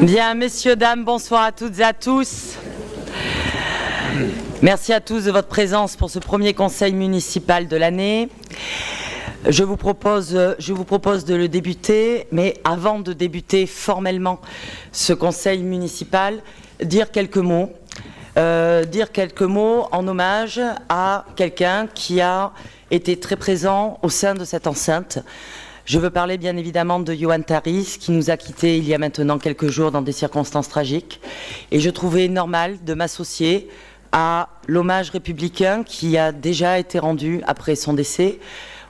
Bien, messieurs, dames, bonsoir à toutes et à tous. Merci à tous de votre présence pour ce premier conseil municipal de l'année. Je vous propose de le débuter, mais avant de débuter formellement ce conseil municipal, dire quelques mots en hommage à quelqu'un qui a été très présent au sein de cette enceinte. Je veux parler bien évidemment de Yohann Tharys, qui nous a quittés il y a maintenant quelques jours dans des circonstances tragiques. Et je trouvais normal de m'associer à l'hommage républicain qui a déjà été rendu après son décès,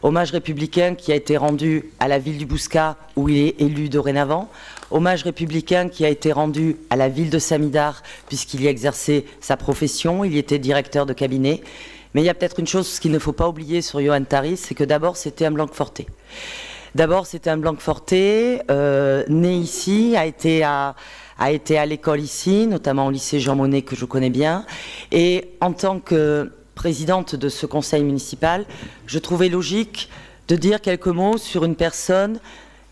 hommage républicain qui a été rendu à la ville du Bouscat où il est élu dorénavant, hommage républicain qui a été rendu à la ville de Samidar puisqu'il y exerçait sa profession, il y était directeur de cabinet. Mais il y a peut-être une chose qu'il ne faut pas oublier sur Yohann Tharys, c'est que d'abord c'était un Blanquefortais. D'abord, c'était un Blanquefortais, né ici, a été à l'école ici, notamment au lycée Jean Monnet que je connais bien. Et en tant que présidente de ce conseil municipal, je trouvais logique de dire quelques mots sur une personne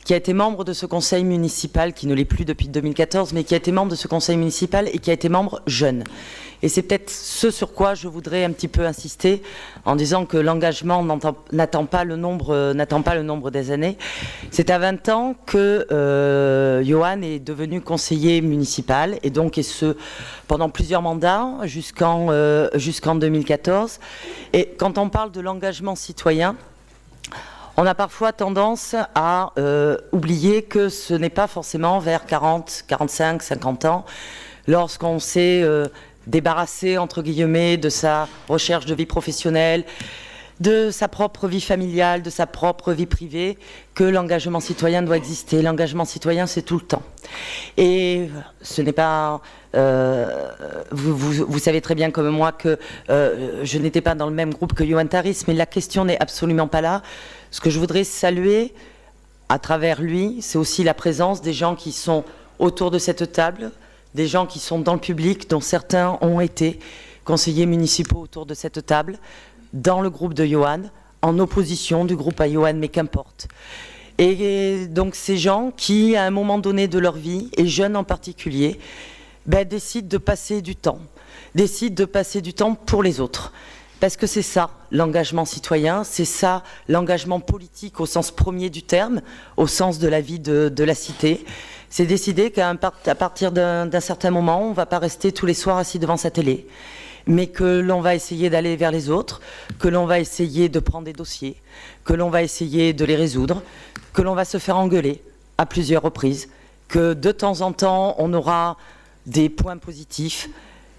qui a été membre de ce conseil municipal, qui ne l'est plus depuis 2014, mais qui a été membre de ce conseil municipal et qui a été membre jeune. Et c'est peut-être ce sur quoi je voudrais un petit peu insister en disant que l'engagement n'attend pas le nombre des années. C'est à 20 ans que Yohann est devenu conseiller municipal et donc pendant plusieurs mandats jusqu'en 2014. Et quand on parle de l'engagement citoyen, on a parfois tendance à oublier que ce n'est pas forcément vers 40, 45, 50 ans, lorsqu'on s'est débarrassé, entre guillemets, de sa recherche de vie professionnelle, de sa propre vie familiale, de sa propre vie privée, que l'engagement citoyen doit exister. L'engagement citoyen, c'est tout le temps. Et ce n'est pas... vous savez très bien comme moi que je n'étais pas dans le même groupe que Yohann Tharys, mais la question n'est absolument pas là. Ce que je voudrais saluer à travers lui, c'est aussi la présence des gens qui sont autour de cette table, des gens qui sont dans le public, dont certains ont été conseillers municipaux autour de cette table, dans le groupe de Yohann, en opposition du groupe à Yohann, mais qu'importe. Et donc ces gens qui, à un moment donné de leur vie, et jeunes en particulier, décident de passer du temps pour les autres. Parce que c'est ça, l'engagement citoyen, c'est ça, l'engagement politique au sens premier du terme, au sens de la vie de la cité. C'est décider qu'à partir d'un certain moment, on ne va pas rester tous les soirs assis devant sa télé, mais que l'on va essayer d'aller vers les autres, que l'on va essayer de prendre des dossiers, que l'on va essayer de les résoudre, que l'on va se faire engueuler à plusieurs reprises, que de temps en temps, on aura des points positifs,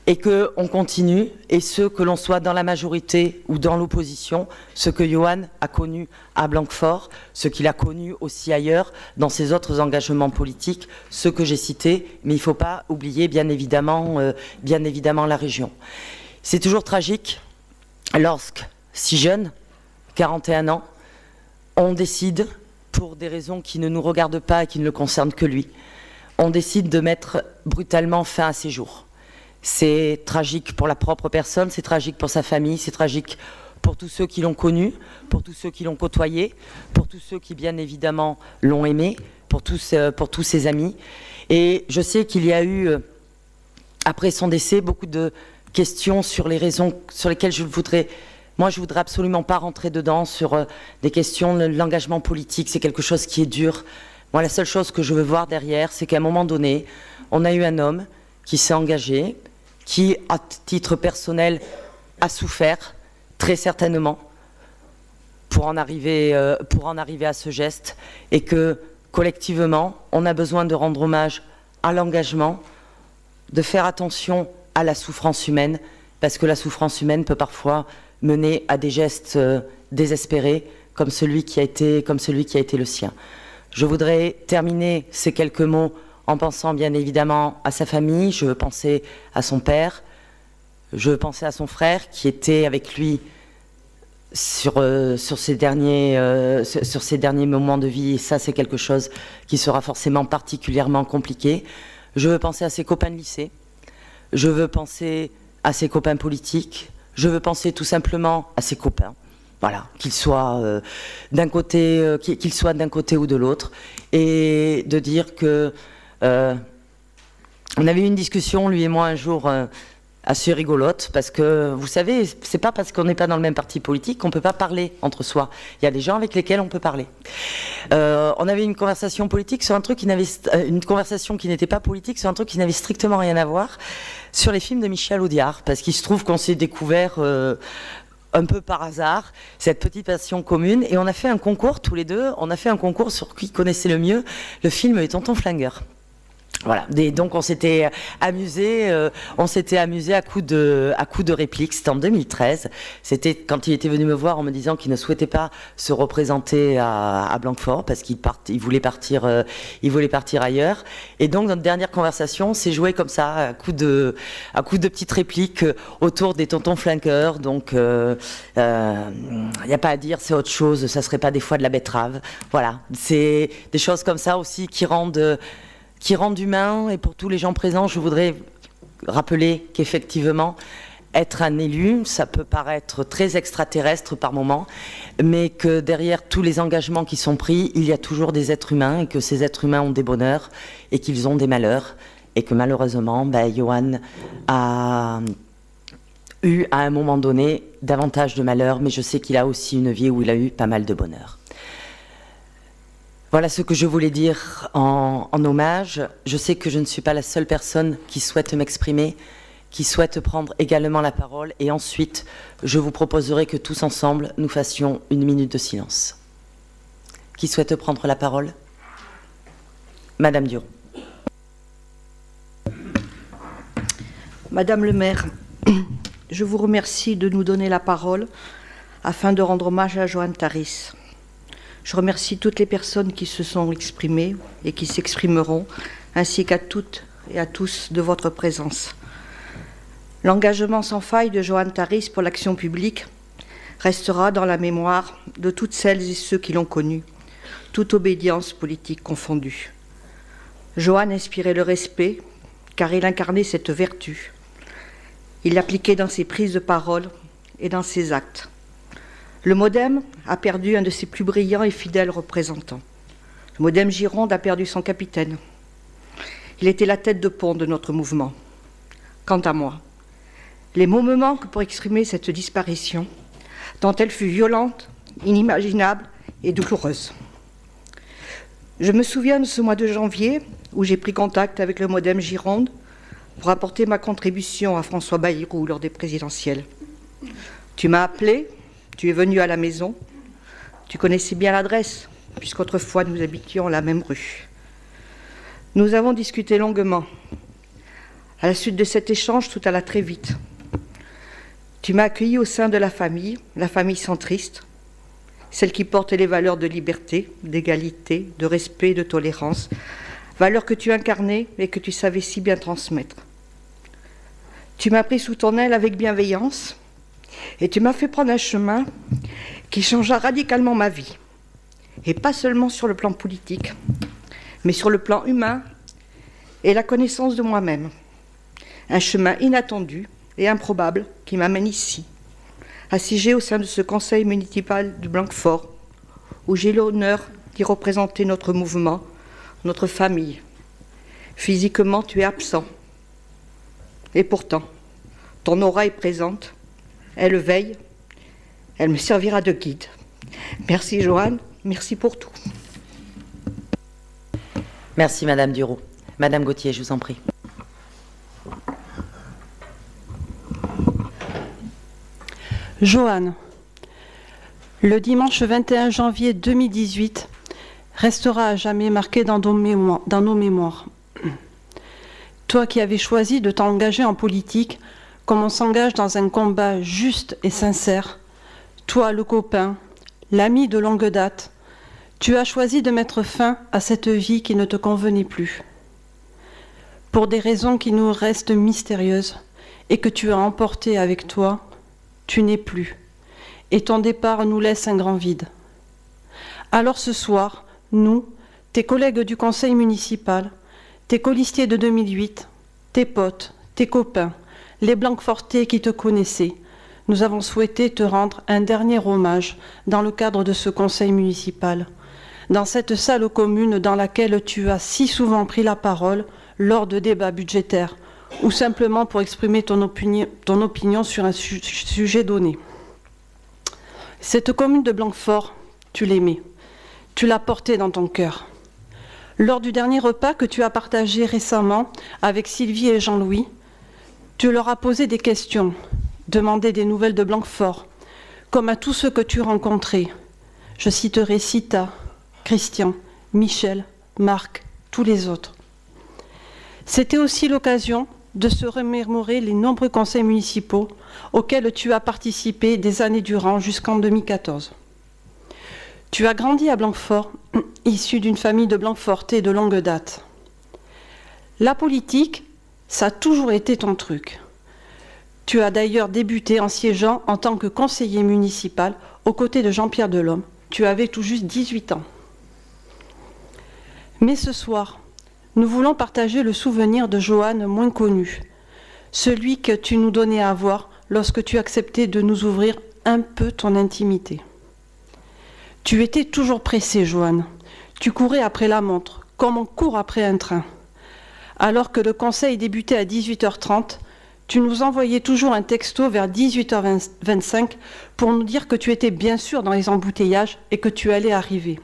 et qu'on continue, et que l'on soit dans la majorité ou dans l'opposition, ce que Yohann a connu à Blanquefort, ce qu'il a connu aussi ailleurs, dans ses autres engagements politiques, ceux que j'ai cités, mais il ne faut pas oublier bien évidemment la région. C'est toujours tragique lorsque, si jeune, 41 ans, on décide, pour des raisons qui ne nous regardent pas et qui ne le concernent que lui, on décide de mettre brutalement fin à ses jours. C'est tragique pour la propre personne, c'est tragique pour sa famille, c'est tragique pour tous ceux qui l'ont connu, pour tous ceux qui l'ont côtoyé, pour tous ceux qui bien évidemment l'ont aimé, pour tous ses amis. Et je sais qu'il y a eu, après son décès, beaucoup de questions sur les raisons sur lesquelles je voudrais absolument pas rentrer dedans, sur des questions de l'engagement politique, c'est quelque chose qui est dur. Moi, la seule chose que je veux voir derrière, c'est qu'à un moment donné, on a eu un homme qui s'est engagé, qui, à titre personnel, a souffert, très certainement, pour en arriver à ce geste, et que, collectivement, on a besoin de rendre hommage à l'engagement, de faire attention à la souffrance humaine, parce que la souffrance humaine peut parfois mener à des gestes désespérés, comme celui qui a été le sien. Je voudrais terminer ces quelques mots en pensant bien évidemment à sa famille. Je veux penser à son père, je veux penser à son frère qui était avec lui sur ces derniers moments de vie, et ça c'est quelque chose qui sera forcément particulièrement compliqué. Je veux penser à ses copains de lycée, je veux penser à ses copains politiques, je veux penser tout simplement à ses copains. Voilà, qu'ils soient d'un côté ou de l'autre, et de dire que On avait eu une discussion, lui et moi, un jour, assez rigolote, parce que, vous savez, c'est pas parce qu'on n'est pas dans le même parti politique qu'on peut pas parler entre soi. Il y a des gens avec lesquels on peut parler. On avait une conversation politique sur un truc une conversation qui n'était pas politique, sur un truc qui n'avait strictement rien à voir, sur les films de Michel Audiard, parce qu'il se trouve qu'on s'est découvert un peu par hasard cette petite passion commune, et on a fait un concours tous les deux. On a fait un concours sur qui connaissait le mieux le film Les Tontons Flingueurs. Voilà. Et donc on s'était amusé à coups de répliques. C'était en 2013. C'était quand il était venu me voir en me disant qu'il ne souhaitait pas se représenter à Blanquefort parce qu'il voulait partir ailleurs. Et donc notre dernière conversation s'est jouée comme ça, à coups de petites répliques autour des tontons flinqueurs. Donc il n'y a pas à dire, c'est autre chose. Ça serait pas des fois de la betterave. Voilà. C'est des choses comme ça aussi qui rendent humain. Et pour tous les gens présents, je voudrais rappeler qu'effectivement, être un élu, ça peut paraître très extraterrestre par moment, mais que derrière tous les engagements qui sont pris, il y a toujours des êtres humains, et que ces êtres humains ont des bonheurs et qu'ils ont des malheurs, et que malheureusement, Johan a eu à un moment donné davantage de malheurs, mais je sais qu'il a aussi une vie où il a eu pas mal de bonheur. Voilà ce que je voulais dire en hommage. Je sais que je ne suis pas la seule personne qui souhaite m'exprimer, qui souhaite prendre également la parole. Et ensuite, je vous proposerai que tous ensemble, nous fassions une minute de silence. Qui souhaite prendre la parole? Madame Duron. Madame le maire, je vous remercie de nous donner la parole afin de rendre hommage à Johan Tharys. Je remercie toutes les personnes qui se sont exprimées et qui s'exprimeront, ainsi qu'à toutes et à tous de votre présence. L'engagement sans faille de Johan Tharys pour l'action publique restera dans la mémoire de toutes celles et ceux qui l'ont connu, toute obédience politique confondue. Johan inspirait le respect, car il incarnait cette vertu. Il l'appliquait dans ses prises de parole et dans ses actes. Le MoDem a perdu un de ses plus brillants et fidèles représentants. Le MoDem Gironde a perdu son capitaine. Il était la tête de pont de notre mouvement. Quant à moi, les mots me manquent pour exprimer cette disparition, tant elle fut violente, inimaginable et douloureuse. Je me souviens de ce mois de janvier où j'ai pris contact avec le MoDem Gironde pour apporter ma contribution à François Bayrou lors des présidentielles. Tu m'as appelé. Tu es venu à la maison, tu connaissais bien l'adresse, puisqu'autrefois nous habitions la même rue. Nous avons discuté longuement. À la suite de cet échange, tout alla très vite. Tu m'as accueilli au sein de la famille centriste, celle qui porte les valeurs de liberté, d'égalité, de respect, de tolérance, valeurs que tu incarnais et que tu savais si bien transmettre. Tu m'as pris sous ton aile avec bienveillance, et tu m'as fait prendre un chemin qui changea radicalement ma vie. Et pas seulement sur le plan politique, mais sur le plan humain et la connaissance de moi-même. Un chemin inattendu et improbable qui m'amène ici, à siéger au sein de ce conseil municipal de Blanquefort, où j'ai l'honneur d'y représenter notre mouvement, notre famille. Physiquement, tu es absent. Et pourtant, ton aura est présente. Elle veille, elle me servira de guide. Merci Johan, merci pour tout. Merci Madame Duron. Madame Gauthier, je vous en prie. Johan, le dimanche 21 janvier 2018 restera à jamais marqué dans nos mémoires. Toi qui avais choisi de t'engager en politique comme on s'engage dans un combat juste et sincère, toi le copain, l'ami de longue date, tu as choisi de mettre fin à cette vie qui ne te convenait plus. Pour des raisons qui nous restent mystérieuses et que tu as emportées avec toi, tu n'es plus, et ton départ nous laisse un grand vide. Alors ce soir, nous, tes collègues du conseil municipal, tes colistiers de 2008, tes potes, tes copains, les Blanquefortais qui te connaissaient, nous avons souhaité te rendre un dernier hommage dans le cadre de ce conseil municipal, dans cette salle commune dans laquelle tu as si souvent pris la parole lors de débats budgétaires ou simplement pour exprimer ton opinion sur un sujet donné. Cette commune de Blanquefort, tu l'aimais, tu l'as portée dans ton cœur. Lors du dernier repas que tu as partagé récemment avec Sylvie et Jean-Louis, tu leur as posé des questions, demandé des nouvelles de Blanquefort, comme à tous ceux que tu rencontrais. Je citerai Sita, Christian, Michel, Marc, tous les autres. C'était aussi l'occasion de se remémorer les nombreux conseils municipaux auxquels tu as participé des années durant jusqu'en 2014. Tu as grandi à Blanquefort, issu d'une famille de Blanquefortais de longue date. La politique, ça a toujours été ton truc. Tu as d'ailleurs débuté en siégeant en tant que conseiller municipal aux côtés de Jean-Pierre Delhomme. Tu avais tout juste 18 ans. Mais ce soir, nous voulons partager le souvenir de Joanne moins connu, celui que tu nous donnais à voir lorsque tu acceptais de nous ouvrir un peu ton intimité. Tu étais toujours pressée, Joanne. Tu courais après la montre, comme on court après un train. Alors que le conseil débutait à 18h30, tu nous envoyais toujours un texto vers 18h25 pour nous dire que tu étais bien sûr dans les embouteillages et que tu allais arriver.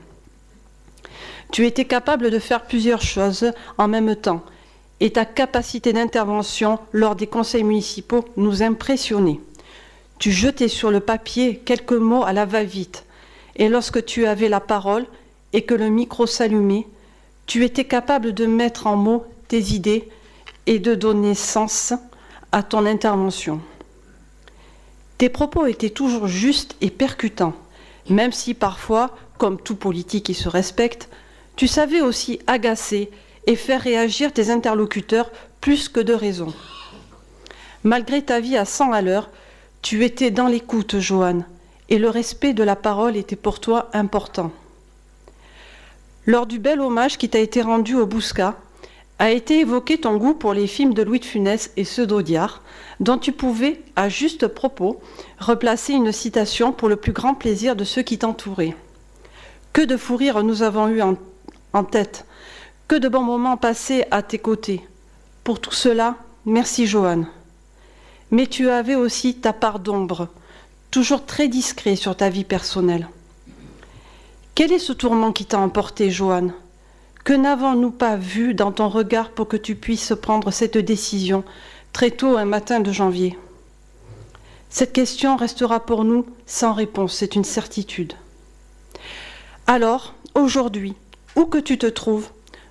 Tu étais capable de faire plusieurs choses en même temps et ta capacité d'intervention lors des conseils municipaux nous impressionnait. Tu jetais sur le papier quelques mots à la va-vite et lorsque tu avais la parole et que le micro s'allumait, tu étais capable de mettre en mots tes idées et de donner sens à ton intervention. Tes propos étaient toujours justes et percutants, même si parfois, comme tout politique qui se respecte, tu savais aussi agacer et faire réagir tes interlocuteurs plus que de raison. Malgré ta vie à 100 à l'heure, tu étais dans l'écoute, Joanne, et le respect de la parole était pour toi important. Lors du bel hommage qui t'a été rendu au Bouscat, a été évoqué ton goût pour les films de Louis de Funès et ceux d'Audiard, dont tu pouvais, à juste propos, replacer une citation pour le plus grand plaisir de ceux qui t'entouraient. Que de fou rires nous avons eu en tête, que de bons moments passés à tes côtés. Pour tout cela, merci Joanne. Mais tu avais aussi ta part d'ombre, toujours très discret sur ta vie personnelle. Quel est ce tourment qui t'a emporté, Joanne ? Que n'avons-nous pas vu dans ton regard pour que tu puisses prendre cette décision très tôt un matin de janvier ? Cette question restera pour nous sans réponse, c'est une certitude. Alors, aujourd'hui, où que tu te trouves,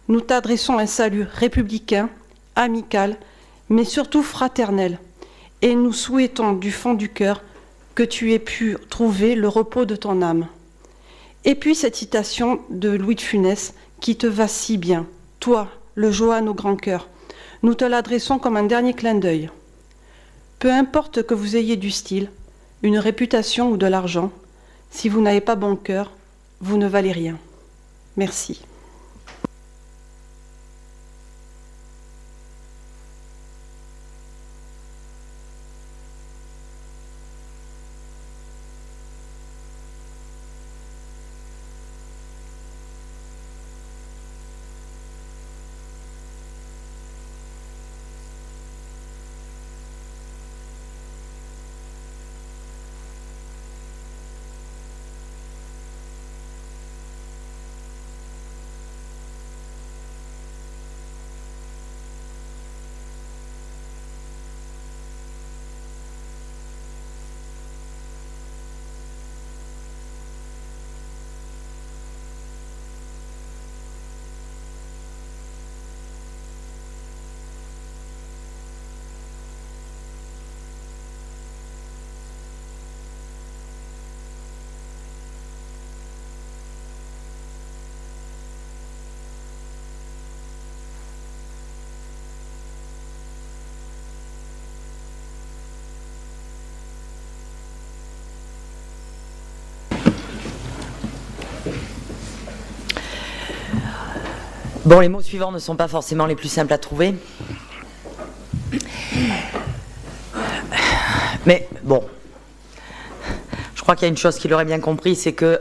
nous t'adressons un salut républicain, amical, mais surtout fraternel, et nous souhaitons du fond du cœur que tu aies pu trouver le repos de ton âme. Et puis cette citation de Louis de Funès qui te va si bien, toi, le Joanne au grand cœur, nous te l'adressons comme un dernier clin d'œil. Peu importe que vous ayez du style, une réputation ou de l'argent, si vous n'avez pas bon cœur, vous ne valez rien. Merci. Bon, les mots suivants ne sont pas forcément les plus simples à trouver. Mais bon, je crois qu'il y a une chose qu'il aurait bien compris, c'est que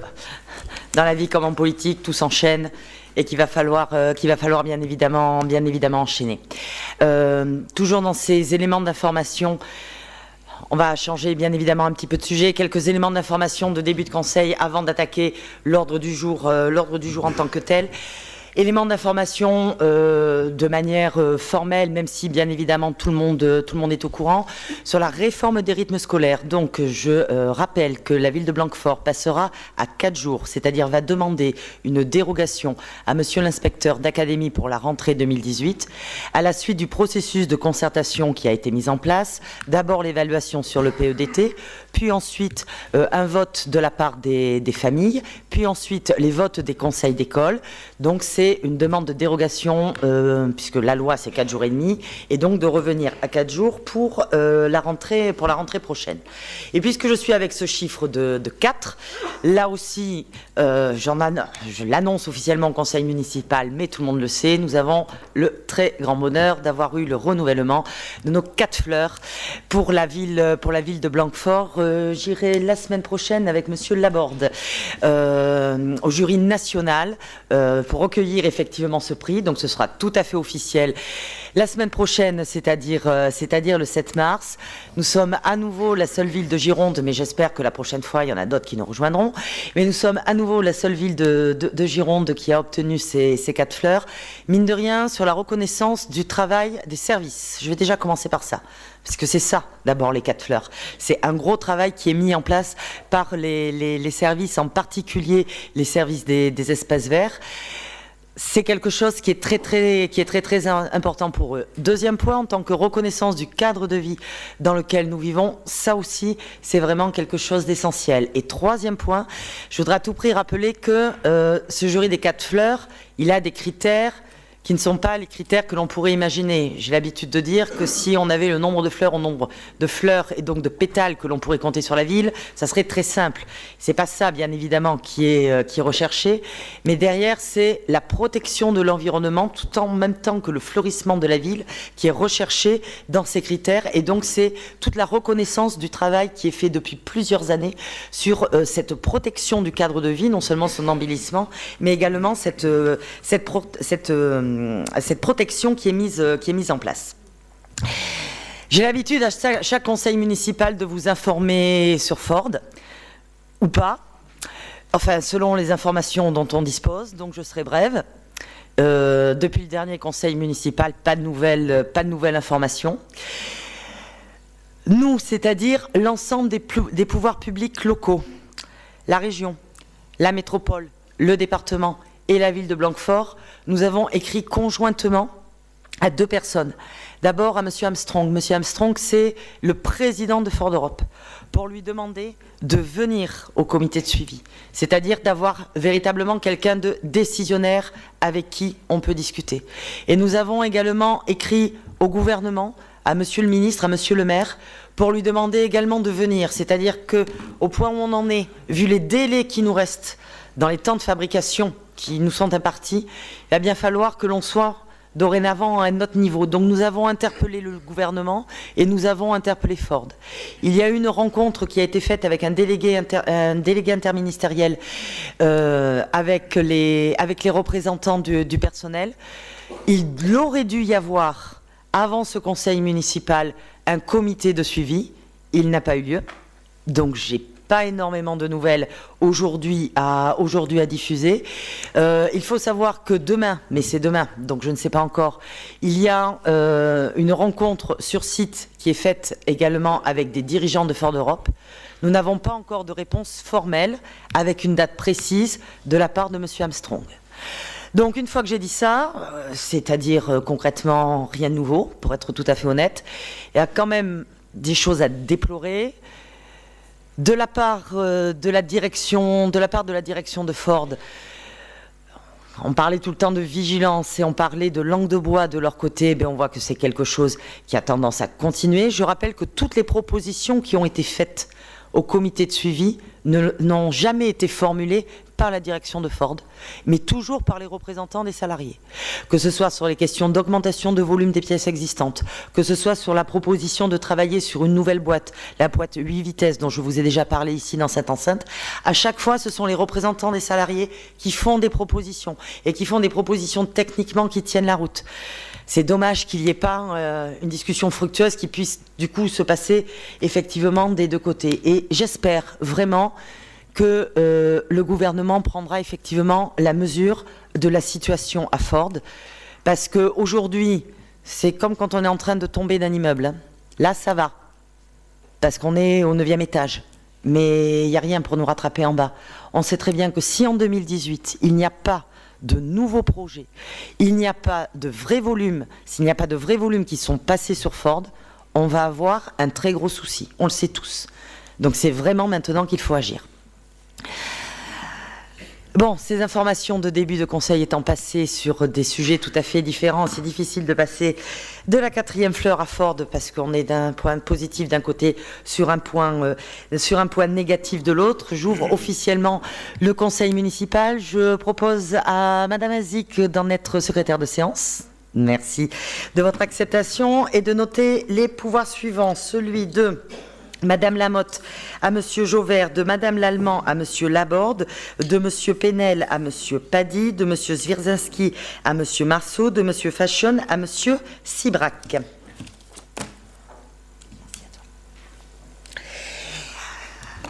dans la vie comme en politique, tout s'enchaîne et qu'il va falloir bien évidemment enchaîner. Toujours dans ces éléments d'information, on va changer bien évidemment un petit peu de sujet. Quelques éléments d'information de début de conseil avant d'attaquer l'ordre du jour en tant que tel. Éléments d'information de manière formelle, même si bien évidemment tout le monde est au courant, sur la réforme des rythmes scolaires. Donc je rappelle que la ville de Blanquefort passera à 4 jours, c'est-à-dire va demander une dérogation à monsieur l'inspecteur d'académie pour la rentrée 2018, à la suite du processus de concertation qui a été mis en place. D'abord l'évaluation sur le PEDT, puis ensuite un vote de la part des familles, puis ensuite les votes des conseils d'école. Donc c'est une demande de dérogation, puisque la loi c'est 4 jours et demi, et donc de revenir à 4 jours pour la rentrée prochaine. Et puisque je suis avec ce chiffre de 4, là aussi, je l'annonce officiellement au conseil municipal, mais tout le monde le sait, nous avons le très grand bonheur d'avoir eu le renouvellement de nos 4 fleurs pour la ville de Blanquefort. J'irai la semaine prochaine avec monsieur Laborde au jury national pour recueillir effectivement ce prix, donc ce sera tout à fait officiel la semaine prochaine, c'est-à-dire le 7 mars. Nous sommes à nouveau la seule ville de Gironde, mais j'espère que la prochaine fois, il y en a d'autres qui nous rejoindront, mais nous sommes à nouveau la seule ville de Gironde qui a obtenu ces 4 fleurs. Mine de rien, sur la reconnaissance du travail des services. Je vais déjà commencer par ça, parce que c'est ça, d'abord, les 4 fleurs. C'est un gros travail qui est mis en place par les services, en particulier les services des espaces verts. C'est quelque chose qui est très important pour eux. Deuxième point, en tant que reconnaissance du cadre de vie dans lequel nous vivons, ça aussi, c'est vraiment quelque chose d'essentiel. Et troisième point, je voudrais à tout prix rappeler que ce jury des 4 fleurs, il a des critères qui ne sont pas les critères que l'on pourrait imaginer. J'ai l'habitude de dire que si on avait le nombre de fleurs au nombre de fleurs et donc de pétales que l'on pourrait compter sur la ville, ça serait très simple. C'est pas ça, bien évidemment, qui est recherché, mais derrière, c'est la protection de l'environnement tout en même temps que le fleurissement de la ville qui est recherché dans ces critères. Et donc, c'est toute la reconnaissance du travail qui est fait depuis plusieurs années sur cette protection du cadre de vie, non seulement son embellissement, mais également cette protection qui est mise en place. J'ai l'habitude à chaque conseil municipal de vous informer sur Ford, ou pas, enfin selon les informations dont on dispose, donc je serai brève. Depuis le dernier conseil municipal, pas de nouvelles informations. Nous, c'est-à-dire l'ensemble des pouvoirs publics locaux, la région, la métropole, le département et la ville de Blanquefort, nous avons écrit conjointement à 2 personnes. D'abord à monsieur Armstrong. Monsieur Armstrong, c'est le président de Ford Europe, pour lui demander de venir au comité de suivi, c'est-à-dire d'avoir véritablement quelqu'un de décisionnaire avec qui on peut discuter. Et nous avons également écrit au gouvernement, à monsieur le ministre, à monsieur le maire, pour lui demander également de venir, c'est-à-dire qu'au point où on en est, vu les délais qui nous restent dans les temps de fabrication qui nous sont impartis, il va bien falloir que l'on soit dorénavant à un autre niveau. Donc nous avons interpellé le gouvernement et nous avons interpellé Ford. Il y a eu une rencontre qui a été faite avec un délégué interministériel avec les représentants du personnel. Il aurait dû y avoir, avant ce conseil municipal, un comité de suivi. Il n'a pas eu lieu. Donc j'ai pas énormément de nouvelles aujourd'hui à diffuser. Il faut savoir que demain, mais c'est demain, donc je ne sais pas encore, il y a une rencontre sur site qui est faite également avec des dirigeants de Ford Europe. Nous n'avons pas encore de réponse formelle avec une date précise de la part de monsieur Armstrong. Donc une fois que j'ai dit ça, c'est-à-dire concrètement rien de nouveau, pour être tout à fait honnête, il y a quand même des choses à déplorer. De la part de la direction de Ford, on parlait tout le temps de vigilance et on parlait de langue de bois de leur côté. On voit que c'est quelque chose qui a tendance à continuer. Je rappelle que toutes les propositions qui ont été faites au comité de suivi n'ont jamais été formulées par la direction de Ford, mais toujours par les représentants des salariés. Que ce soit sur les questions d'augmentation de volume des pièces existantes, que ce soit sur la proposition de travailler sur une nouvelle boîte, la boîte 8 vitesses dont je vous ai déjà parlé ici dans cette enceinte, à chaque fois ce sont les représentants des salariés qui font des propositions, et qui font des propositions techniquement qui tiennent la route. C'est dommage qu'il n'y ait pas une discussion fructueuse qui puisse du coup se passer effectivement des deux côtés. Et j'espère vraiment que le gouvernement prendra effectivement la mesure de la situation à Ford, parce qu'aujourd'hui, c'est comme quand on est en train de tomber d'un immeuble, hein. Là, ça va, parce qu'on est au 9e étage, mais il n'y a rien pour nous rattraper en bas. On sait très bien que si en 2018, il n'y a pas de nouveaux projets, il n'y a pas de vrai volume, s'il n'y a pas de vrais volumes qui sont passés sur Ford, on va avoir un très gros souci, on le sait tous. Donc c'est vraiment maintenant qu'il faut agir. Bon, ces informations de début de conseil étant passées sur des sujets tout à fait différents, c'est difficile de passer de la 4e fleur à Ford parce qu'on est d'un point positif d'un côté sur un point négatif de l'autre. J'ouvre officiellement le conseil municipal. Je propose à Madame Azic d'en être secrétaire de séance. Merci de votre acceptation et de noter les pouvoirs suivants. Celui de Madame Lamotte à Monsieur Jauvert, de Madame Lallemand à Monsieur Laborde, de Monsieur Penel à Monsieur Paddy, de Monsieur Zwierzinski à Monsieur Marceau, de Monsieur Fashion à Monsieur Sibrac.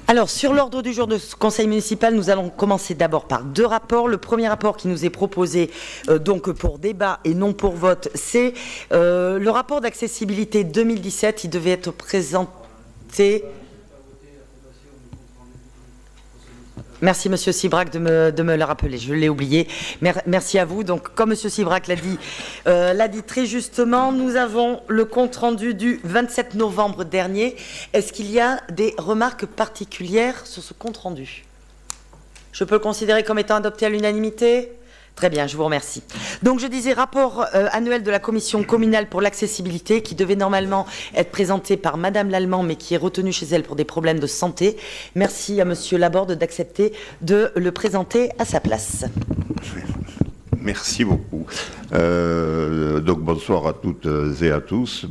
Alors, sur l'ordre du jour de ce conseil municipal, nous allons commencer d'abord par 2 rapports. Le premier rapport qui nous est proposé donc pour débat et non pour vote, c'est le rapport d'accessibilité 2017. Il devait être présenté. Merci Monsieur Sibrac de me le rappeler, je l'ai oublié. Merci à vous. Donc, comme Monsieur Sibrac l'a dit très justement, nous avons le compte rendu du 27 novembre dernier. Est-ce qu'il y a des remarques particulières sur ce compte rendu? Je peux le considérer comme étant adopté à l'unanimité? Très bien, je vous remercie. Donc je disais rapport annuel de la commission communale pour l'accessibilité qui devait normalement être présenté par Madame Lallemand mais qui est retenue chez elle pour des problèmes de santé. Merci à Monsieur Laborde d'accepter de le présenter à sa place. Merci beaucoup. Donc bonsoir à toutes et à tous.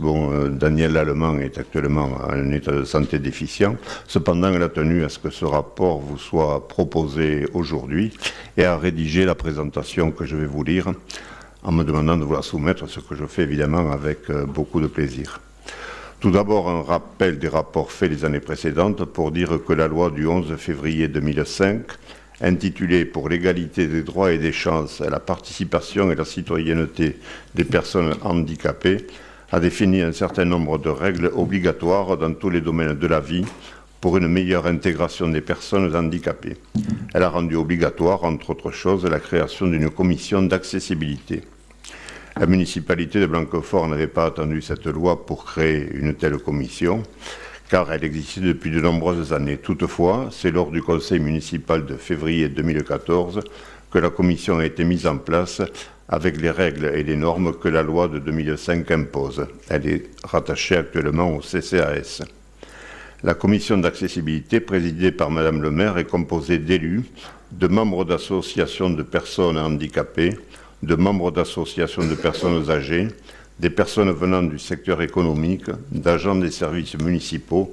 Daniel Lallemand est actuellement en état de santé déficient. Cependant, elle a tenu à ce que ce rapport vous soit proposé aujourd'hui et à rédiger la présentation que je vais vous lire en me demandant de vous la soumettre, ce que je fais évidemment avec beaucoup de plaisir. Tout d'abord, un rappel des rapports faits les années précédentes pour dire que la loi du 11 février 2005 intitulé « Pour l'égalité des droits et des chances à la participation et la citoyenneté des personnes handicapées » a défini un certain nombre de règles obligatoires dans tous les domaines de la vie pour une meilleure intégration des personnes handicapées. Elle a rendu obligatoire, entre autres choses, la création d'une commission d'accessibilité. La municipalité de Blanquefort n'avait pas attendu cette loi pour créer une telle commission, car elle existait depuis de nombreuses années. Toutefois, c'est lors du conseil municipal de février 2014 que la commission a été mise en place avec les règles et les normes que la loi de 2005 impose. Elle est rattachée actuellement au CCAS. La commission d'accessibilité, présidée par Madame le maire, est composée d'élus, de membres d'associations de personnes handicapées, de membres d'associations de personnes âgées, des personnes venant du secteur économique, d'agents des services municipaux,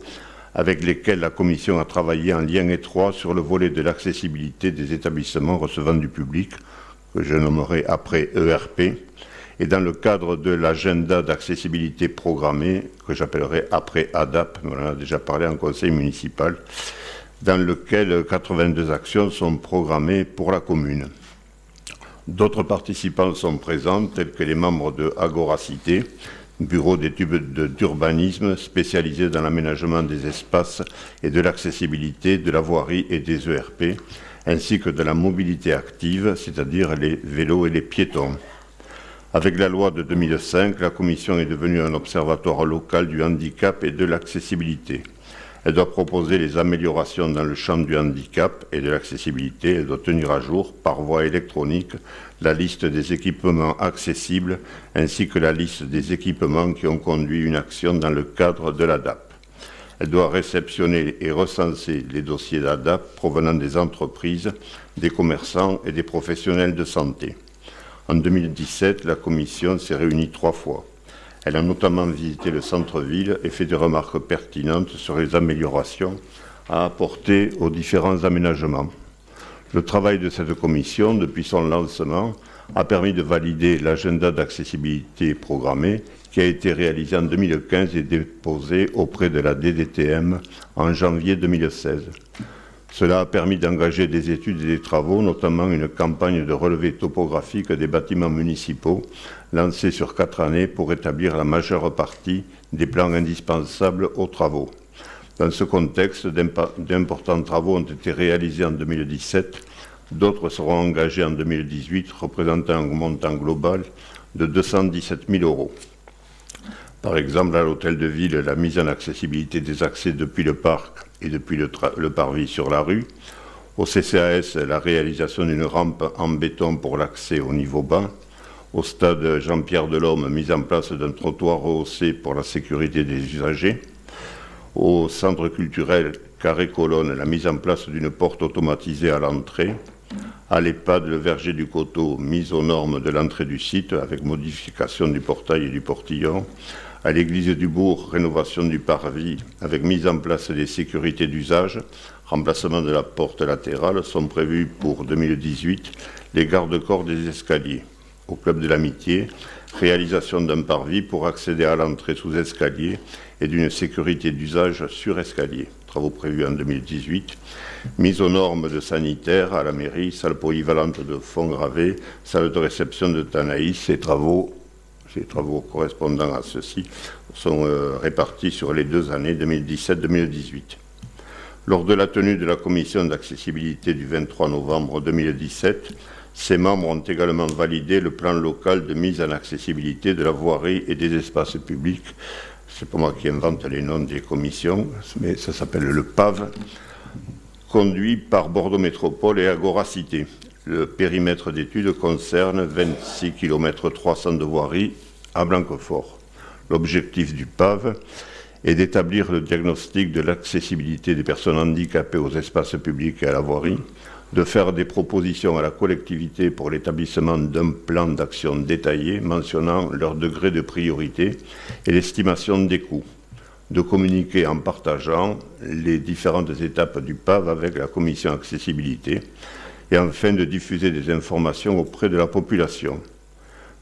avec lesquels la Commission a travaillé en lien étroit sur le volet de l'accessibilité des établissements recevant du public, que je nommerai après ERP, et dans le cadre de l'agenda d'accessibilité programmée, que j'appellerai après ADAP, on en a déjà parlé en conseil municipal, dans lequel 82 actions sont programmées pour la commune. D'autres participants sont présents, tels que les membres de Agoracité, bureau d'études d'urbanisme spécialisé dans l'aménagement des espaces et de l'accessibilité, de la voirie et des ERP, ainsi que de la mobilité active, c'est-à-dire les vélos et les piétons. Avec la loi de 2005, la Commission est devenue un observatoire local du handicap et de l'accessibilité. Elle doit proposer les améliorations dans le champ du handicap et de l'accessibilité. Elle doit tenir à jour, par voie électronique, la liste des équipements accessibles ainsi que la liste des équipements qui ont conduit une action dans le cadre de l'ADAP. Elle doit réceptionner et recenser les dossiers d'ADAPT provenant des entreprises, des commerçants et des professionnels de santé. En 2017, la commission s'est réunie 3 fois. Elle a notamment visité le centre-ville et fait des remarques pertinentes sur les améliorations à apporter aux différents aménagements. Le travail de cette commission, depuis son lancement, a permis de valider l'agenda d'accessibilité programmé qui a été réalisé en 2015 et déposé auprès de la DDTM en janvier 2016. Cela a permis d'engager des études et des travaux, notamment une campagne de relevé topographique des bâtiments municipaux lancée sur 4 années pour établir la majeure partie des plans indispensables aux travaux. Dans ce contexte, d'importants travaux ont été réalisés en 2017, d'autres seront engagés en 2018, représentant un montant global de 217 000 €. Par exemple, à l'hôtel de ville, la mise en accessibilité des accès depuis le parc et depuis le parvis sur la rue. Au CCAS, la réalisation d'une rampe en béton pour l'accès au niveau bas. Au stade Jean-Pierre Delhomme, mise en place d'un trottoir rehaussé pour la sécurité des usagers. Au centre culturel Carré-Colonne, la mise en place d'une porte automatisée à l'entrée. À l'EHPAD, le verger du Coteau, mise aux normes de l'entrée du site avec modification du portail et du portillon. À l'église du Bourg, rénovation du parvis avec mise en place des sécurités d'usage, remplacement de la porte latérale sont prévus pour 2018 les garde-corps des escaliers. Au Club de l'Amitié, réalisation d'un parvis pour accéder à l'entrée sous escalier et d'une sécurité d'usage sur escalier. Travaux prévus en 2018. Mise aux normes de sanitaire à la mairie, salle polyvalente de Fontgravé, salle de réception de Tanaïs. Ces travaux correspondant à ceux-ci sont répartis sur les 2 années 2017-2018. Lors de la tenue de la commission d'accessibilité du 23 novembre 2017, ses membres ont également validé le plan local de mise en accessibilité de la voirie et des espaces publics. C'est pas moi qui invente les noms des commissions, mais ça s'appelle le PAV, conduit par Bordeaux Métropole et Agora Cité. Le périmètre d'étude concerne 26 km 300 de voirie à Blanquefort. L'objectif du PAV est d'établir le diagnostic de l'accessibilité des personnes handicapées aux espaces publics et à la voirie, de faire des propositions à la collectivité pour l'établissement d'un plan d'action détaillé mentionnant leur degré de priorité et l'estimation des coûts, de communiquer en partageant les différentes étapes du PAV avec la commission accessibilité et enfin de diffuser des informations auprès de la population.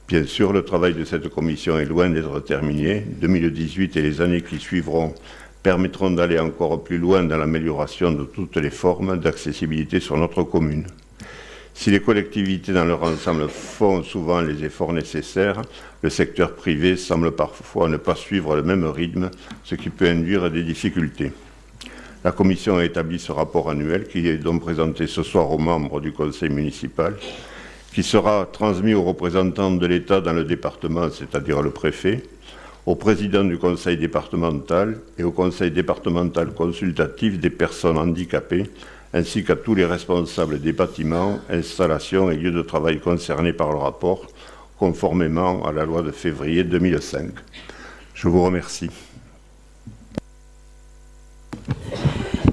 Bien sûr, le travail de cette commission est loin d'être terminé. 2018 et les années qui suivront permettront d'aller encore plus loin dans l'amélioration de toutes les formes d'accessibilité sur notre commune. Si les collectivités dans leur ensemble font souvent les efforts nécessaires, le secteur privé semble parfois ne pas suivre le même rythme, ce qui peut induire des difficultés. La Commission a établi ce rapport annuel qui est donc présenté ce soir aux membres du conseil municipal, qui sera transmis aux représentants de l'État dans le département, c'est-à-dire le préfet, au président du conseil départemental et au conseil départemental consultatif des personnes handicapées, ainsi qu'à tous les responsables des bâtiments, installations et lieux de travail concernés par le rapport, conformément à la loi de février 2005. Je vous remercie.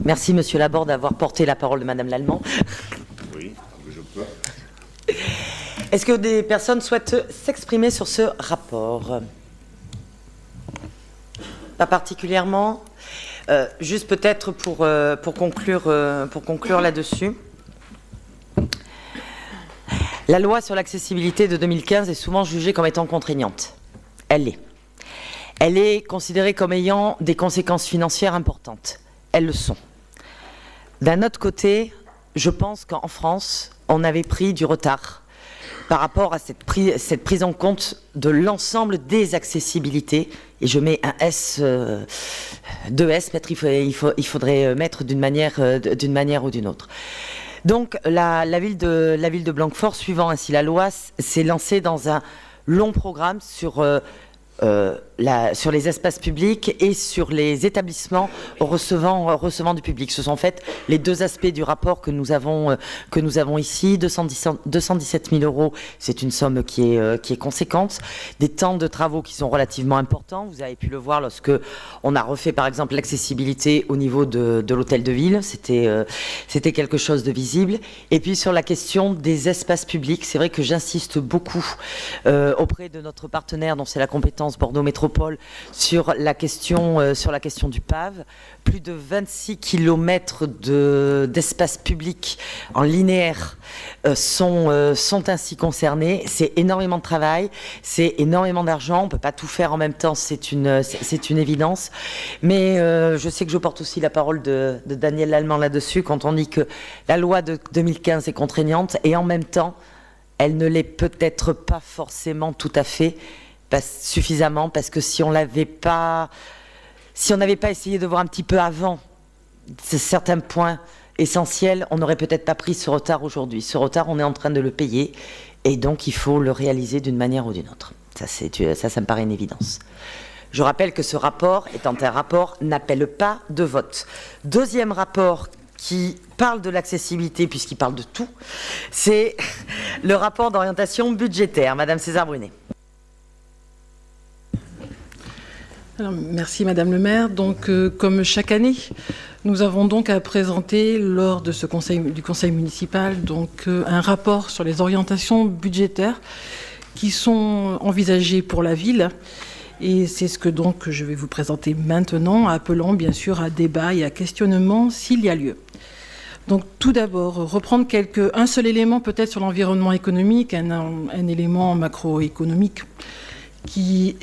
Merci, Monsieur Laborde, d'avoir porté la parole de Madame Lallemand. Oui, je peux. Est-ce que des personnes souhaitent s'exprimer sur ce rapport ? Pas particulièrement. Juste peut-être pour conclure là-dessus. La loi sur l'accessibilité de 2015 est souvent jugée comme étant contraignante. Elle l'est. Elle est considérée comme ayant des conséquences financières importantes. Elles le sont. D'un autre côté, je pense qu'en France, on avait pris du retard par rapport à cette prise en compte de l'ensemble des accessibilités. Et je mets un S, 2 S, il faudrait mettre d'une manière ou d'une autre. Donc la ville de Blanquefort, suivant ainsi la loi, s'est lancée dans un long programme sur sur les espaces publics et sur les établissements recevant du public. Ce sont en fait les deux aspects du rapport que nous avons ici. 217 000 euros, c'est une somme qui est conséquente. Des temps de travaux qui sont relativement importants. Vous avez pu le voir lorsque on a refait par exemple l'accessibilité au niveau de l'hôtel de ville. C'était quelque chose de visible. Et puis sur la question des espaces publics, c'est vrai que j'insiste beaucoup auprès de notre partenaire dont c'est la compétence Bordeaux Métropole sur la question du PAV. Plus de 26 kilomètres d'espace public en linéaire sont ainsi concernés. C'est énormément de travail, c'est énormément d'argent. On ne peut pas tout faire en même temps, c'est une évidence. Mais je sais que je porte aussi la parole de Daniel Lallemand là-dessus quand on dit que la loi de 2015 est contraignante et en même temps, elle ne l'est peut-être pas forcément tout à fait suffisamment, parce que si on n'avait pas essayé de voir un petit peu avant certains points essentiels, on n'aurait peut-être pas pris ce retard aujourd'hui. Ce retard, on est en train de le payer, et donc il faut le réaliser d'une manière ou d'une autre. Ça me paraît une évidence. Je rappelle que ce rapport, étant un rapport, n'appelle pas de vote. Deuxième rapport qui parle de l'accessibilité, puisqu'il parle de tout, c'est le rapport d'orientation budgétaire. Madame César-Brunet. Alors, merci Madame le maire. Donc, comme chaque année, nous avons donc à présenter lors de du conseil municipal donc, un rapport sur les orientations budgétaires qui sont envisagées pour la ville. Et c'est ce que donc je vais vous présenter maintenant, appelant bien sûr à débat et à questionnement s'il y a lieu. Donc tout d'abord, reprendre un seul élément peut-être sur l'environnement économique, un élément macroéconomique qui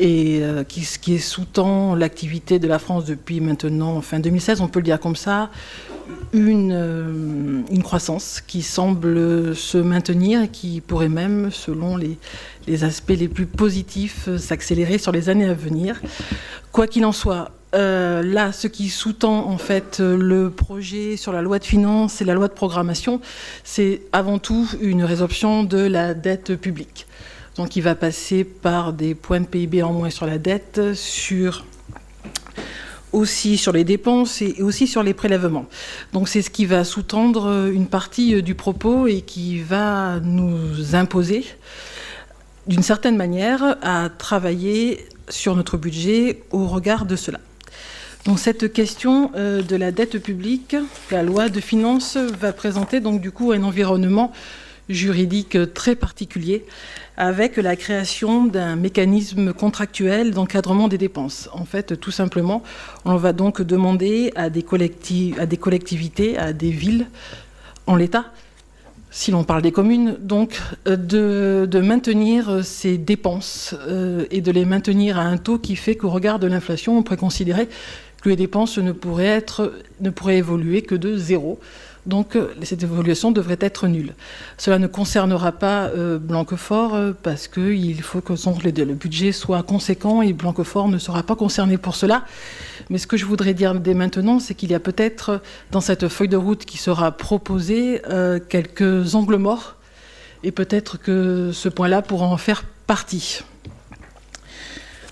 sous-tend l'activité de la France depuis maintenant fin 2016, on peut le dire comme ça, une croissance qui semble se maintenir et qui pourrait même, selon les aspects les plus positifs, s'accélérer sur les années à venir. Quoi qu'il en soit, là, ce qui sous-tend en fait le projet sur la loi de finances et la loi de programmation, c'est avant tout une résorption de la dette publique. Donc il va passer par des points de PIB en moins sur la dette, aussi sur les dépenses et aussi sur les prélèvements. Donc c'est ce qui va sous-tendre une partie du propos et qui va nous imposer, d'une certaine manière, à travailler sur notre budget au regard de cela. Donc cette question de la dette publique, la loi de finances va présenter donc du coup un environnement juridique très particulier avec la création d'un mécanisme contractuel d'encadrement des dépenses. En fait, tout simplement, on va donc demander à des collectivités, à des villes, en l'État, si l'on parle des communes, donc de maintenir ces dépenses et de les maintenir à un taux qui fait qu'au regard de l'inflation, on pourrait considérer que les dépenses ne pourraient évoluer que de 0. Donc cette évaluation devrait être nulle. Cela ne concernera pas Blanquefort parce qu'il faut que le budget soit conséquent et Blanquefort ne sera pas concerné pour cela. Mais ce que je voudrais dire dès maintenant, c'est qu'il y a peut-être dans cette feuille de route qui sera proposée quelques angles morts et peut-être que ce point-là pourra en faire partie.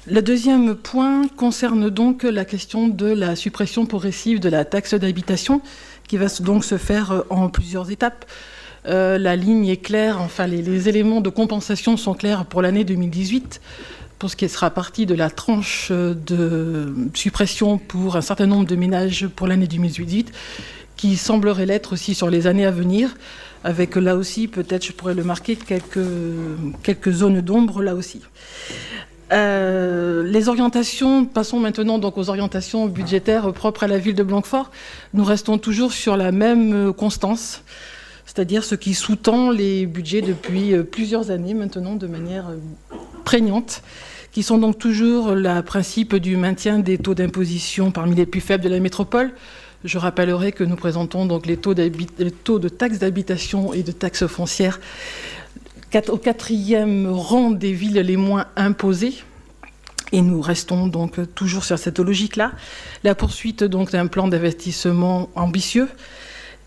Le deuxième point concerne donc la question de la suppression progressive de la taxe d'habitation qui va donc se faire en plusieurs étapes. La ligne est claire, enfin les éléments de compensation sont clairs pour l'année 2018, pour ce qui sera partie de la tranche de suppression pour un certain nombre de ménages pour l'année 2018, qui semblerait l'être aussi sur les années à venir, avec là aussi, peut-être je pourrais le marquer, quelques zones d'ombre là aussi. Les orientations, passons maintenant donc aux orientations budgétaires propres à la ville de Blanquefort. Nous restons toujours sur la même constance, c'est-à-dire ce qui sous-tend les budgets depuis plusieurs années maintenant de manière prégnante, qui sont donc toujours le principe du maintien des taux d'imposition parmi les plus faibles de la métropole. Je rappellerai que nous présentons donc les taux de taxes d'habitation et de taxes foncières au 4e rang des villes les moins imposées. Et nous restons donc toujours sur cette logique-là. La poursuite donc d'un plan d'investissement ambitieux,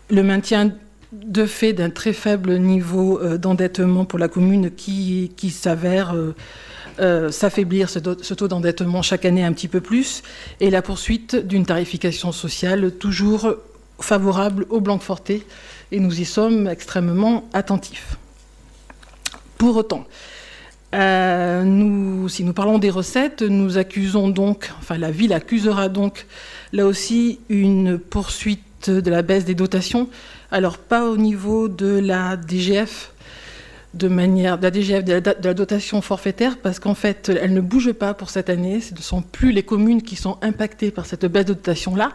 le maintien de fait d'un très faible niveau d'endettement pour la commune qui s'avère s'affaiblir ce taux d'endettement chaque année un petit peu plus, et la poursuite d'une tarification sociale toujours favorable au Blanquefortais, et nous y sommes extrêmement attentifs. Pour autant, si nous parlons des recettes, nous accusons donc, enfin la ville accusera donc là aussi une poursuite de la baisse des dotations, alors pas au niveau de la DGF, de la dotation forfaitaire, parce qu'en fait, elle ne bouge pas pour cette année. Ce ne sont plus les communes qui sont impactées par cette baisse de dotation-là.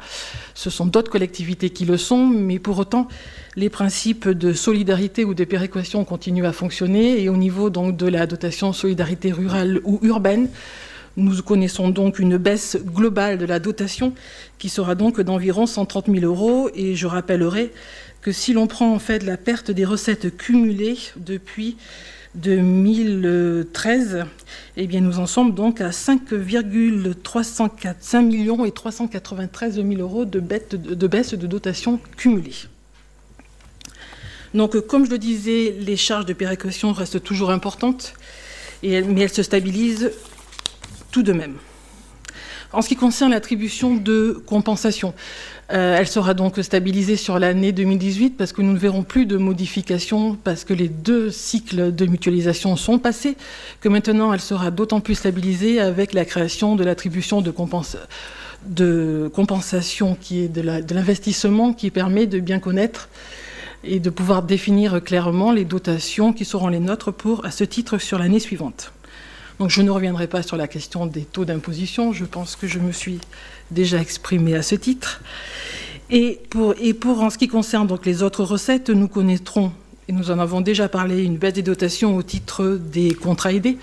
Ce sont d'autres collectivités qui le sont, mais pour autant, les principes de solidarité ou de péréquation continuent à fonctionner. Et au niveau donc de la dotation solidarité rurale ou urbaine, nous connaissons donc une baisse globale de la dotation qui sera donc d'environ 130 000 €. Et je rappellerai que si l'on prend en fait la perte des recettes cumulées depuis 2013, eh bien nous en sommes donc à 5 393 000 € de baisse de dotation cumulée. Donc comme je le disais, les charges de péréquation restent toujours importantes, mais elles se stabilisent tout de même. En ce qui concerne l'attribution de compensation, elle sera donc stabilisée sur l'année 2018 parce que nous ne verrons plus de modifications, parce que les 2 cycles de mutualisation sont passés, que maintenant elle sera d'autant plus stabilisée avec la création de l'attribution de compensation qui est de l'investissement, qui permet de bien connaître et de pouvoir définir clairement les dotations qui seront les nôtres à ce titre sur l'année suivante. Donc je ne reviendrai pas sur la question des taux d'imposition, je pense que je me suis déjà exprimée à ce titre. Et pour en ce qui concerne donc les autres recettes, nous connaîtrons, et nous en avons déjà parlé, une baisse des dotations au titre des contrats aidés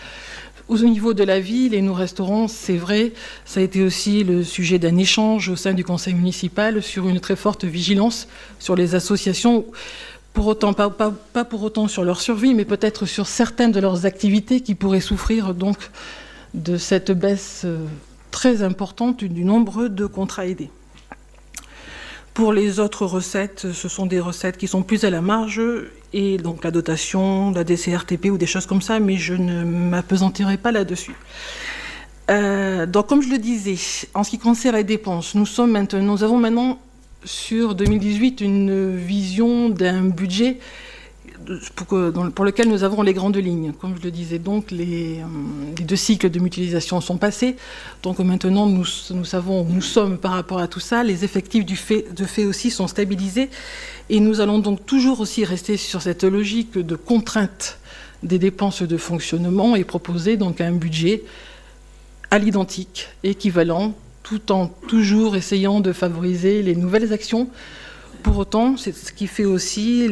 au niveau de la ville, et nous resterons, c'est vrai, ça a été aussi le sujet d'un échange au sein du conseil municipal sur une très forte vigilance sur les associations, pour autant, pas pour autant sur leur survie, mais peut-être sur certaines de leurs activités qui pourraient souffrir donc de cette baisse très importante du nombre de contrats aidés. Pour les autres recettes, ce sont des recettes qui sont plus à la marge, et donc la dotation, la DCRTP ou des choses comme ça, mais je ne m'appesantirai pas là-dessus. Donc comme je le disais, en ce qui concerne les dépenses, nous avons maintenant sur 2018 une vision d'un budget pour lequel nous avons les grandes lignes. Comme je le disais, donc les 2 cycles de mutualisation sont passés. Donc maintenant, nous savons où nous sommes par rapport à tout ça. Les effectifs de fait aussi sont stabilisés. Et nous allons donc toujours aussi rester sur cette logique de contrainte des dépenses de fonctionnement et proposer donc un budget à l'identique, équivalent, tout en toujours essayant de favoriser les nouvelles actions. Pour autant, c'est ce qui fait aussi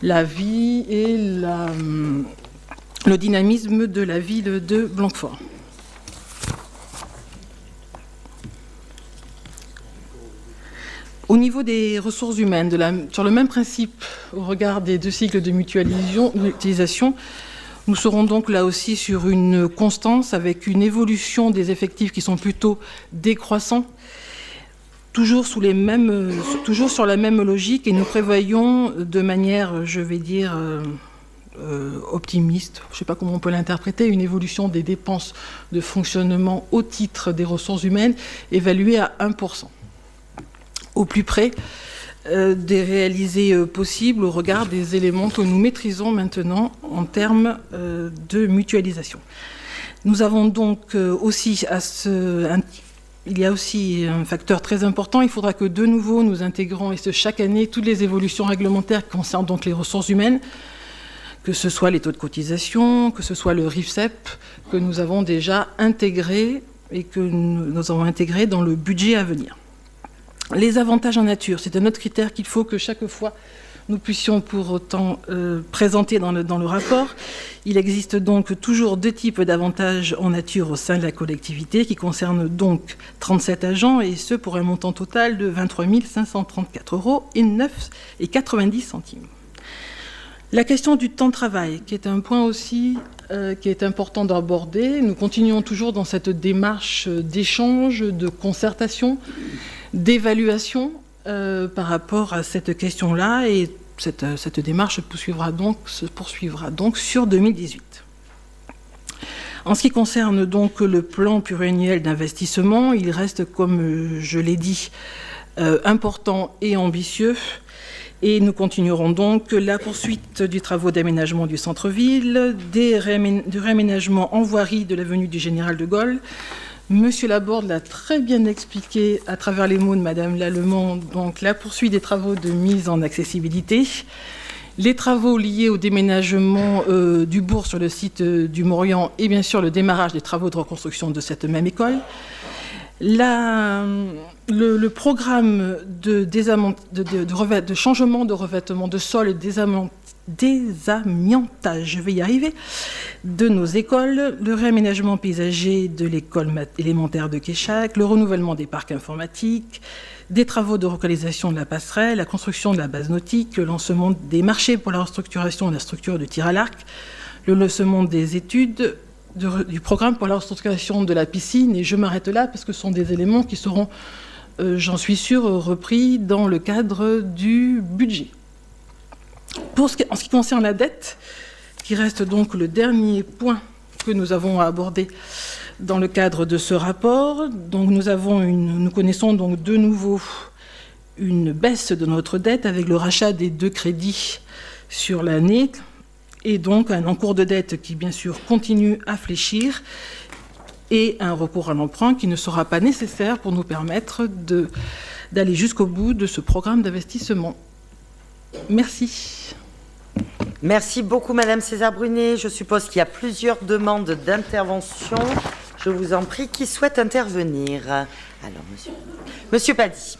la vie et le dynamisme de la ville de Blanquefort. Au niveau des ressources humaines, sur le même principe, au regard des 2 cycles de mutualisation, nous serons donc là aussi sur une constance avec une évolution des effectifs qui sont plutôt décroissants, toujours sur la même logique, et nous prévoyons de manière, je vais dire, optimiste, je ne sais pas comment on peut l'interpréter, une évolution des dépenses de fonctionnement au titre des ressources humaines évaluée à 1%. Au plus près des réalisés possibles au regard des éléments que nous maîtrisons maintenant en termes de mutualisation. Nous avons donc aussi il y a aussi un facteur très important, il faudra que de nouveau nous intégrons, et ce chaque année, toutes les évolutions réglementaires qui concernent donc les ressources humaines, que ce soit les taux de cotisation, que ce soit le RIFSEP, que nous avons déjà intégré et que nous avons intégré dans le budget à venir. Les avantages en nature, c'est un autre critère qu'il faut que chaque fois nous puissions pour autant présenter dans le rapport. Il existe donc toujours 2 types d'avantages en nature au sein de la collectivité qui concernent donc 37 agents, et ce pour un montant total de 23 534,90 €. La question du temps de travail, qui est un point aussi qui est important d'aborder. Nous continuons toujours dans cette démarche d'échange, de concertation, d'évaluation par rapport à cette question-là, et cette démarche se poursuivra donc sur 2018. En ce qui concerne donc le plan pluriannuel d'investissement, il reste, comme je l'ai dit, important et ambitieux. Et nous continuerons donc la poursuite du travaux d'aménagement du centre-ville, du réaménagement en voirie de l'avenue du Général de Gaulle. Monsieur Laborde l'a très bien expliqué à travers les mots de Madame Lallement, donc la poursuite des travaux de mise en accessibilité, les travaux liés au déménagement du bourg sur le site du Morian et bien sûr le démarrage des travaux de reconstruction de cette même école. Le programme de changement de revêtement de sol et désamiantage, je vais y arriver, de nos écoles, le réaménagement paysager de l'école élémentaire de Quéchac, le renouvellement des parcs informatiques, des travaux de localisation de la passerelle, la construction de la base nautique, le lancement des marchés pour la restructuration de la structure de tir à l'arc, le lancement des études du programme pour la restructuration de la piscine, et je m'arrête là parce que ce sont des éléments qui seront, j'en suis sûre, repris dans le cadre du budget. En ce qui concerne la dette, qui reste donc le dernier point que nous avons à aborder dans le cadre de ce rapport, donc nous connaissons donc de nouveau une baisse de notre dette avec le rachat des 2 crédits sur l'année, et donc un encours de dette qui, bien sûr, continue à fléchir, et un recours à l'emprunt qui ne sera pas nécessaire pour nous permettre d'aller jusqu'au bout de ce programme d'investissement. Merci. Merci beaucoup, Madame César-Brunet. Je suppose qu'il y a plusieurs demandes d'intervention. Je vous en prie, qui souhaite intervenir? Alors, Monsieur Pady.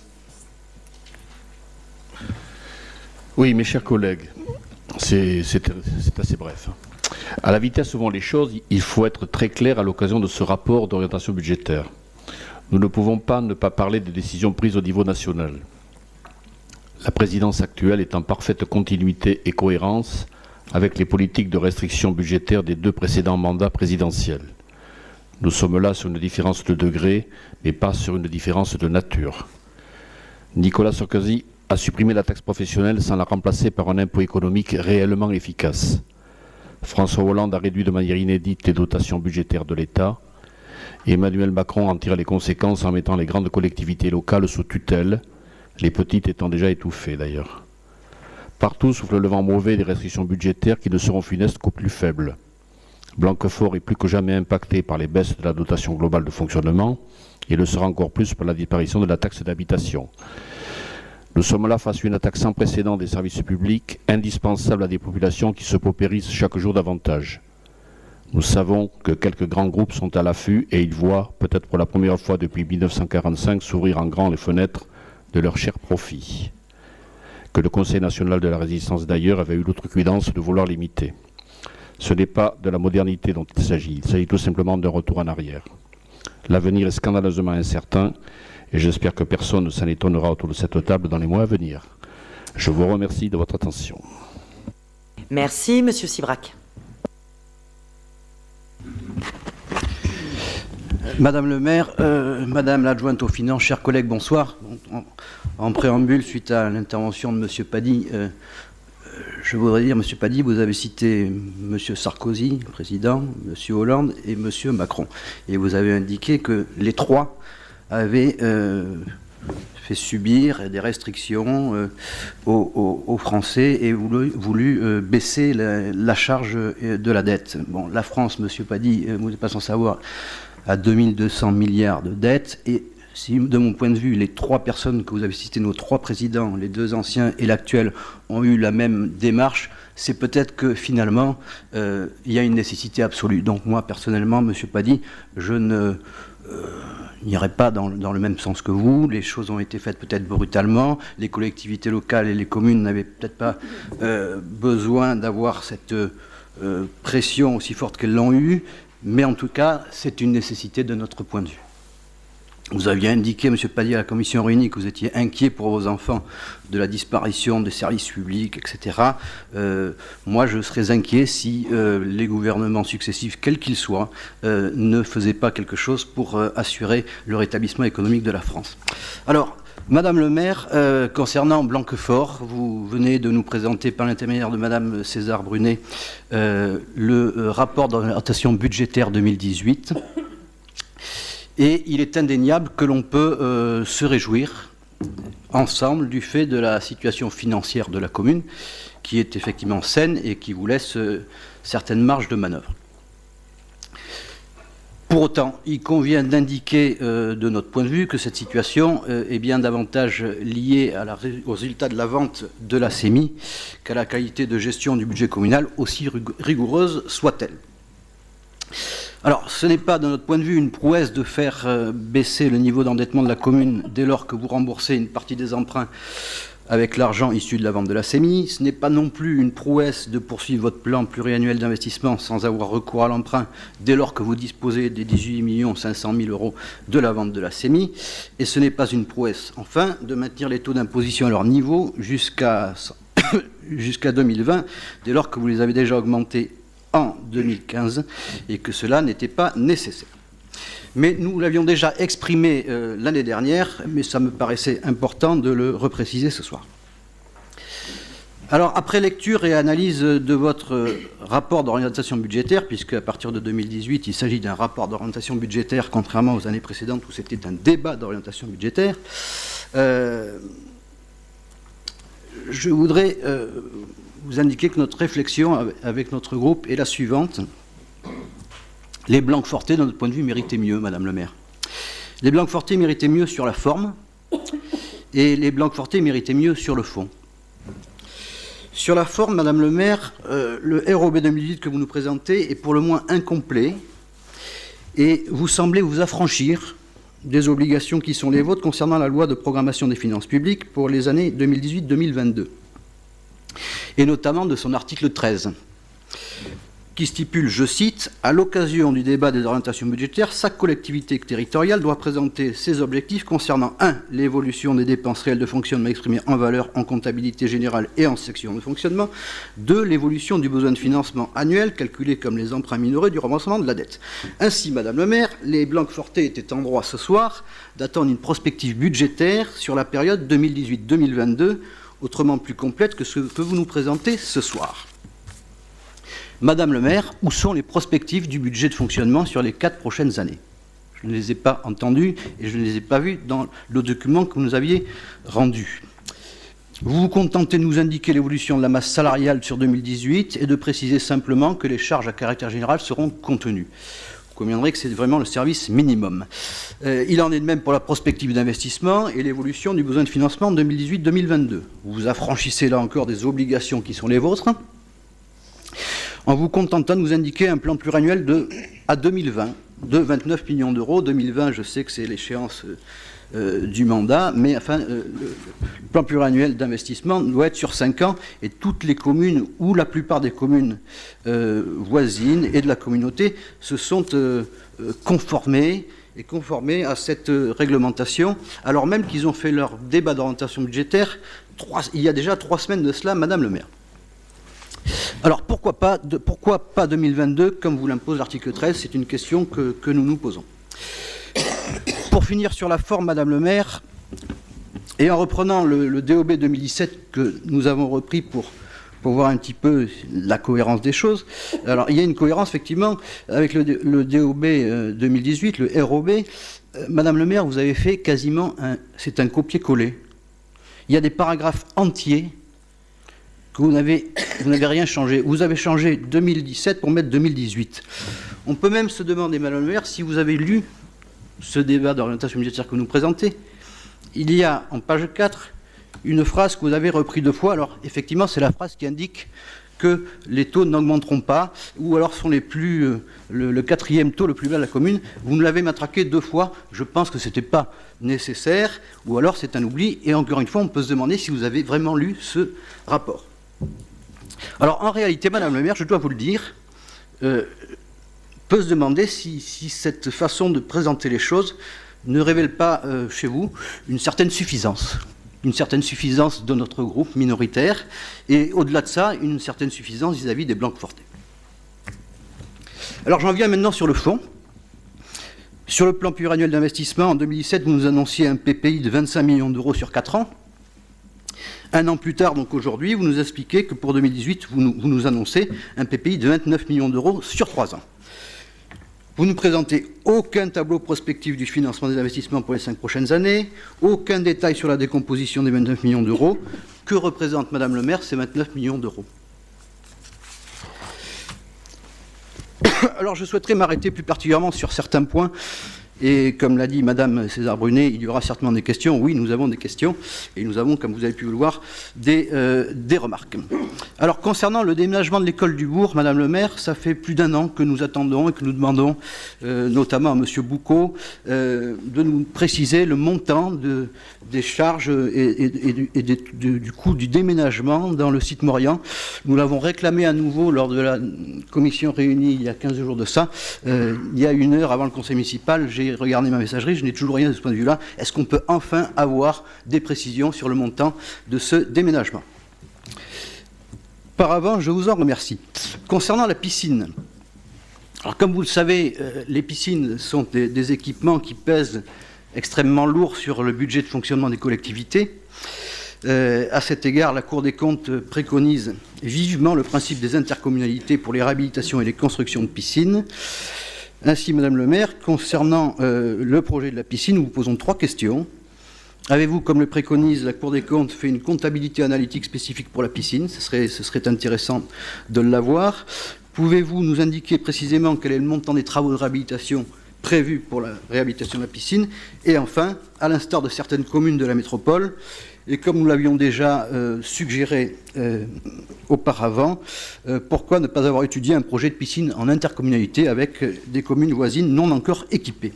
Oui, mes chers collègues, c'est assez bref. À la vitesse où vont les choses, il faut être très clair à l'occasion de ce rapport d'orientation budgétaire. Nous ne pouvons pas ne pas parler des décisions prises au niveau national. La présidence actuelle est en parfaite continuité et cohérence avec les politiques de restriction budgétaire des 2 précédents mandats présidentiels. Nous sommes là sur une différence de degré, mais pas sur une différence de nature. Nicolas Sarkozy a supprimé la taxe professionnelle sans la remplacer par un impôt économique réellement efficace. François Hollande a réduit de manière inédite les dotations budgétaires de l'État. Emmanuel Macron en tire les conséquences en mettant les grandes collectivités locales sous tutelle, les petites étant déjà étouffées d'ailleurs. Partout souffle le vent mauvais des restrictions budgétaires qui ne seront funestes qu'aux plus faibles. Blanquefort est plus que jamais impacté par les baisses de la dotation globale de fonctionnement et le sera encore plus par la disparition de la taxe d'habitation. Nous sommes là face à une attaque sans précédent des services publics, indispensable à des populations qui se paupérisent chaque jour davantage. Nous savons que quelques grands groupes sont à l'affût et ils voient, peut-être pour la première fois depuis 1945, s'ouvrir en grand les fenêtres de leurs chers profits, que le Conseil national de la résistance d'ailleurs avait eu l'outrecuidance de vouloir limiter. Ce n'est pas de la modernité dont il s'agit tout simplement d'un retour en arrière. L'avenir est scandaleusement incertain et j'espère que personne ne s'en étonnera autour de cette table dans les mois à venir. Je vous remercie de votre attention. Merci, Monsieur Sibrac. Madame le maire, Madame l'adjointe aux finances, chers collègues, bonsoir. En préambule, suite à l'intervention de Monsieur Pady, je voudrais dire, Monsieur Pady, vous avez cité Monsieur Sarkozy, président, Monsieur Hollande et Monsieur Macron. Et vous avez indiqué que les 3 avaient fait subir des restrictions aux Français et voulu baisser la charge de la dette. Bon, la France, Monsieur Pady, vous n'êtes pas sans savoir, à 2200 milliards de dettes, et si de mon point de vue les 3 personnes que vous avez citées, nos 3 présidents, les 2 anciens et l'actuel, ont eu la même démarche, c'est peut-être que finalement il y a une nécessité absolue. Donc moi personnellement, Monsieur Pady, je ne n'irai pas dans le même sens que vous. Les choses ont été faites peut-être brutalement, les collectivités locales et les communes n'avaient peut-être pas besoin d'avoir cette pression aussi forte qu'elles l'ont eue. Mais en tout cas, c'est une nécessité de notre point de vue. Vous aviez indiqué, M. Pady, à la commission réunie, que vous étiez inquiet pour vos enfants de la disparition des services publics, etc. Moi, je serais inquiet si les gouvernements successifs, quels qu'ils soient, ne faisaient pas quelque chose pour assurer le rétablissement économique de la France. Alors, Madame le maire, concernant Blanquefort, vous venez de nous présenter par l'intermédiaire de Madame César Brunet le rapport d'orientation budgétaire 2018. Et il est indéniable que l'on peut se réjouir ensemble du fait de la situation financière de la commune, qui est effectivement saine et qui vous laisse certaines marges de manœuvre. Pour autant, il convient d'indiquer de notre point de vue que cette situation est bien davantage liée aux résultats de la vente de la CEMI qu'à la qualité de gestion du budget communal, aussi rigoureuse soit-elle. Alors, ce n'est pas, de notre point de vue, une prouesse de faire baisser le niveau d'endettement de la commune dès lors que vous remboursez une partie des emprunts avec l'argent issu de la vente de la CEMI. Ce n'est pas non plus une prouesse de poursuivre votre plan pluriannuel d'investissement sans avoir recours à l'emprunt dès lors que vous disposez des 18 500 000 € de la vente de la CEMI. Et ce n'est pas une prouesse, enfin, de maintenir les taux d'imposition à leur niveau jusqu'à 2020, dès lors que vous les avez déjà augmentés en 2015 et que cela n'était pas nécessaire. Mais nous l'avions déjà exprimé l'année dernière, mais ça me paraissait important de le repréciser ce soir. Alors, après lecture et analyse de votre rapport d'orientation budgétaire, puisque à partir de 2018, il s'agit d'un rapport d'orientation budgétaire, contrairement aux années précédentes où c'était un débat d'orientation budgétaire, je voudrais vous indiquer que notre réflexion avec notre groupe est la suivante. Les Blanquefortais, de notre point de vue, méritaient mieux, Madame le maire. Les Blanquefortais méritaient mieux sur la forme et les Blanquefortais méritaient mieux sur le fond. Sur la forme, Madame le maire, le ROB 2018 que vous nous présentez est pour le moins incomplet et vous semblez vous affranchir des obligations qui sont les vôtres concernant la loi de programmation des finances publiques pour les années 2018-2022 et notamment de son article 13. Qui stipule, je cite, « À l'occasion du débat des orientations budgétaires, sa collectivité territoriale doit présenter ses objectifs concernant 1. L'évolution des dépenses réelles de fonctionnement exprimées en valeur en comptabilité générale et en section de fonctionnement. 2. L'évolution du besoin de financement annuel, calculé comme les emprunts minorés du remboursement de la dette. » Ainsi, Madame le maire, les Blanquefortais étaient en droit ce soir d'attendre une prospective budgétaire sur la période 2018-2022, autrement plus complète que ce que vous nous présentez ce soir. Madame le maire, où sont les prospectives du budget de fonctionnement sur les 4 prochaines années? Je ne les ai pas entendues et je ne les ai pas vues dans le document que vous nous aviez rendu. Vous vous contentez de nous indiquer l'évolution de la masse salariale sur 2018 et de préciser simplement que les charges à caractère général seront contenues. Vous conviendrez que c'est vraiment le service minimum. Il en est de même pour la prospective d'investissement et l'évolution du besoin de financement en 2018-2022. Vous vous affranchissez là encore des obligations qui sont les vôtres, en vous contentant de nous indiquer un plan pluriannuel à 2020 de 29 millions d'euros. 2020, je sais que c'est l'échéance du mandat, mais enfin, le plan pluriannuel d'investissement doit être sur 5 ans et toutes les communes ou la plupart des communes voisines et de la communauté se sont conformées à cette réglementation, alors même qu'ils ont fait leur débat d'orientation budgétaire il y a déjà 3 semaines de cela, Madame le maire. Alors, pourquoi pas 2022, comme vous l'impose l'article 13? C'est une question que nous nous posons. Pour finir sur la forme, Madame le maire, et en reprenant le DOB 2017 que nous avons repris pour voir un petit peu la cohérence des choses, alors il y a une cohérence, effectivement, avec le DOB 2018, le ROB. Madame le maire, vous avez fait quasiment c'est un copier-coller. Il y a des paragraphes entiers que vous n'avez rien changé. Vous avez changé 2017 pour mettre 2018. On peut même se demander, Madame le maire, si vous avez lu ce débat d'orientation budgétaire que vous nous présentez. Il y a en page 4 une phrase que vous avez repris 2 fois. Alors effectivement, c'est la phrase qui indique que les taux n'augmenteront pas, ou alors sont les plus le 4e taux le plus bas de la commune. Vous nous l'avez matraqué 2 fois. Je pense que ce n'était pas nécessaire, ou alors c'est un oubli. Et encore une fois, on peut se demander si vous avez vraiment lu ce rapport. Alors en réalité, Madame le maire, je dois vous le dire, peut se demander si cette façon de présenter les choses ne révèle pas chez vous une certaine suffisance de notre groupe minoritaire, et au-delà de ça, une certaine suffisance vis-à-vis des Blanquefortais. Alors j'en viens maintenant sur le fond, Sur le plan pluriannuel d'investissement, en 2017, vous nous annonciez un PPI de 25 millions d'euros sur 4 ans. Un an plus tard, donc aujourd'hui, vous nous expliquez que pour 2018, vous nous annoncez un PPI de 29 millions d'euros sur 3 ans. Vous ne présentez aucun tableau prospectif du financement des investissements pour les 5 prochaines années, aucun détail sur la décomposition des 29 millions d'euros. Que représente, Madame le maire, ces 29 millions d'euros? Alors, je souhaiterais m'arrêter plus particulièrement sur certains points. Et comme l'a dit Madame César Brunet, il y aura certainement des questions. Oui, nous avons des questions. Et nous avons, comme vous avez pu le voir, des remarques. Alors, concernant le déménagement de l'école du Bourg, Madame le maire, ça fait plus d'1 an que nous attendons et que nous demandons, notamment à Monsieur Boucaud, de nous préciser le montant des charges et du coût du déménagement dans le site Maurian. Nous l'avons réclamé à nouveau lors de la commission réunie il y a 15 jours de ça. Il y a 1 heure avant le conseil municipal, j'ai regardé ma messagerie, je n'ai toujours rien de ce point de vue-là. Est-ce qu'on peut enfin avoir des précisions sur le montant de ce déménagement? Par avant, je vous en remercie. Concernant la piscine, alors comme vous le savez, les piscines sont des équipements qui pèsent extrêmement lourd sur le budget de fonctionnement des collectivités. À cet égard, la Cour des comptes préconise vivement le principe des intercommunalités pour les réhabilitations et les constructions de piscines. Ainsi, Madame le maire, concernant le projet de la piscine, nous vous posons 3 questions. Avez-vous, comme le préconise la Cour des comptes, fait une comptabilité analytique spécifique pour la piscine? Ce serait intéressant de l'avoir. Pouvez-vous nous indiquer précisément quel est le montant des travaux de réhabilitation prévus pour la réhabilitation de la piscine? Et enfin, à l'instar de certaines communes de la métropole, et comme nous l'avions déjà suggéré auparavant, pourquoi ne pas avoir étudié un projet de piscine en intercommunalité avec des communes voisines non encore équipées?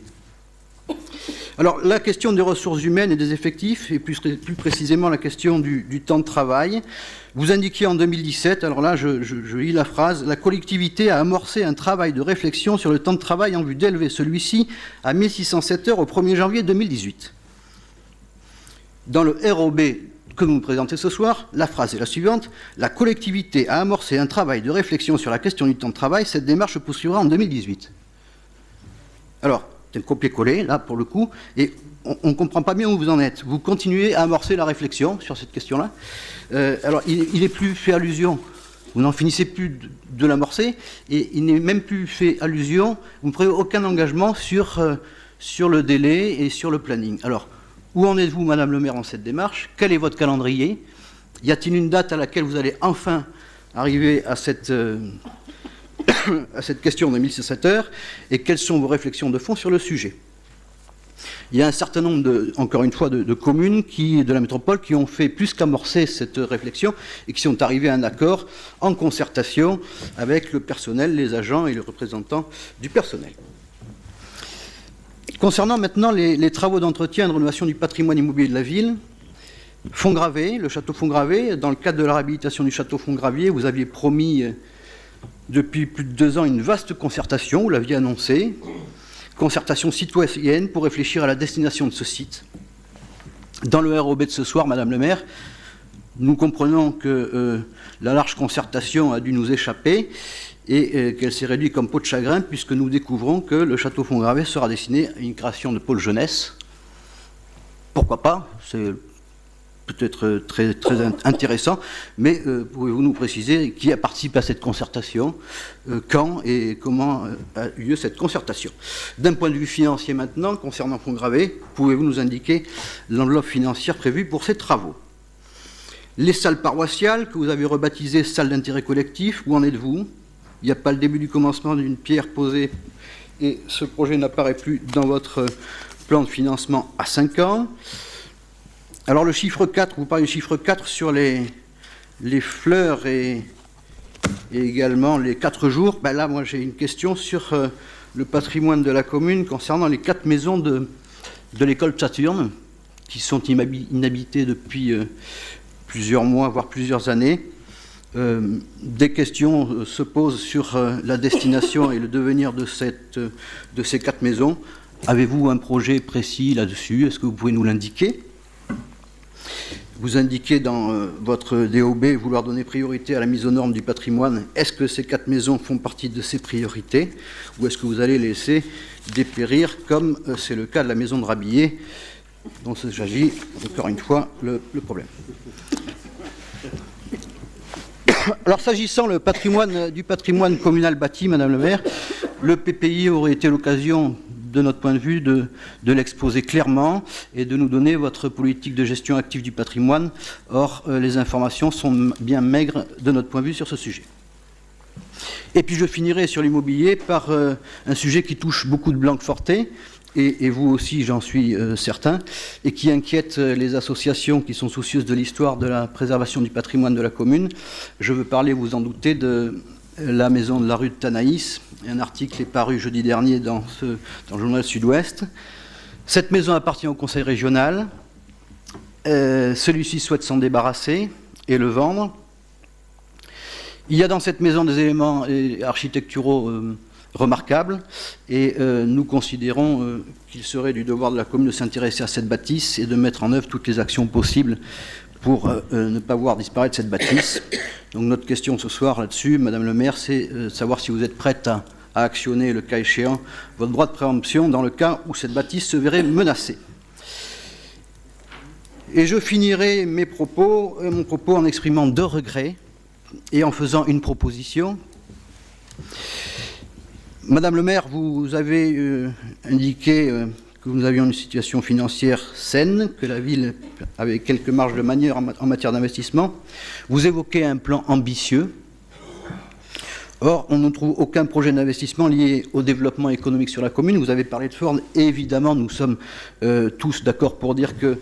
Alors, la question des ressources humaines et des effectifs, et plus précisément la question du temps de travail. Vous indiquiez en 2017, alors là, je lis la phrase, « La collectivité a amorcé un travail de réflexion sur le temps de travail en vue d'élever celui-ci à 1607 heures au 1er janvier 2018. » Dans le ROB que vous nous présentez ce soir, la phrase est la suivante, « La collectivité a amorcé un travail de réflexion sur la question du temps de travail. Cette démarche se poursuivra en 2018. » Alors, c'est un copier-coller, là, pour le coup, et on ne comprend pas bien où vous en êtes. Vous continuez à amorcer la réflexion sur cette question-là. Alors, il n'est plus fait allusion, vous n'en finissez plus de l'amorcer, et il n'est même plus fait allusion, vous ne prenez aucun engagement sur le délai et sur le planning. Alors, où en êtes-vous, Madame le maire, en cette démarche? Quel est votre calendrier? Y a-t-il une date à laquelle vous allez enfin arriver à cette question de 1607 heures? Et quelles sont vos réflexions de fond sur le sujet? Il y a un certain nombre, encore une fois, de communes de la métropole qui ont fait plus qu'amorcer cette réflexion et qui sont arrivées à un accord en concertation avec le personnel, les agents et les représentants du personnel. Concernant maintenant les travaux d'entretien et de rénovation du patrimoine immobilier de la ville, Fontgravé, le château Fontgravé, dans le cadre de la réhabilitation du château Fontgravier, vous aviez promis depuis plus de 2 ans une vaste concertation, vous l'aviez annoncé, concertation citoyenne pour réfléchir à la destination de ce site. Dans le ROB de ce soir, Madame le maire, nous comprenons que la large concertation a dû nous échapper et qu'elle s'est réduite comme peau de chagrin puisque nous découvrons que le château Fontgravé sera destiné à une création de pôle jeunesse. Pourquoi pas? C'est peut-être très, très intéressant, mais pouvez-vous nous préciser qui a participé à cette concertation, quand et comment a eu lieu cette concertation? D'un point de vue financier maintenant, concernant Fontgravé, pouvez-vous nous indiquer l'enveloppe financière prévue pour ces travaux? Les salles paroissiales, que vous avez rebaptisées salles d'intérêt collectif, où en êtes-vous? Il n'y a pas le début du commencement d'une pierre posée, et ce projet n'apparaît plus dans votre plan de financement à 5 ans. Alors le chiffre 4, vous parlez du chiffre 4 sur les fleurs et également les 4 jours. Ben là, moi j'ai une question sur le patrimoine de la commune concernant les 4 maisons de l'école Saturne, qui sont inhabitées depuis plusieurs mois, voire plusieurs années. Des questions se posent sur la destination et le devenir de ces 4 maisons. Avez-vous un projet précis là-dessus? Est-ce que vous pouvez nous l'indiquer? Vous indiquez dans votre DOB vouloir donner priorité à la mise aux normes du patrimoine. Est-ce que ces 4 maisons font partie de ces priorités ou est-ce que vous allez laisser dépérir comme c'est le cas de la maison de Rabillet dont s'agit, encore une fois, le problème. Alors, s'agissant du patrimoine communal bâti, Madame le maire, le PPI aurait été l'occasion, de notre point de vue, de l'exposer clairement et de nous donner votre politique de gestion active du patrimoine. Or, les informations sont bien maigres de notre point de vue sur ce sujet. Et puis, je finirai sur l'immobilier par un sujet qui touche beaucoup de Blanquefortais, et vous aussi, j'en suis certain, et qui inquiète les associations qui sont soucieuses de l'histoire de la préservation du patrimoine de la commune. Je veux parler, vous en doutez, de la maison de la rue de Tanaïs. Un article est paru jeudi dernier dans le journal Sud-Ouest. Cette maison appartient au conseil régional. Celui-ci souhaite s'en débarrasser et le vendre. Il y a dans cette maison des éléments architecturaux remarquables et nous considérons qu'il serait du devoir de la commune de s'intéresser à cette bâtisse et de mettre en œuvre toutes les actions possibles pour ne pas voir disparaître cette bâtisse. Donc notre question ce soir là-dessus, Madame le maire, c'est savoir si vous êtes prête à actionner, le cas échéant, votre droit de préemption dans le cas où cette bâtisse se verrait menacée. Et je finirai mon propos en exprimant 2 regrets et en faisant une proposition. Madame le maire, vous avez indiqué que nous avions une situation financière saine, que la ville avait quelques marges de manœuvre en matière d'investissement. Vous évoquez un plan ambitieux. Or, on ne trouve aucun projet d'investissement lié au développement économique sur la commune. Vous avez parlé de Ford, et évidemment, nous sommes tous d'accord pour dire que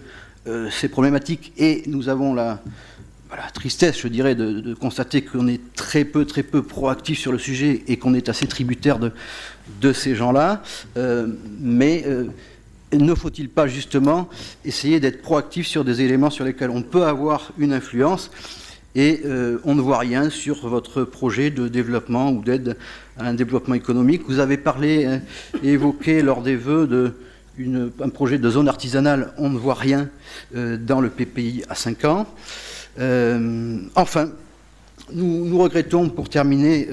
c'est problématique, et nous avons la tristesse, je dirais, de constater qu'on est très peu proactif sur le sujet et qu'on est assez tributaire de ces gens-là. Mais ne faut-il pas justement essayer d'être proactif sur des éléments sur lesquels on peut avoir une influence et on ne voit rien sur votre projet de développement ou d'aide à un développement économique. Vous avez parlé et évoqué lors des vœux un projet de zone artisanale. On ne voit rien dans le PPI à 5 ans. Enfin, nous regrettons, pour terminer,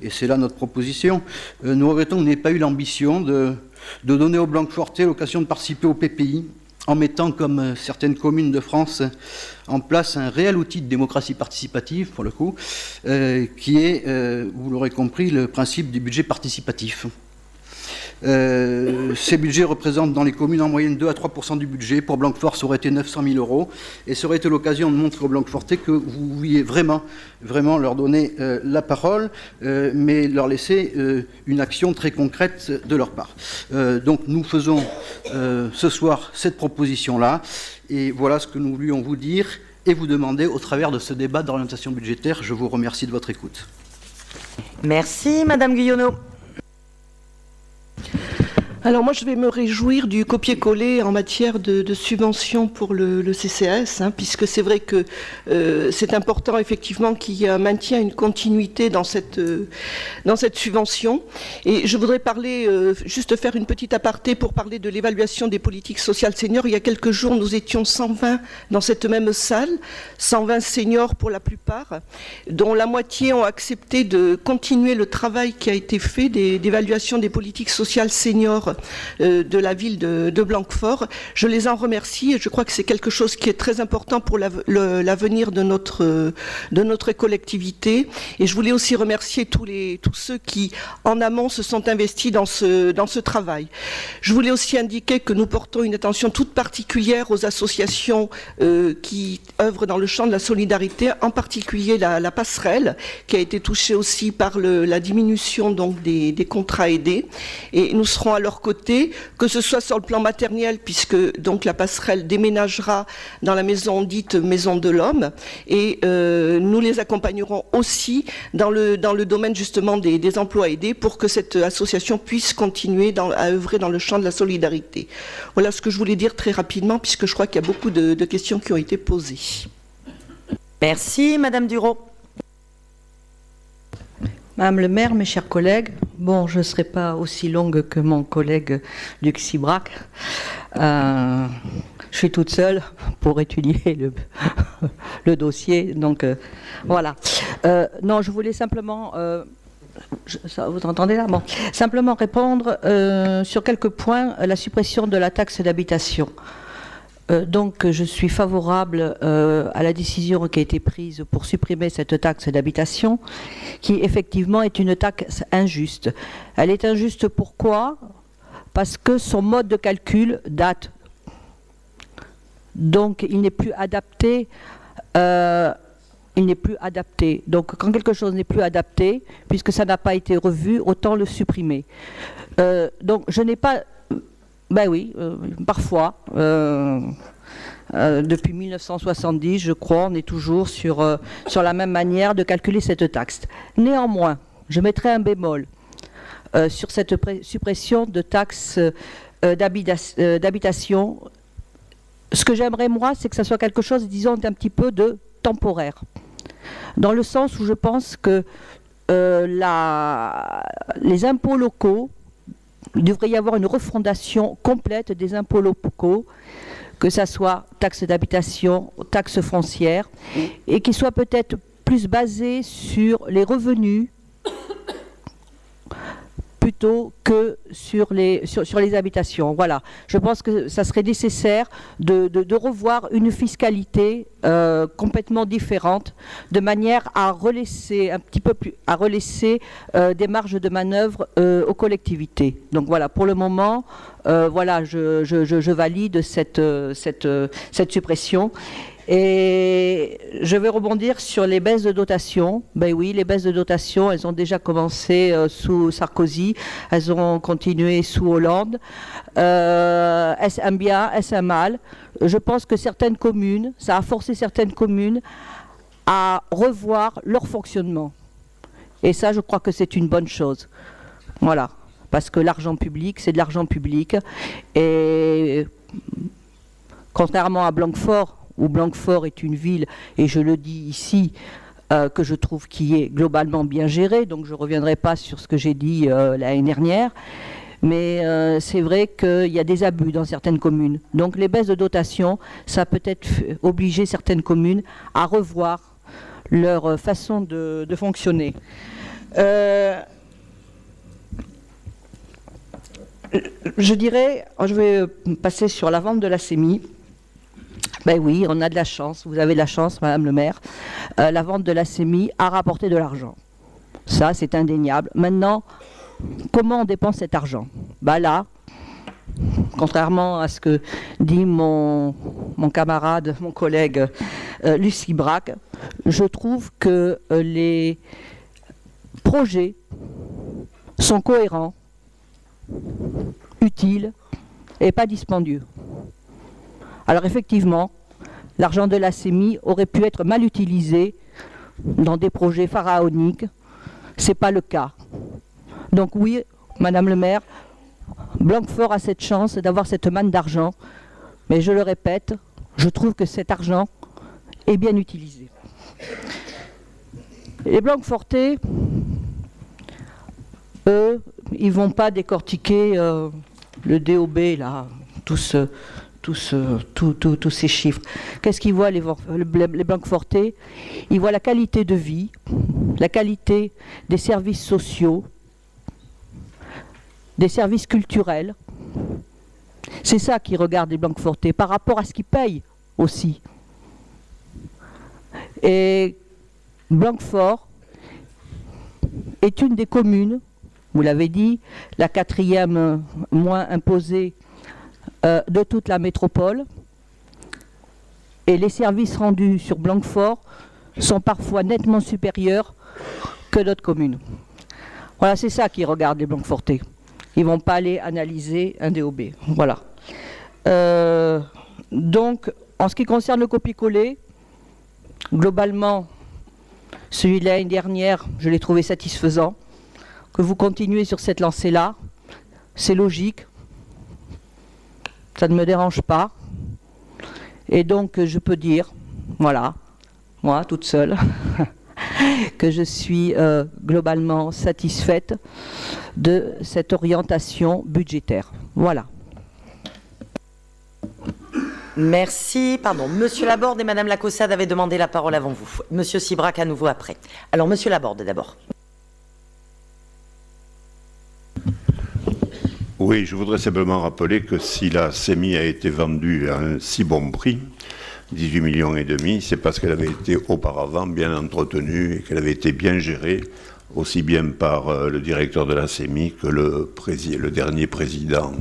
et c'est là notre proposition, nous regrettons que vous n'ayez pas eu l'ambition de donner aux Blanquefortais l'occasion de participer au PPI en mettant, comme certaines communes de France, en place un réel outil de démocratie participative, pour le coup, qui est, vous l'aurez compris, le principe du budget participatif. Ces budgets représentent dans les communes en moyenne 2 à 3% du budget. Pour Blanquefort, ça aurait été 900 000 €. Et ça aurait été l'occasion de montrer aux Blanquefortais que vous vouliez vraiment leur donner la parole, mais leur laisser une action très concrète de leur part. Donc nous faisons ce soir cette proposition-là. Et voilà ce que nous voulions vous dire et vous demander au travers de ce débat d'orientation budgétaire. Je vous remercie de votre écoute. Merci, Madame Guyonneau. Alors moi, je vais me réjouir du copier-coller en matière de subventions pour le CCAS, puisque c'est vrai que c'est important effectivement qu'il y ait un maintien, une continuité dans cette subvention. Et je voudrais parler, juste faire une petite aparté pour parler de l'évaluation des politiques sociales seniors. Il y a quelques jours, nous étions 120 dans cette même salle, 120 seniors pour la plupart, dont la moitié ont accepté de continuer le travail qui a été fait d'évaluation des politiques sociales seniors de la ville de Blanquefort. Je les en remercie et je crois que c'est quelque chose qui est très important pour l'avenir de notre collectivité. Et je voulais aussi remercier tous ceux qui, en amont, se sont investis dans ce travail. Je voulais aussi indiquer que nous portons une attention toute particulière aux associations qui œuvrent dans le champ de la solidarité, en particulier la passerelle, qui a été touchée aussi par la diminution donc des contrats aidés. Et nous serons à leur côté, que ce soit sur le plan matériel, puisque donc la passerelle déménagera dans la maison dite Maison de l'Homme, et nous les accompagnerons aussi dans le domaine justement des emplois aidés pour que cette association puisse continuer à œuvrer dans le champ de la solidarité. Voilà ce que je voulais dire très rapidement, puisque je crois qu'il y a beaucoup de questions qui ont été posées. Merci, Madame Duraud. Madame le maire, mes chers collègues, bon, je ne serai pas aussi longue que mon collègue Luc Sibrac. Je suis toute seule pour étudier le dossier, donc voilà. Non, je voulais simplement... vous entendez là? Bon. Simplement répondre sur quelques points la suppression de la taxe d'habitation. Donc je suis favorable à la décision qui a été prise pour supprimer cette taxe d'habitation, qui effectivement est une taxe injuste. Elle est injuste pourquoi? Parce que son mode de calcul date. Donc il n'est plus adapté. Donc quand quelque chose n'est plus adapté, puisque ça n'a pas été revu, autant le supprimer. Donc je n'ai pas... Ben oui, parfois, depuis 1970, je crois, on est toujours sur la même manière de calculer cette taxe. Néanmoins, je mettrai un bémol sur cette suppression de taxe d'habitation. Ce que j'aimerais, moi, c'est que ça soit quelque chose, disons, d'un petit peu de temporaire. Dans le sens où je pense que les impôts locaux, il devrait y avoir une refondation complète des impôts locaux, que ce soit taxe d'habitation, taxe foncière, et qui soit peut-être plus basé sur les revenus plutôt que sur les habitations. Voilà. Je pense que ça serait nécessaire de revoir une fiscalité complètement différente, de manière à relaisser un petit peu plus, à relaisser des marges de manœuvre aux collectivités. Donc voilà, pour le moment, voilà, je valide cette suppression. Et je vais rebondir sur les baisses de dotation. Ben oui, les baisses de dotation, elles ont déjà commencé sous Sarkozy, elles ont continué sous Hollande. Est-ce un bien, est-ce un mal? Je pense que certaines communes, ça a forcé certaines communes à revoir leur fonctionnement. Et ça, je crois que c'est une bonne chose. Voilà. Parce que l'argent public, c'est de l'argent public. Et contrairement à Blanquefort, où Blanquefort est une ville, et je le dis ici, que je trouve qui est globalement bien gérée, donc je ne reviendrai pas sur ce que j'ai dit l'année dernière, mais c'est vrai qu'il y a des abus dans certaines communes. Donc les baisses de dotation, ça peut être obliger certaines communes à revoir leur façon de fonctionner. Je dirais, je vais passer sur la vente de la SEMI. Ben oui, on a de la chance, vous avez de la chance, Madame le maire. La vente de la SEMI a rapporté de l'argent. Ça, c'est indéniable. Maintenant, comment on dépense cet argent? Ben là, contrairement à ce que dit mon camarade, mon collègue Lucie Braque, je trouve que les projets sont cohérents, utiles et pas dispendieux. Alors effectivement, l'argent de la SEMI aurait pu être mal utilisé dans des projets pharaoniques. Ce n'est pas le cas. Donc oui, Madame le maire, Blanquefort a cette chance d'avoir cette manne d'argent. Mais je le répète, je trouve que cet argent est bien utilisé. Les Blanquefortais, eux, ils ne vont pas décortiquer le DOB, là, tous ces chiffres. Qu'est-ce qu'ils voient, les Blanquefortais? Ils voient la qualité de vie, la qualité des services sociaux, des services culturels. C'est ça qu'ils regardent, les Blanquefortais, par rapport à ce qu'ils payent aussi. Et Blanquefort est une des communes, vous l'avez dit, la 4e moins imposée de toute la métropole, et les services rendus sur Blanquefort sont parfois nettement supérieurs que d'autres communes. Voilà, c'est ça qu'ils regardent, les Blanquefortais. Ils ne vont pas aller analyser un DOB. Voilà. Donc, en ce qui concerne le copier-coller, globalement, celui de l'année dernière, je l'ai trouvé satisfaisant. Que vous continuez sur cette lancée-là, c'est logique. Ça ne me dérange pas. Et donc, je peux dire, voilà, moi, toute seule, que je suis globalement satisfaite de cette orientation budgétaire. Voilà. Merci. Pardon. Monsieur Laborde et Madame Lacossade avaient demandé la parole avant vous. Monsieur Sibrac à nouveau après. Alors, Monsieur Laborde d'abord. Oui, je voudrais simplement rappeler que si la CEMI a été vendue à un si bon prix, 18,5 millions, c'est parce qu'elle avait été auparavant bien entretenue et qu'elle avait été bien gérée, aussi bien par le directeur de la CEMI que le dernier président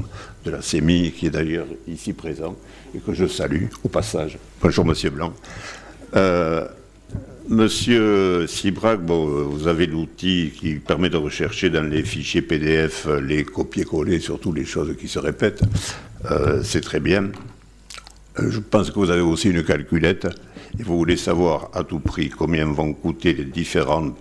de la CEMI, qui est d'ailleurs ici présent et que je salue au passage. Bonjour Monsieur Blanc. Monsieur Sibrac, vous avez l'outil qui permet de rechercher dans les fichiers PDF les copier-coller, surtout les choses qui se répètent. C'est très bien. Je pense que vous avez aussi une calculette et vous voulez savoir à tout prix combien vont coûter les différents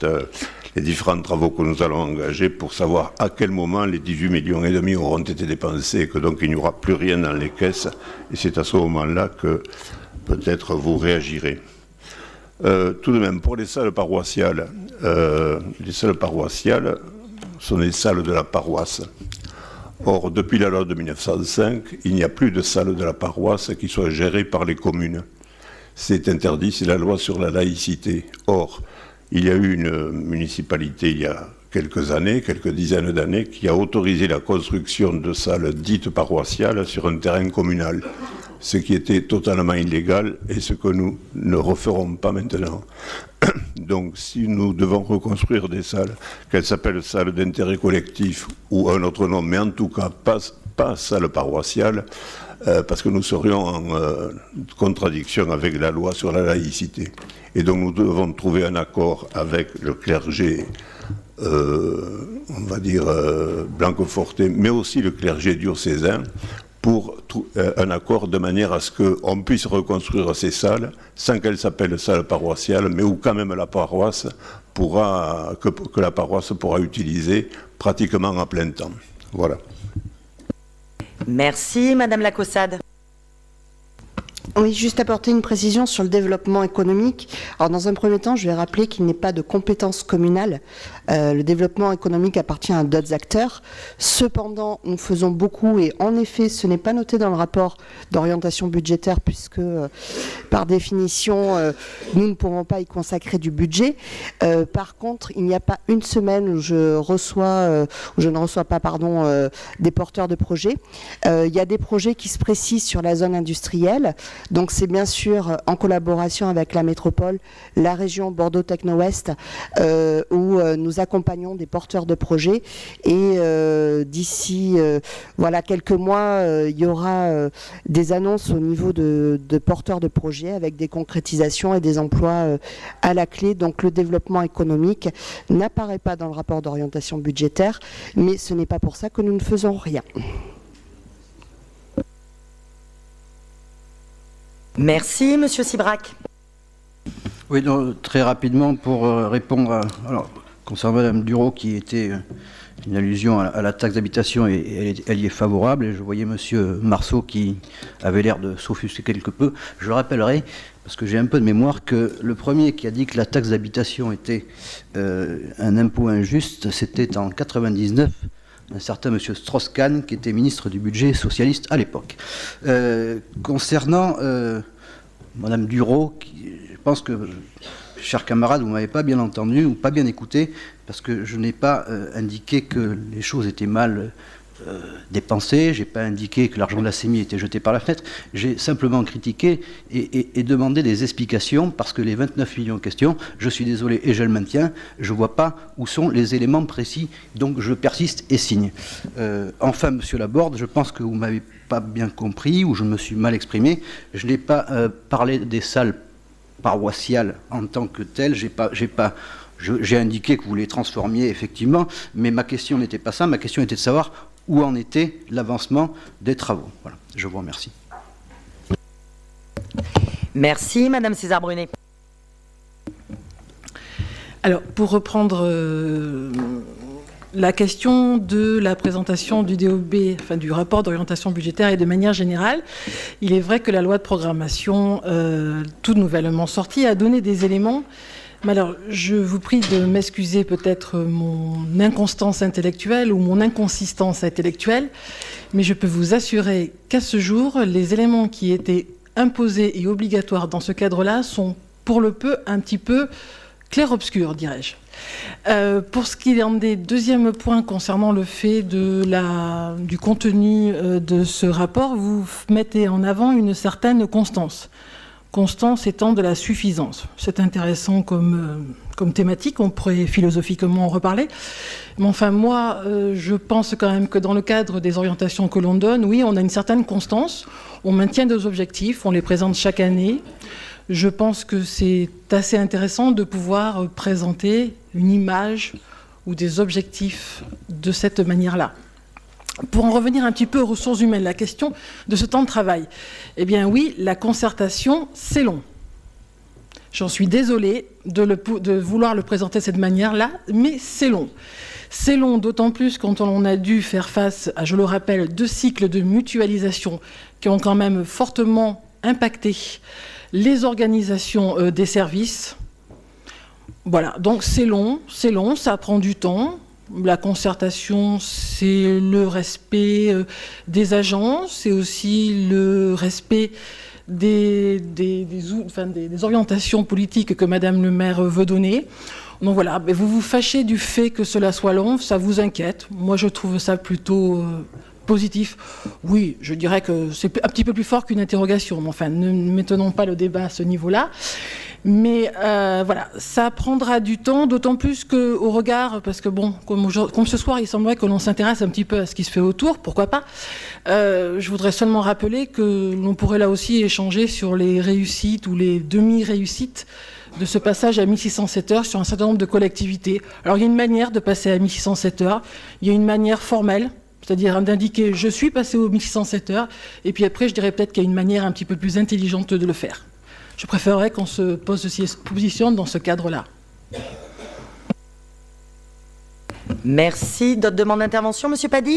travaux que nous allons engager pour savoir à quel moment les 18,5 millions auront été dépensés et que donc il n'y aura plus rien dans les caisses. Et c'est à ce moment-là que peut-être vous réagirez. Tout de même, pour les salles paroissiales sont les salles de la paroisse. Or, depuis la loi de 1905, il n'y a plus de salles de la paroisse qui soient gérées par les communes. C'est interdit, c'est la loi sur la laïcité. Or, il y a eu une municipalité il y a quelques dizaines d'années, qui a autorisé la construction de salles dites paroissiales sur un terrain communal, ce qui était totalement illégal et ce que nous ne referons pas maintenant. Donc, si nous devons reconstruire des salles, qu'elles s'appellent salles d'intérêt collectif ou un autre nom, mais en tout cas pas salles paroissiales, parce que nous serions en contradiction avec la loi sur la laïcité. Et donc, nous devons trouver un accord avec le clergé, on va dire blanquefortais, mais aussi le clergé diocésain, pour un accord de manière à ce qu'on puisse reconstruire ces salles sans qu'elles s'appellent salles paroissiales, mais où quand même la paroisse que la paroisse pourra utiliser pratiquement à plein temps. Voilà. Merci, Madame Lacossade. Oui, juste apporter une précision sur le développement économique. Alors, dans un premier temps, je vais rappeler qu'il n'est pas de compétence communale. Le développement économique appartient à d'autres acteurs. Cependant, nous faisons beaucoup et en effet, ce n'est pas noté dans le rapport d'orientation budgétaire puisque, par définition, nous ne pourrons pas y consacrer du budget. Par contre, il n'y a pas une semaine où je ne reçois pas des porteurs de projets. Il y a des projets qui se précisent sur la zone industrielle. Donc c'est bien sûr en collaboration avec la métropole, la région Bordeaux Techno-Ouest, où nous accompagnons des porteurs de projets. Et d'ici quelques mois, il y aura des annonces au niveau de porteurs de projets avec des concrétisations et des emplois à la clé. Donc le développement économique n'apparaît pas dans le rapport d'orientation budgétaire, mais ce n'est pas pour ça que nous ne faisons rien. Merci, Monsieur Sibrac. Oui, donc, très rapidement pour répondre concernant Madame Duro qui était une allusion à la taxe d'habitation et elle y est favorable. Et je voyais Monsieur Marceau qui avait l'air de s'offusquer quelque peu. Je le rappellerai, parce que j'ai un peu de mémoire, que le premier qui a dit que la taxe d'habitation était un impôt injuste, c'était en 99. Un certain monsieur Strauss-Kahn, qui était ministre du budget socialiste à l'époque. Concernant Madame Duro, je pense que, chers camarades, vous ne m'avez pas bien entendu ou pas bien écouté, parce que je n'ai pas indiqué que les choses étaient mal dépensées, je n'ai pas indiqué que l'argent de la CEMI était jeté par la fenêtre, j'ai simplement critiqué et demandé des explications, parce que les 29 millions en question, je suis désolé et je le maintiens, je ne vois pas où sont les éléments précis, donc je persiste et signe. Enfin, Monsieur Laborde, je pense que vous ne m'avez pas bien compris, ou je me suis mal exprimé, je n'ai pas parlé des salles paroissiales en tant que telles, j'ai indiqué que vous les transformiez effectivement, mais ma question n'était pas ça, ma question était de savoir où en était l'avancement des travaux. Voilà, je vous remercie. Merci, Madame César-Brunet. Alors, pour reprendre la question de la présentation du DOB, enfin du rapport d'orientation budgétaire et de manière générale, il est vrai que la loi de programmation, tout nouvellement sortie, a donné des éléments. Mais alors, je vous prie de m'excuser peut-être mon inconstance intellectuelle ou mon inconsistance intellectuelle, mais je peux vous assurer qu'à ce jour, les éléments qui étaient imposées et obligatoires dans ce cadre-là sont pour le peu un petit peu clair-obscur, dirais-je. Pour ce qui est des deuxièmes points concernant le fait du contenu de ce rapport, vous mettez en avant une certaine constance. Constance étant de la suffisance. C'est intéressant comme thématique, on pourrait philosophiquement en reparler. Mais enfin, moi, je pense quand même que dans le cadre des orientations que l'on donne, oui, on a une certaine constance, on maintient des objectifs, on les présente chaque année. Je pense que c'est assez intéressant de pouvoir présenter une image ou des objectifs de cette manière-là. Pour en revenir un petit peu aux ressources humaines, la question de ce temps de travail. Eh bien oui, la concertation, c'est long. J'en suis désolée de vouloir le présenter de cette manière-là, mais c'est long. C'est long, d'autant plus quand on a dû faire face à, je le rappelle, 2 cycles de mutualisation qui ont quand même fortement impacté les organisations des services. Voilà, donc c'est long, ça prend du temps. La concertation, c'est le respect des agents, c'est aussi le respect des orientations politiques que Madame le maire veut donner. Donc voilà, vous vous fâchez du fait que cela soit long, ça vous inquiète. Moi, je trouve ça plutôt positif. Oui, je dirais que c'est un petit peu plus fort qu'une interrogation. Mais enfin, ne maintenons pas le débat à ce niveau-là. Mais voilà, ça prendra du temps, d'autant plus qu'au regard, parce que bon, comme ce soir, il semblerait que l'on s'intéresse un petit peu à ce qui se fait autour, pourquoi pas. Je voudrais seulement rappeler que l'on pourrait là aussi échanger sur les réussites ou les demi-réussites de ce passage à 1607 heures sur un certain nombre de collectivités. Alors il y a une manière de passer à 1607 heures, il y a une manière formelle, c'est-à-dire d'indiquer « je suis passé aux 1607 heures », et puis après je dirais peut-être qu'il y a une manière un petit peu plus intelligente de le faire. Je préférerais qu'on se positionne dans ce cadre-là. Merci. D'autres demandes d'intervention, Monsieur Pady ?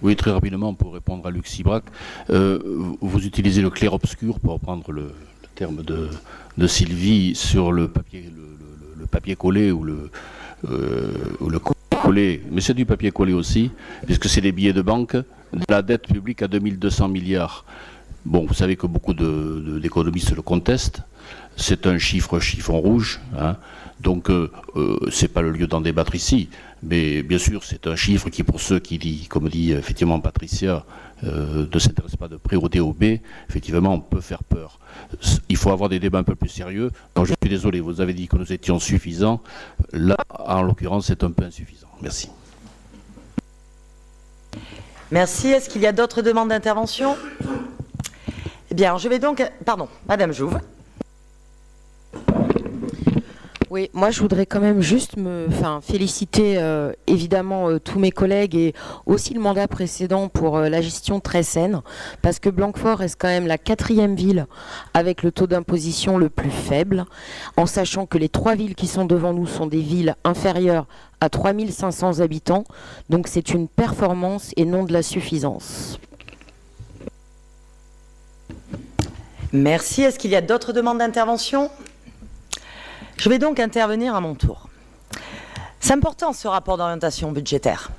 Oui, très rapidement, pour répondre à Luc Sibrac. Vous utilisez le clair-obscur, pour reprendre le terme de Sylvie, sur le papier collé ou le collé. Mais c'est du papier collé aussi, puisque c'est des billets de banque de la dette publique à 2200 milliards. Bon, vous savez que beaucoup d'économistes le contestent. C'est un chiffre rouge, hein. Donc c'est pas le lieu d'en débattre ici. Mais bien sûr, c'est un chiffre qui, pour ceux qui, comme dit effectivement Patricia, ne s'intéressent pas de près au DOB, effectivement, on peut faire peur. Il faut avoir des débats un peu plus sérieux. Donc je suis désolé, vous avez dit que nous étions suffisants. Là, en l'occurrence, c'est un peu insuffisant. Merci. Merci. Est-ce qu'il y a d'autres demandes d'intervention ? Eh bien, je vais donc... Pardon, Madame Jouve. Oui, moi je voudrais quand même juste féliciter évidemment tous mes collègues et aussi le mandat précédent pour la gestion très saine, parce que Blanquefort reste quand même la 4e ville avec le taux d'imposition le plus faible, en sachant que les 3 villes qui sont devant nous sont des villes inférieures à 3500 habitants, donc c'est une performance et non de la suffisance. Merci. Est-ce qu'il y a d'autres demandes d'intervention ? Je vais donc intervenir à mon tour. C'est important ce rapport d'orientation budgétaire,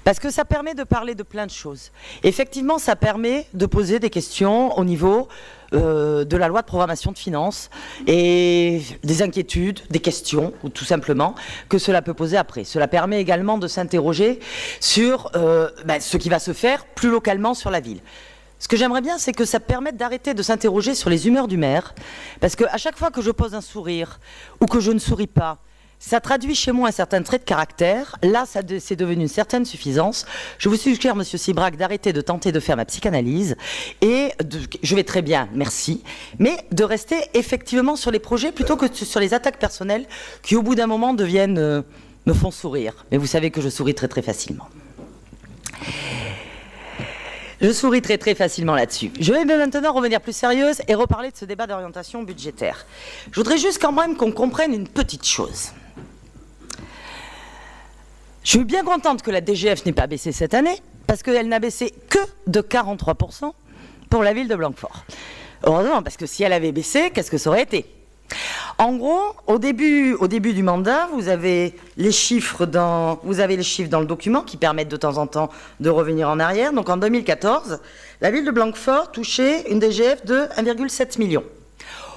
parce que ça permet de parler de plein de choses. Effectivement, ça permet de poser des questions au niveau de la loi de programmation de finances et des inquiétudes, des questions, ou tout simplement, que cela peut poser après. Cela permet également de s'interroger sur ce qui va se faire plus localement sur la ville. Ce que j'aimerais bien, c'est que ça permette d'arrêter de s'interroger sur les humeurs du maire, parce qu'à chaque fois que je pose un sourire ou que je ne souris pas, ça traduit chez moi un certain trait de caractère. Là, c'est devenu une certaine suffisance. Je vous suggère, Monsieur Sibrac, d'arrêter de tenter de faire ma psychanalyse et je vais très bien, merci, mais de rester effectivement sur les projets plutôt que sur les attaques personnelles qui, au bout d'un moment, me font sourire. Mais vous savez que je souris très très facilement. Je souris très très facilement là-dessus. Je vais maintenant revenir plus sérieuse et reparler de ce débat d'orientation budgétaire. Je voudrais juste quand même qu'on comprenne une petite chose. Je suis bien contente que la DGF n'ait pas baissé cette année, parce qu'elle n'a baissé que de 43% pour la ville de Blanquefort. Heureusement, parce que si elle avait baissé, qu'est-ce que ça aurait été ? En gros, au début du mandat, vous avez les chiffres dans le document qui permettent de temps en temps de revenir en arrière. Donc en 2014, la ville de Blanquefort touchait une DGF de 1,7 million.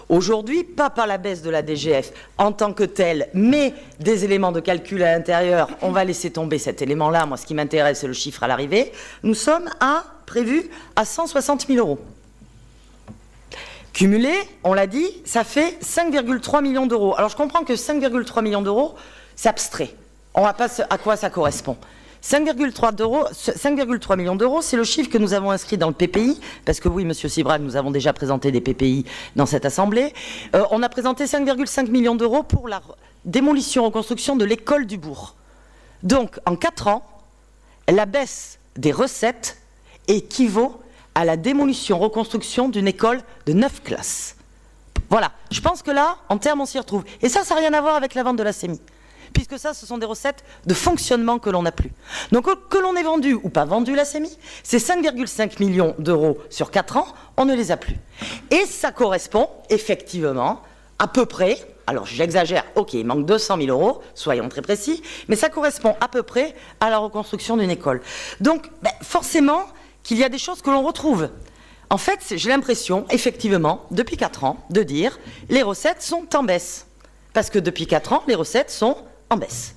Aujourd'hui, pas par la baisse de la DGF en tant que telle, mais des éléments de calcul à l'intérieur. On va laisser tomber cet élément-là. Moi, ce qui m'intéresse, c'est le chiffre à l'arrivée. Nous sommes prévus à 160 000 euros. Cumulé, on l'a dit, ça fait 5,3 millions d'euros. Alors, je comprends que 5,3 millions d'euros, c'est abstrait. On ne voit pas à quoi ça correspond. 5,3 millions d'euros, c'est le chiffre que nous avons inscrit dans le PPI, parce que oui, Monsieur Sibrag, nous avons déjà présenté des PPI dans cette Assemblée. On a présenté 5,5 millions d'euros pour la démolition-reconstruction de l'école du bourg. Donc, en 4 ans, la baisse des recettes équivaut à la démolition-reconstruction d'une école de 9 classes. Voilà, je pense que là, en termes, on s'y retrouve. Et ça n'a rien à voir avec la vente de la CEMI. Puisque ça, ce sont des recettes de fonctionnement que l'on n'a plus. Donc, que l'on ait vendu ou pas vendu la CEMI, ces 5,5 millions d'euros sur 4 ans, on ne les a plus. Et ça correspond, effectivement, à peu près, alors j'exagère, ok, il manque 200 000 euros, soyons très précis, mais ça correspond à peu près à la reconstruction d'une école. Donc, forcément, qu'il y a des choses que l'on retrouve. En fait, j'ai l'impression, effectivement, depuis 4 ans, de dire, les recettes sont en baisse. Parce que depuis 4 ans, les recettes sont en baisse.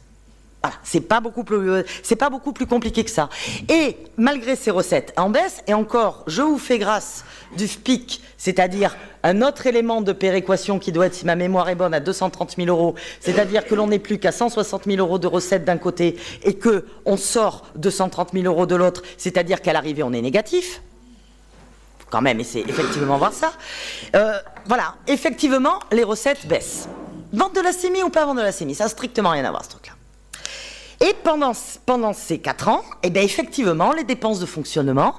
Voilà, c'est pas beaucoup plus compliqué que ça. Et malgré ces recettes en baisse, et encore, je vous fais grâce du FPIC, c'est-à-dire un autre élément de péréquation qui doit être, si ma mémoire est bonne, à 230 000 euros, c'est-à-dire que l'on n'est plus qu'à 160 000 euros de recettes d'un côté et qu'on sort 230 000 euros de l'autre, c'est-à-dire qu'à l'arrivée, on est négatif. Quand même, et c'est effectivement voir ça. Voilà, effectivement, les recettes baissent. Vente de la CEMI ou pas vente de la CEMI, ça n'a strictement rien à voir, ce truc-là. Et pendant ces 4 ans, eh bien, effectivement, les dépenses de fonctionnement,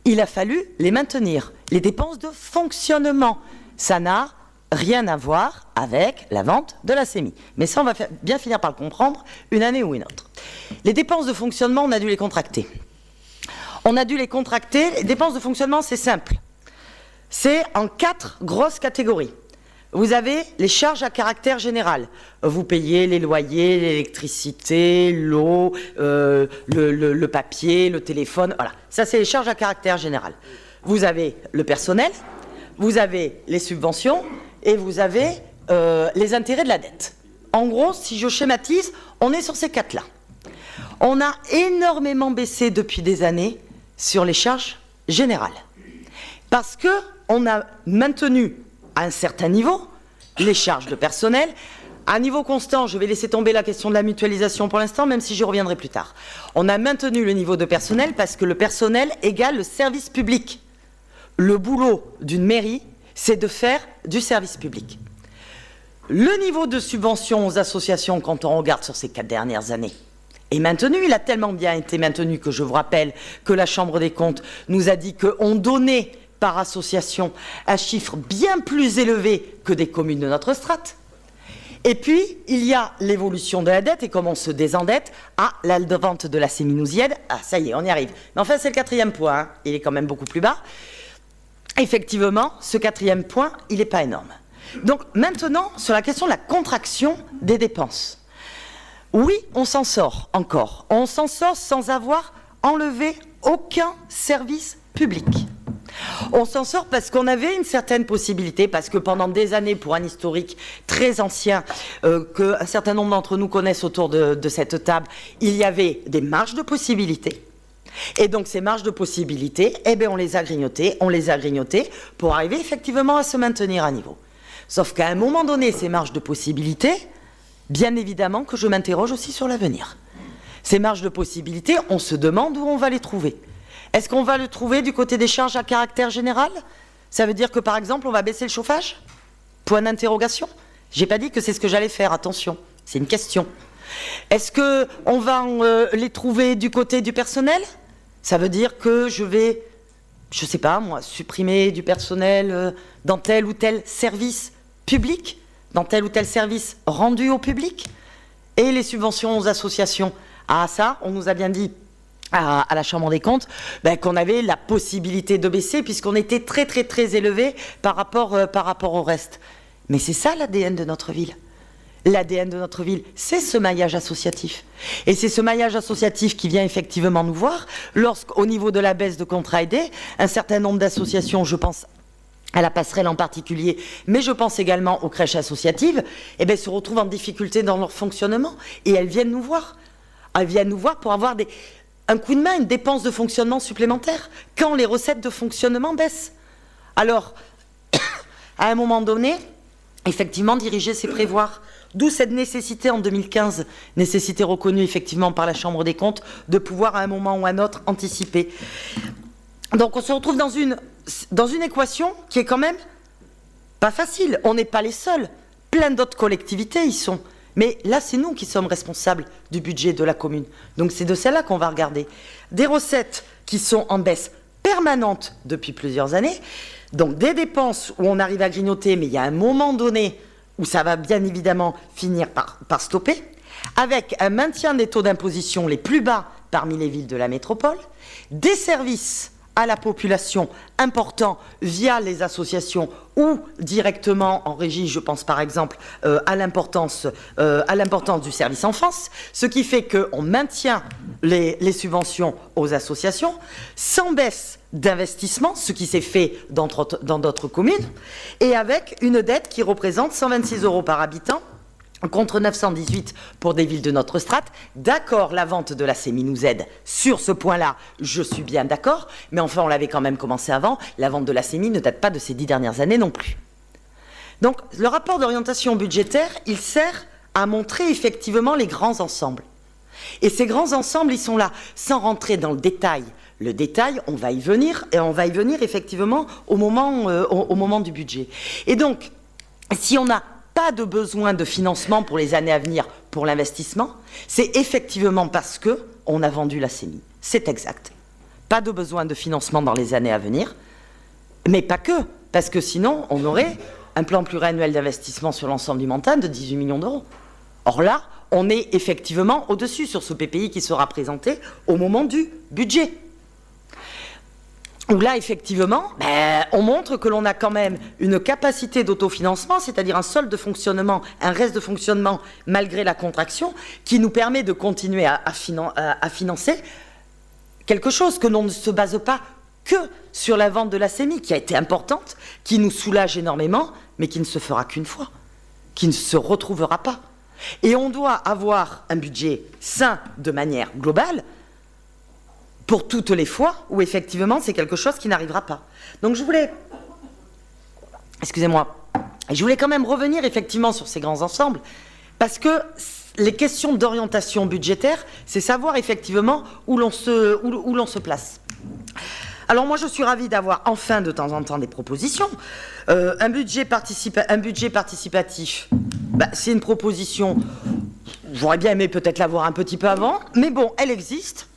il a fallu les maintenir. Les dépenses de fonctionnement, ça n'a rien à voir avec la vente de la CEMI. Mais ça, on va bien finir par le comprendre, une année ou une autre. Les dépenses de fonctionnement, on a dû les contracter. Les dépenses de fonctionnement, c'est simple. C'est en 4 grosses catégories. Vous avez les charges à caractère général. Vous payez les loyers, l'électricité, l'eau, le papier, le téléphone. Voilà, ça c'est les charges à caractère général. Vous avez le personnel, vous avez les subventions et vous avez les intérêts de la dette. En gros, si je schématise, on est sur ces 4-là. On a énormément baissé depuis des années sur les charges générales. Parce qu'on a maintenu à un certain niveau les charges de personnel. À un niveau constant, je vais laisser tomber la question de la mutualisation pour l'instant, même si j'y reviendrai plus tard. On a maintenu le niveau de personnel parce que le personnel égale le service public. Le boulot d'une mairie, c'est de faire du service public. Le niveau de subvention aux associations, quand on regarde sur ces 4 dernières années, est maintenu. Il a tellement bien été maintenu que je vous rappelle que la Chambre des comptes nous a dit qu'on donnait par association un chiffre bien plus élevé que des communes de notre strate. Et puis, il y a l'évolution de la dette et comment on se désendette. Ah, la vente de la CEMI nous y aide. Ah, ça y est, on y arrive. Mais enfin, c'est le 4e point. Hein. Il est quand même beaucoup plus bas. Effectivement, ce 4e point, il n'est pas énorme. Donc, maintenant, sur la question de la contraction des dépenses. Oui, on s'en sort encore. On s'en sort sans avoir enlevé aucun service public. On s'en sort parce qu'on avait une certaine possibilité, parce que pendant des années, pour un historique très ancien, qu'un certain nombre d'entre nous connaissent autour de cette table, il y avait des marges de possibilité. Et donc ces marges de possibilité, eh bien, on les a grignotées pour arriver effectivement à se maintenir à niveau. Sauf qu'à un moment donné, ces marges de possibilité, bien évidemment que je m'interroge aussi sur l'avenir. Ces marges de possibilité, on se demande où on va les trouver. Est-ce qu'on va le trouver du côté des charges à caractère général? Ça veut dire que, par exemple, on va baisser le chauffage? Point d'interrogation. J'ai pas dit que c'est ce que j'allais faire, attention, c'est une question. Est-ce qu'on va les trouver du côté du personnel? Ça veut dire que je vais, je sais pas moi, supprimer du personnel dans tel ou tel service public, dans tel ou tel service rendu au public? Et les subventions aux associations? Ah ça, on nous a bien dit à la Chambre des comptes qu'on avait la possibilité de baisser puisqu'on était très élevé par rapport au reste. Mais c'est ça l'ADN de notre ville. L'ADN de notre ville, c'est ce maillage associatif. Et c'est ce maillage associatif qui vient effectivement nous voir lorsqu'au niveau de la baisse de contrats aidés, un certain nombre d'associations, je pense à la passerelle en particulier, mais je pense également aux crèches associatives, se retrouvent en difficulté dans leur fonctionnement. Et elles viennent nous voir. Elles viennent nous voir pour avoir un coup de main, une dépense de fonctionnement supplémentaire, quand les recettes de fonctionnement baissent. Alors, à un moment donné, effectivement, diriger, c'est prévoir. D'où cette nécessité en 2015, nécessité reconnue effectivement par la Chambre des comptes, de pouvoir à un moment ou à un autre anticiper. Donc on se retrouve dans une équation qui est quand même pas facile. On n'est pas les seuls. Plein d'autres collectivités y sont. Mais là, c'est nous qui sommes responsables du budget de la commune. Donc c'est de celle-là qu'on va regarder. Des recettes qui sont en baisse permanente depuis plusieurs années. Donc des dépenses où on arrive à grignoter, mais il y a un moment donné où ça va bien évidemment finir par stopper, avec un maintien des taux d'imposition les plus bas parmi les villes de la métropole, des services à la population importants via les associations ou directement en régie, je pense par exemple à l'importance du service enfance, ce qui fait qu'on maintient les subventions aux associations sans baisse d'investissement, ce qui s'est fait dans d'autres communes, et avec une dette qui représente 126 € par habitant, contre 918 pour des villes de notre strate. D'accord, la vente de la CEMI nous aide sur ce point-là, je suis bien d'accord, mais enfin on l'avait quand même commencé avant, la vente de la CEMI ne date pas de ces 10 dernières années non plus. Donc le rapport d'orientation budgétaire, il sert à montrer effectivement les grands ensembles. Et ces grands ensembles, ils sont là, sans rentrer dans le détail. Le détail, on va y venir, et on va y venir effectivement au moment du budget. Et donc, si on n'a pas de besoin de financement pour les années à venir pour l'investissement, c'est effectivement parce qu'on a vendu la CEMI. C'est exact. Pas de besoin de financement dans les années à venir, mais pas que, parce que sinon, on aurait un plan pluriannuel d'investissement sur l'ensemble du montant de 18 millions d'euros. Or là, on est effectivement au-dessus sur ce PPI qui sera présenté au moment du budget. Où là, effectivement, on montre que l'on a quand même une capacité d'autofinancement, c'est-à-dire un solde de fonctionnement, un reste de fonctionnement malgré la contraction, qui nous permet de continuer à financer quelque chose que l'on ne se base pas que sur la vente de la CEMI, qui a été importante, qui nous soulage énormément, mais qui ne se fera qu'une fois, qui ne se retrouvera pas. Et on doit avoir un budget sain de manière globale, pour toutes les fois où effectivement c'est quelque chose qui n'arrivera pas. Donc je voulais quand même revenir effectivement sur ces grands ensembles, parce que les questions d'orientation budgétaire, c'est savoir effectivement où l'on se place. Alors moi je suis ravie d'avoir enfin de temps en temps des propositions. Un budget participatif, c'est une proposition, j'aurais bien aimé peut-être l'avoir un petit peu avant, mais bon, elle existe.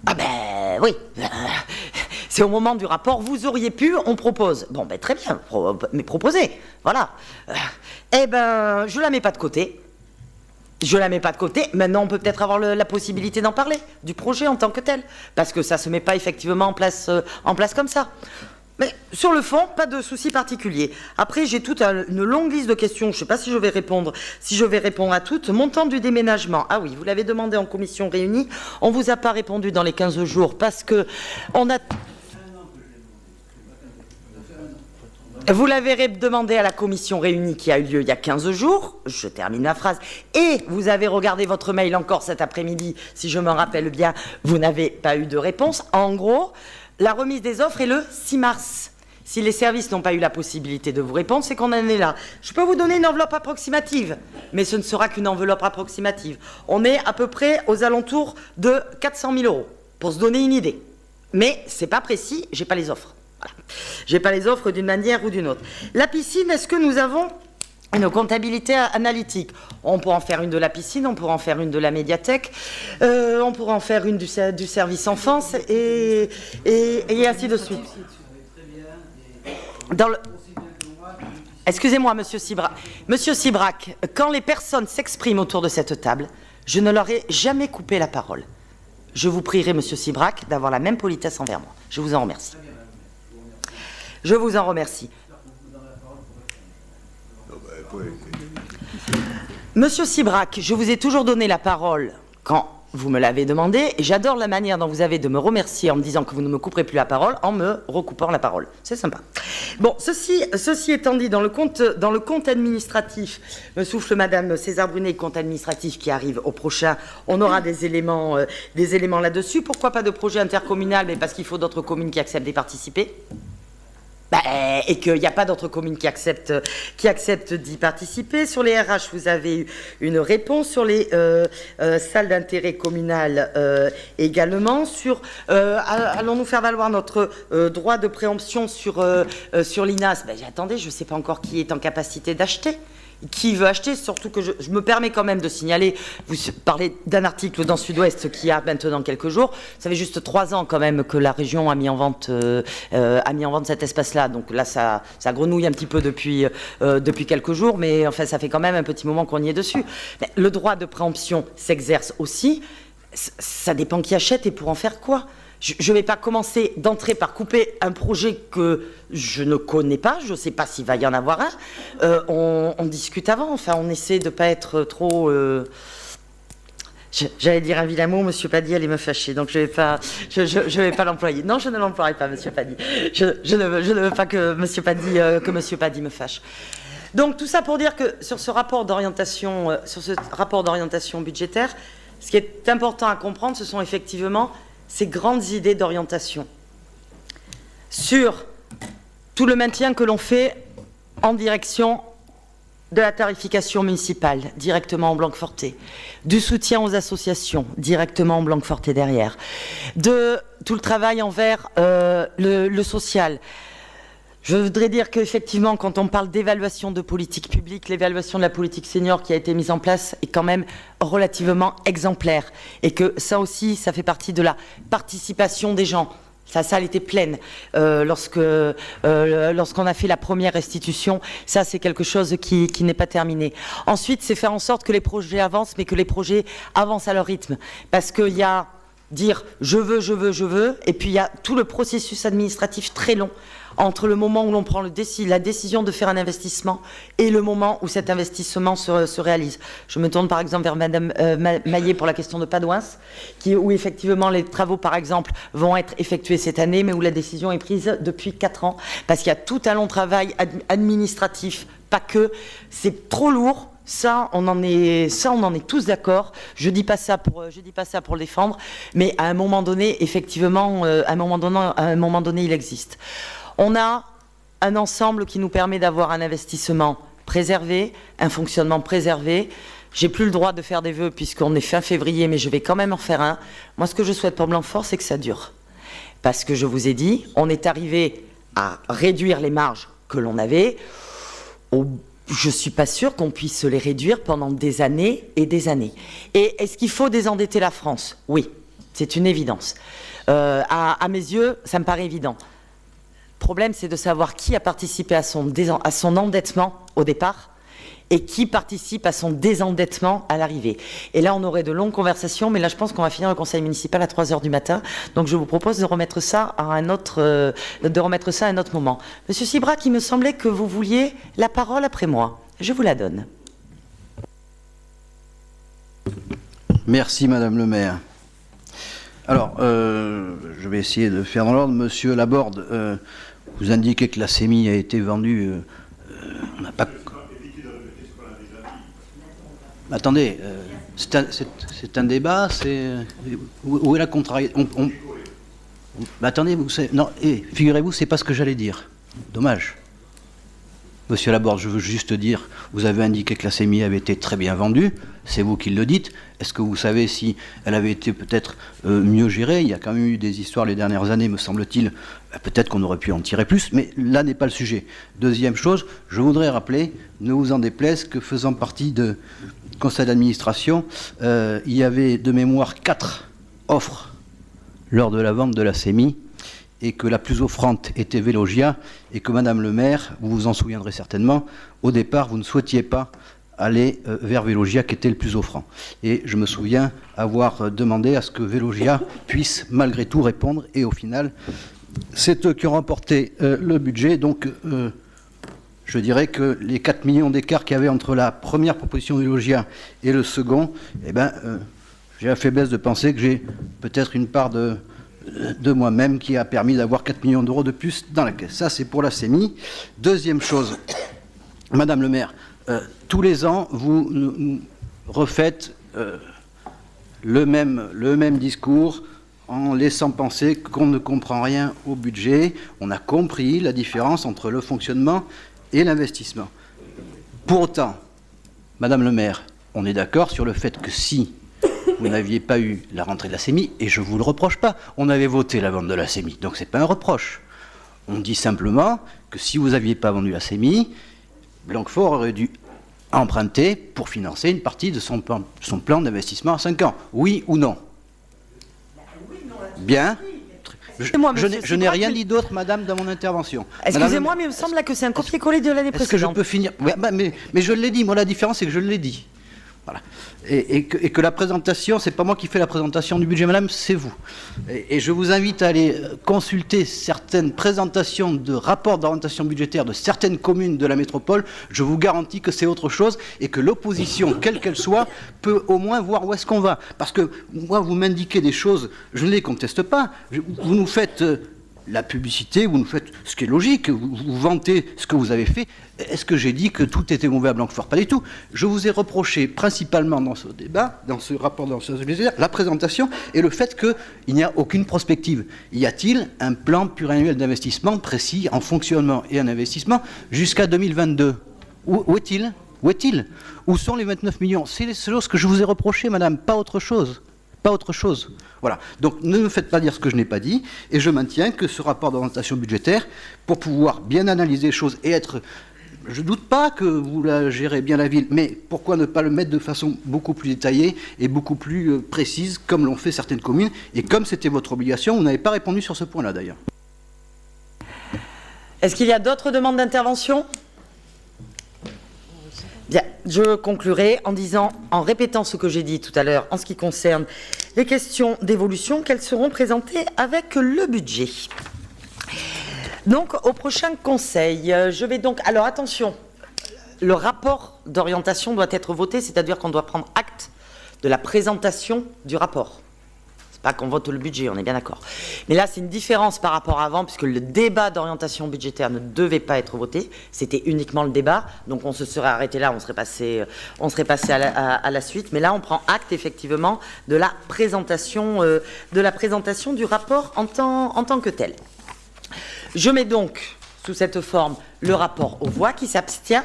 Ah ben oui, c'est au moment du rapport, vous auriez pu, on propose. Bon ben très bien, mais proposez, voilà. Je la mets pas de côté. Maintenant on peut peut-être avoir la possibilité d'en parler, du projet en tant que tel, parce que ça se met pas effectivement en place comme ça. Mais sur le fond, pas de souci particulier. Après, j'ai toute une longue liste de questions. Je ne sais pas si je vais répondre à toutes. Montant du déménagement. Ah oui, vous l'avez demandé en commission réunie. On ne vous a pas répondu dans les 15 jours parce que on a... Vous l'avez demandé à la commission réunie qui a eu lieu il y a 15 jours. Je termine ma phrase. Et vous avez regardé votre mail encore cet après-midi. Si je me rappelle bien, vous n'avez pas eu de réponse. En gros... La remise des offres est le 6 mars. Si les services n'ont pas eu la possibilité de vous répondre, c'est qu'on en est là. Je peux vous donner une enveloppe approximative, mais ce ne sera qu'une enveloppe approximative. On est à peu près aux alentours de 400 000 €, pour se donner une idée. Mais c'est pas précis, j'ai pas les offres. Voilà. J'ai pas les offres d'une manière ou d'une autre. La piscine, est-ce que nous avons une comptabilité analytique? On pourra en faire une de la piscine, on pourra en faire une de la médiathèque, on pourra en faire une du service enfance et ainsi de suite. Excusez-moi, Monsieur Sibrac. Monsieur Sibrac, quand les personnes s'expriment autour de cette table, je ne leur ai jamais coupé la parole. Je vous prierai, Monsieur Sibrac, d'avoir la même politesse envers moi. Je vous en remercie. Je vous en remercie. Monsieur Sibrac, je vous ai toujours donné la parole quand vous me l'avez demandé, et j'adore la manière dont vous avez de me remercier en me disant que vous ne me couperez plus la parole en me recoupant la parole. C'est sympa. Bon, ceci étant dit, dans le compte administratif, me souffle Madame César Brunet, compte administratif qui arrive au prochain, on aura des éléments là-dessus. Pourquoi pas de projet intercommunal? Mais parce qu'il faut d'autres communes qui acceptent d'y participer. Et qu'il n'y a pas d'autres communes qui acceptent d'y participer. Sur les RH, vous avez eu une réponse. Sur les salles d'intérêt communal également. Allons-nous faire valoir notre droit de préemption sur l'INAS? Attendez, je ne sais pas encore qui est en capacité d'acheter. Qui veut acheter, surtout que je me permets quand même de signaler, vous parlez d'un article dans Sud-Ouest qui a maintenant quelques jours, ça fait juste 3 ans quand même que la région a mis en vente cet espace-là, donc là ça grenouille un petit peu depuis quelques jours, mais enfin ça fait quand même un petit moment qu'on y est dessus. Mais le droit de préemption s'exerce aussi, ça dépend qui achète et pour en faire quoi. Je ne vais pas commencer d'entrée par couper un projet que je ne connais pas, je ne sais pas s'il va y en avoir un. On discute avant, enfin on essaie de ne pas être trop... J'allais dire un vilain mot, Monsieur Padi allait me fâcher, donc je vais pas l'employer. Non, je ne l'emploierai pas, Monsieur Padi. Je ne veux pas que Monsieur Padi me fâche. Donc tout ça pour dire que sur ce rapport d'orientation budgétaire, ce qui est important à comprendre, ce sont effectivement ces grandes idées d'orientation sur tout le maintien que l'on fait en direction de la tarification municipale, directement en Blanquefortais, du soutien aux associations, directement en Blanquefortais derrière, de tout le travail envers le social. Je voudrais dire qu'effectivement, quand on parle d'évaluation de politique publique, l'évaluation de la politique senior qui a été mise en place est quand même relativement exemplaire. Et que ça aussi, ça fait partie de la participation des gens. La salle était pleine lorsqu'on a fait la première restitution. Ça, c'est quelque chose qui n'est pas terminé. Ensuite, c'est faire en sorte que les projets avancent, mais que les projets avancent à leur rythme. Parce qu'il y a dire je veux, et puis il y a tout le processus administratif très long entre le moment où l'on prend la décision de faire un investissement et le moment où cet investissement se réalise. Je me tourne par exemple vers Madame Maillet pour la question de Padouins, où effectivement les travaux par exemple vont être effectués cette année, mais où la décision est prise depuis 4 ans, parce qu'il y a tout un long travail administratif, pas que, c'est trop lourd. Ça, on en est tous d'accord. Je dis pas ça pour le défendre, mais à un moment donné, effectivement, à un moment donné, il existe. On a un ensemble qui nous permet d'avoir un investissement préservé, un fonctionnement préservé. J'ai plus le droit de faire des vœux puisqu'on est fin février, mais je vais quand même en faire un. Moi, ce que je souhaite pour Blanquefort, c'est que ça dure, parce que je vous ai dit, on est arrivé à réduire les marges que l'on avait. Je ne suis pas sûre qu'on puisse les réduire pendant des années et des années. Et est-ce qu'il faut désendetter la France? Oui, c'est une évidence. À mes yeux, ça me paraît évident. Le problème, c'est de savoir qui a participé à son endettement au départ et qui participe à son désendettement à l'arrivée. Et là, on aurait de longues conversations, mais là, je pense qu'on va finir le conseil municipal à 3h du matin. Donc, je vous propose de remettre ça à un autre moment. Monsieur Sibrac, il me semblait que vous vouliez la parole après moi. Je vous la donne. Merci, Madame le maire. Alors, je vais essayer de faire dans l'ordre. Monsieur Laborde, vous indiquez que la CEMI a été vendue. On n'a pas... Attendez, c'est un débat, où est la contrariété? Attendez, figurez-vous, c'est pas ce que j'allais dire. Dommage. Monsieur Laborde, je veux juste dire, vous avez indiqué que la CEMI avait été très bien vendue, c'est vous qui le dites. Est-ce que vous savez si elle avait été peut-être mieux gérée? Il y a quand même eu des histoires les dernières années, me semble-t-il. Peut-être qu'on aurait pu en tirer plus, mais là n'est pas le sujet. Deuxième chose, je voudrais rappeler, ne vous en déplaise, que faisant partie de conseil d'administration, il y avait de mémoire 4 offres lors de la vente de la CEMI, et que la plus offrante était Vélogia, et que Madame le maire, vous vous en souviendrez certainement, au départ, vous ne souhaitiez pas aller vers Vélogia, qui était le plus offrant. Et je me souviens avoir demandé à ce que Vélogia puisse malgré tout répondre, et au final, c'est eux qui ont remporté le budget, donc je dirais que les 4 millions d'écart qu'il y avait entre la première proposition du loggia et le second, eh ben, j'ai la faiblesse de penser que j'ai peut-être une part de moi-même qui a permis d'avoir 4 millions d'euros de plus dans la caisse. Ça, c'est pour la CEMI. Deuxième chose, Madame le maire, tous les ans, vous refaites le même discours en laissant penser qu'on ne comprend rien au budget. On a compris la différence entre le fonctionnement et l'investissement. Pour autant, Madame le maire, on est d'accord sur le fait que si vous n'aviez pas eu la rentrée de la CEMI, et je ne vous le reproche pas, on avait voté la vente de la CEMI, donc ce n'est pas un reproche. On dit simplement que si vous n'aviez pas vendu la CEMI, Blanquefort aurait dû emprunter pour financer une partie de son plan d'investissement à 5 ans. Oui ou non? Bien. Je n'ai rien dit d'autre, madame, dans mon intervention. Excusez-moi, mais il me semble là que c'est un copier-coller de l'année précédente. Est-ce que je peux finir? Ouais, mais je l'ai dit. Moi, la différence, c'est que je l'ai dit. Voilà. Et que la présentation, c'est pas moi qui fais la présentation du budget, madame, c'est vous. Et je vous invite à aller consulter certaines présentations de rapports d'orientation budgétaire de certaines communes de la métropole. Je vous garantis que c'est autre chose et que l'opposition, quelle qu'elle soit, peut au moins voir où est-ce qu'on va. Parce que moi, vous m'indiquez des choses, je ne les conteste pas. Vous nous faites la publicité, vous nous faites ce qui est logique, vous vantez ce que vous avez fait. Est-ce que j'ai dit que tout était mauvais à Blanquefort? Pas du tout. Je vous ai reproché principalement dans ce débat, dans ce rapport d'orientation budgétaire, la présentation et le fait qu'il n'y a aucune prospective. Y a-t-il un plan pluriannuel d'investissement précis en fonctionnement et en investissement jusqu'à 2022? Où est-il? Où est-il? Où sont les 29 millions? C'est ce que je vous ai reproché, madame, pas autre chose. Pas autre chose. Voilà. Donc ne me faites pas dire ce que je n'ai pas dit, et je maintiens que ce rapport d'orientation budgétaire, pour pouvoir bien analyser les choses et être... Je ne doute pas que vous la gérez bien la ville, mais pourquoi ne pas le mettre de façon beaucoup plus détaillée et beaucoup plus précise, comme l'ont fait certaines communes, et comme c'était votre obligation, vous n'avez pas répondu sur ce point-là d'ailleurs. Est-ce qu'il y a d'autres demandes d'intervention? Bien, je conclurai en répétant ce que j'ai dit tout à l'heure en ce qui concerne les questions d'évolution, qu'elles seront présentées avec le budget. Donc, au prochain conseil, je vais donc... Alors, attention, le rapport d'orientation doit être voté, c'est-à-dire qu'on doit prendre acte de la présentation du rapport. C'est pas qu'on vote le budget, on est bien d'accord. Mais là, c'est une différence par rapport à avant, puisque le débat d'orientation budgétaire ne devait pas être voté. C'était uniquement le débat. Donc, on se serait arrêté là, on serait passé à la suite. Mais là, on prend acte, effectivement, de la présentation du rapport en tant que tel. Je mets donc, sous cette forme, le rapport aux voix. Qui s'abstient?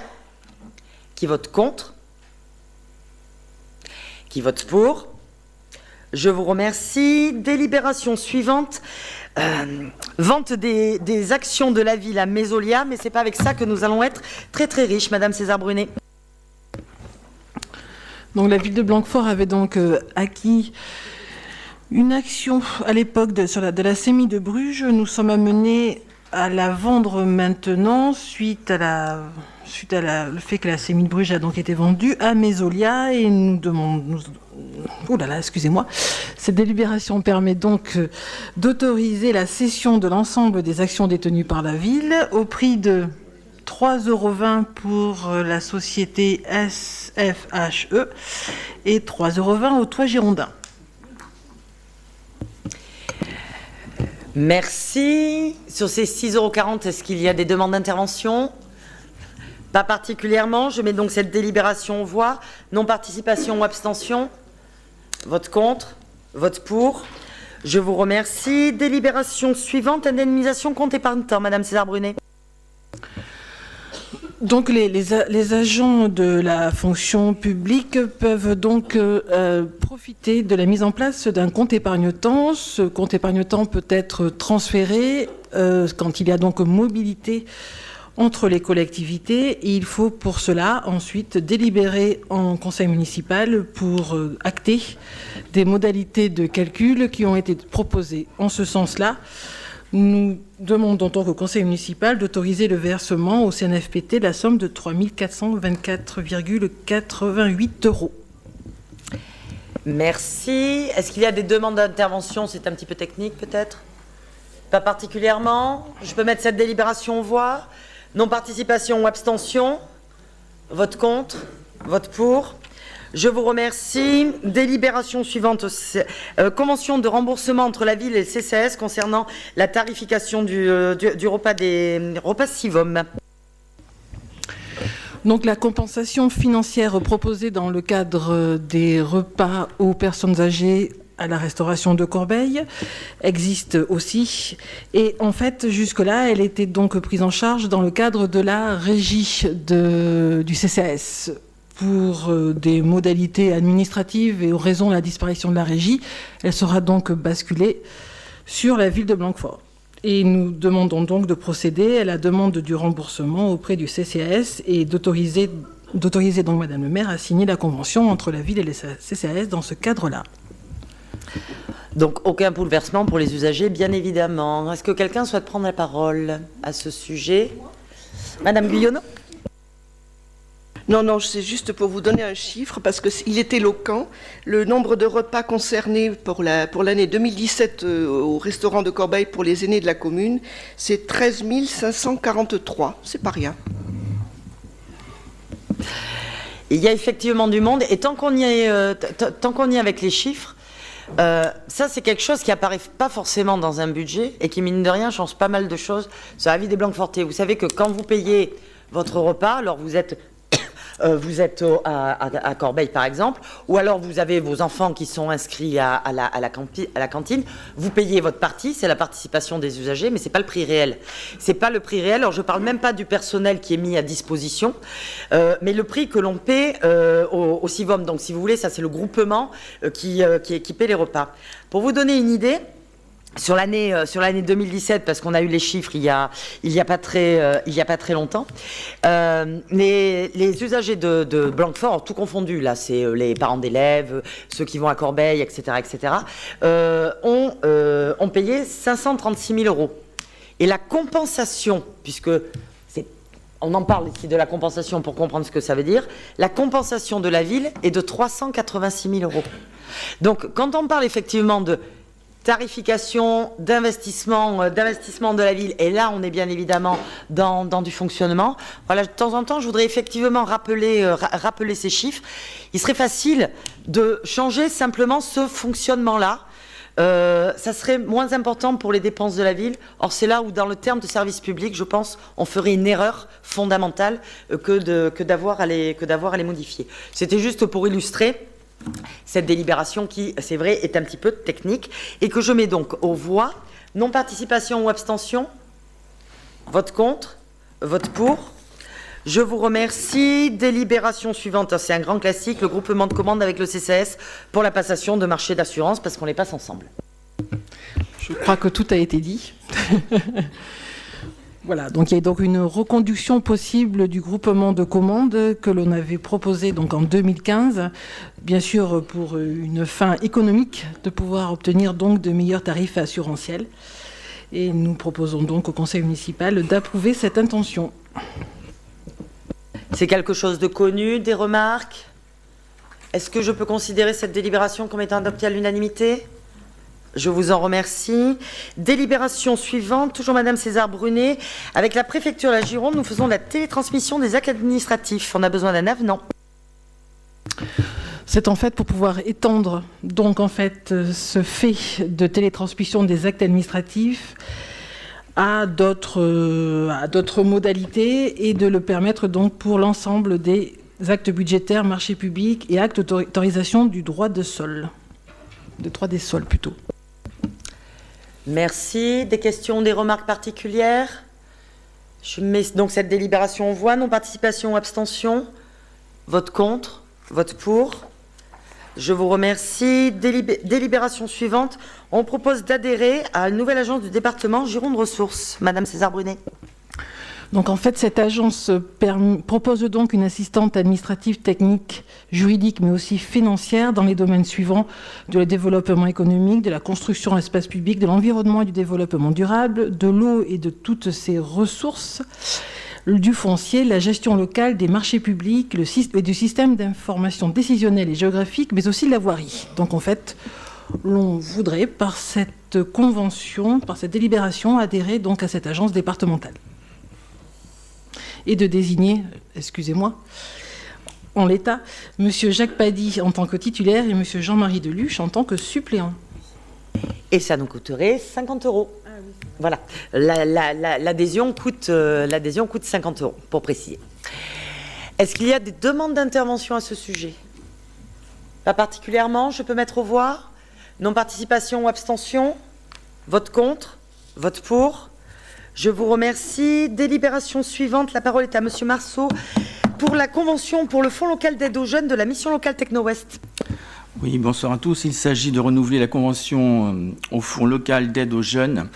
Qui vote contre? Qui vote pour? Je vous remercie. Délibération suivante. Vente des actions de la ville à Mésolia, mais ce n'est pas avec ça que nous allons être très très riches. Madame César-Brunet. Donc la ville de Blanquefort avait donc acquis une action à l'époque de la CEMI de Bruges. Nous sommes amenés à la vendre maintenant suite à le fait que la CEMI de Bruges a donc été vendue à Mésolia, et nous demandons... Oh là là, excusez-moi. Cette délibération permet donc d'autoriser la cession de l'ensemble des actions détenues par la ville au prix de 3,20 € pour la société SFHE et 3,20 € au Toit Girondin. Merci. Sur ces 6,40 €, est-ce qu'il y a des demandes d'intervention? Pas particulièrement. Je mets donc cette délibération aux voix. Non-participation ou abstention? Vote contre? Vote pour? Je vous remercie. Délibération suivante, indemnisation compte épargne-temps. Madame César-Brunet. Donc les agents de la fonction publique peuvent donc profiter de la mise en place d'un compte épargne-temps. Ce compte épargne-temps peut être transféré quand il y a donc mobilité entre les collectivités, et il faut pour cela ensuite délibérer en conseil municipal pour acter des modalités de calcul qui ont été proposées. En ce sens-là, nous demandons donc au conseil municipal d'autoriser le versement au CNFPT de la somme de 3 424,88 €. Merci. Est-ce qu'il y a des demandes d'intervention? C'est un petit peu technique peut-être? Pas particulièrement. Je peux mettre cette délibération aux voix. Non-participation ou abstention? Vote contre? Vote pour? Je vous remercie. Délibération suivante. Convention de remboursement entre la ville et le CCAS concernant la tarification du repas des repas Sivom. Donc la compensation financière proposée dans le cadre des repas aux personnes âgées à la restauration de Corbeil existe aussi. Et en fait, jusque-là, elle était donc prise en charge dans le cadre de la régie du CCAS. Pour des modalités administratives et aux raisons de la disparition de la régie, elle sera donc basculée sur la ville de Blanquefort. Et nous demandons donc de procéder à la demande du remboursement auprès du CCAS et d'autoriser donc Madame le maire à signer la convention entre la ville et le CCAS dans ce cadre-là. Donc aucun bouleversement pour les usagers, bien évidemment. Est-ce que quelqu'un souhaite prendre la parole à ce sujet? Madame Guyonneau? Non, c'est juste pour vous donner un chiffre, parce qu'il est éloquent. Le nombre de repas concernés pour l'année 2017 au restaurant de Corbeil pour les aînés de la commune, c'est 13 543. C'est pas rien. Il y a effectivement du monde, et tant qu'on y est avec les chiffres, ça c'est quelque chose qui apparaît pas forcément dans un budget et qui mine de rien change pas mal de choses sur la vie des Blanquefortais. Vous savez que quand vous payez votre repas, alors vous êtes à Corbeil par exemple, ou alors vous avez vos enfants qui sont inscrits à la cantine, vous payez votre partie, c'est la participation des usagers, mais c'est pas le prix réel. C'est pas le prix réel, alors je parle même pas du personnel qui est mis à disposition, mais le prix que l'on paie au Sivom. Donc si vous voulez, ça c'est le groupement qui paie les repas. Pour vous donner une idée, sur l'année 2017, parce qu'on a eu les chiffres il y a pas très longtemps, les usagers de Blanquefort, tout confondu, là, c'est les parents d'élèves, ceux qui vont à Corbeil, etc., ont payé 536 000 €. Et la compensation, puisque on en parle ici de la compensation pour comprendre ce que ça veut dire, la compensation de la ville est de 386 000 €. Donc, quand on parle effectivement de tarification, d'investissement de la ville, et là on est bien évidemment dans du fonctionnement. Voilà, de temps en temps je voudrais effectivement rappeler ces chiffres. Il serait facile de changer simplement ce fonctionnement-là. Ça serait moins important pour les dépenses de la ville. Or c'est là où dans le terme de service public, je pense, on ferait une erreur fondamentale que d'avoir à les modifier. C'était juste pour illustrer cette délibération qui, c'est vrai, est un petit peu technique et que je mets donc aux voix. Non-participation ou abstention? Vote contre? Vote pour? Je vous remercie. Délibération suivante, c'est un grand classique, le groupement de commandes avec le CCAS pour la passation de marché d'assurance, parce qu'on les passe ensemble. Je crois que tout a été dit. Voilà, donc il y a donc une reconduction possible du groupement de commandes que l'on avait proposé donc en 2015, bien sûr pour une fin économique, de pouvoir obtenir donc de meilleurs tarifs assurantiels. Et nous proposons donc au conseil municipal d'approuver cette intention. C'est quelque chose de connu, des remarques? Est-ce que je peux considérer cette délibération comme étant adoptée à l'unanimité? Je vous en remercie. Délibération suivante, toujours Madame César Brunet. Avec la préfecture de la Gironde, nous faisons la télétransmission des actes administratifs. On a besoin d'un avenant. C'est en fait pour pouvoir étendre donc en fait ce fait de télétransmission des actes administratifs à d'autres modalités et de le permettre donc pour l'ensemble des actes budgétaires, marchés publics et actes d'autorisation du droit de sol. De droit des sols plutôt. Merci. Des questions, des remarques particulières? Je mets donc cette délibération en voix. Non-participation ou abstention? Vote contre? Vote pour? Je vous remercie. Délibération suivante. On propose d'adhérer à une nouvelle agence du département Gironde Ressources. Madame César Brunet. Donc en fait, cette agence propose donc une assistante administrative, technique, juridique, mais aussi financière dans les domaines suivants du développement économique, de la construction d'espaces publics, de l'environnement et du développement durable, de l'eau et de toutes ses ressources, du foncier, la gestion locale des marchés publics et du système d'information décisionnelle et géographique, mais aussi de la voirie. Donc en fait, l'on voudrait, par cette convention, par cette délibération, adhérer donc à cette agence départementale. et de désigner, excusez-moi, en l'état, M. Jacques Pady en tant que titulaire et M. Jean-Marie Deluche en tant que suppléant. Et ça nous coûterait 50 €. Ah oui. Voilà, l'adhésion coûte 50 €, pour préciser. Est-ce qu'il y a des demandes d'intervention à ce sujet? Pas particulièrement, je peux mettre aux voix. Non-participation ou abstention? Vote contre? Vote pour? Je vous remercie. Délibération suivante, la parole est à Monsieur Marceau pour la convention pour le Fonds local d'aide aux jeunes de la mission locale Techno-Ouest. Oui, bonsoir à tous. Il s'agit de renouveler la convention au Fonds local d'aide aux jeunes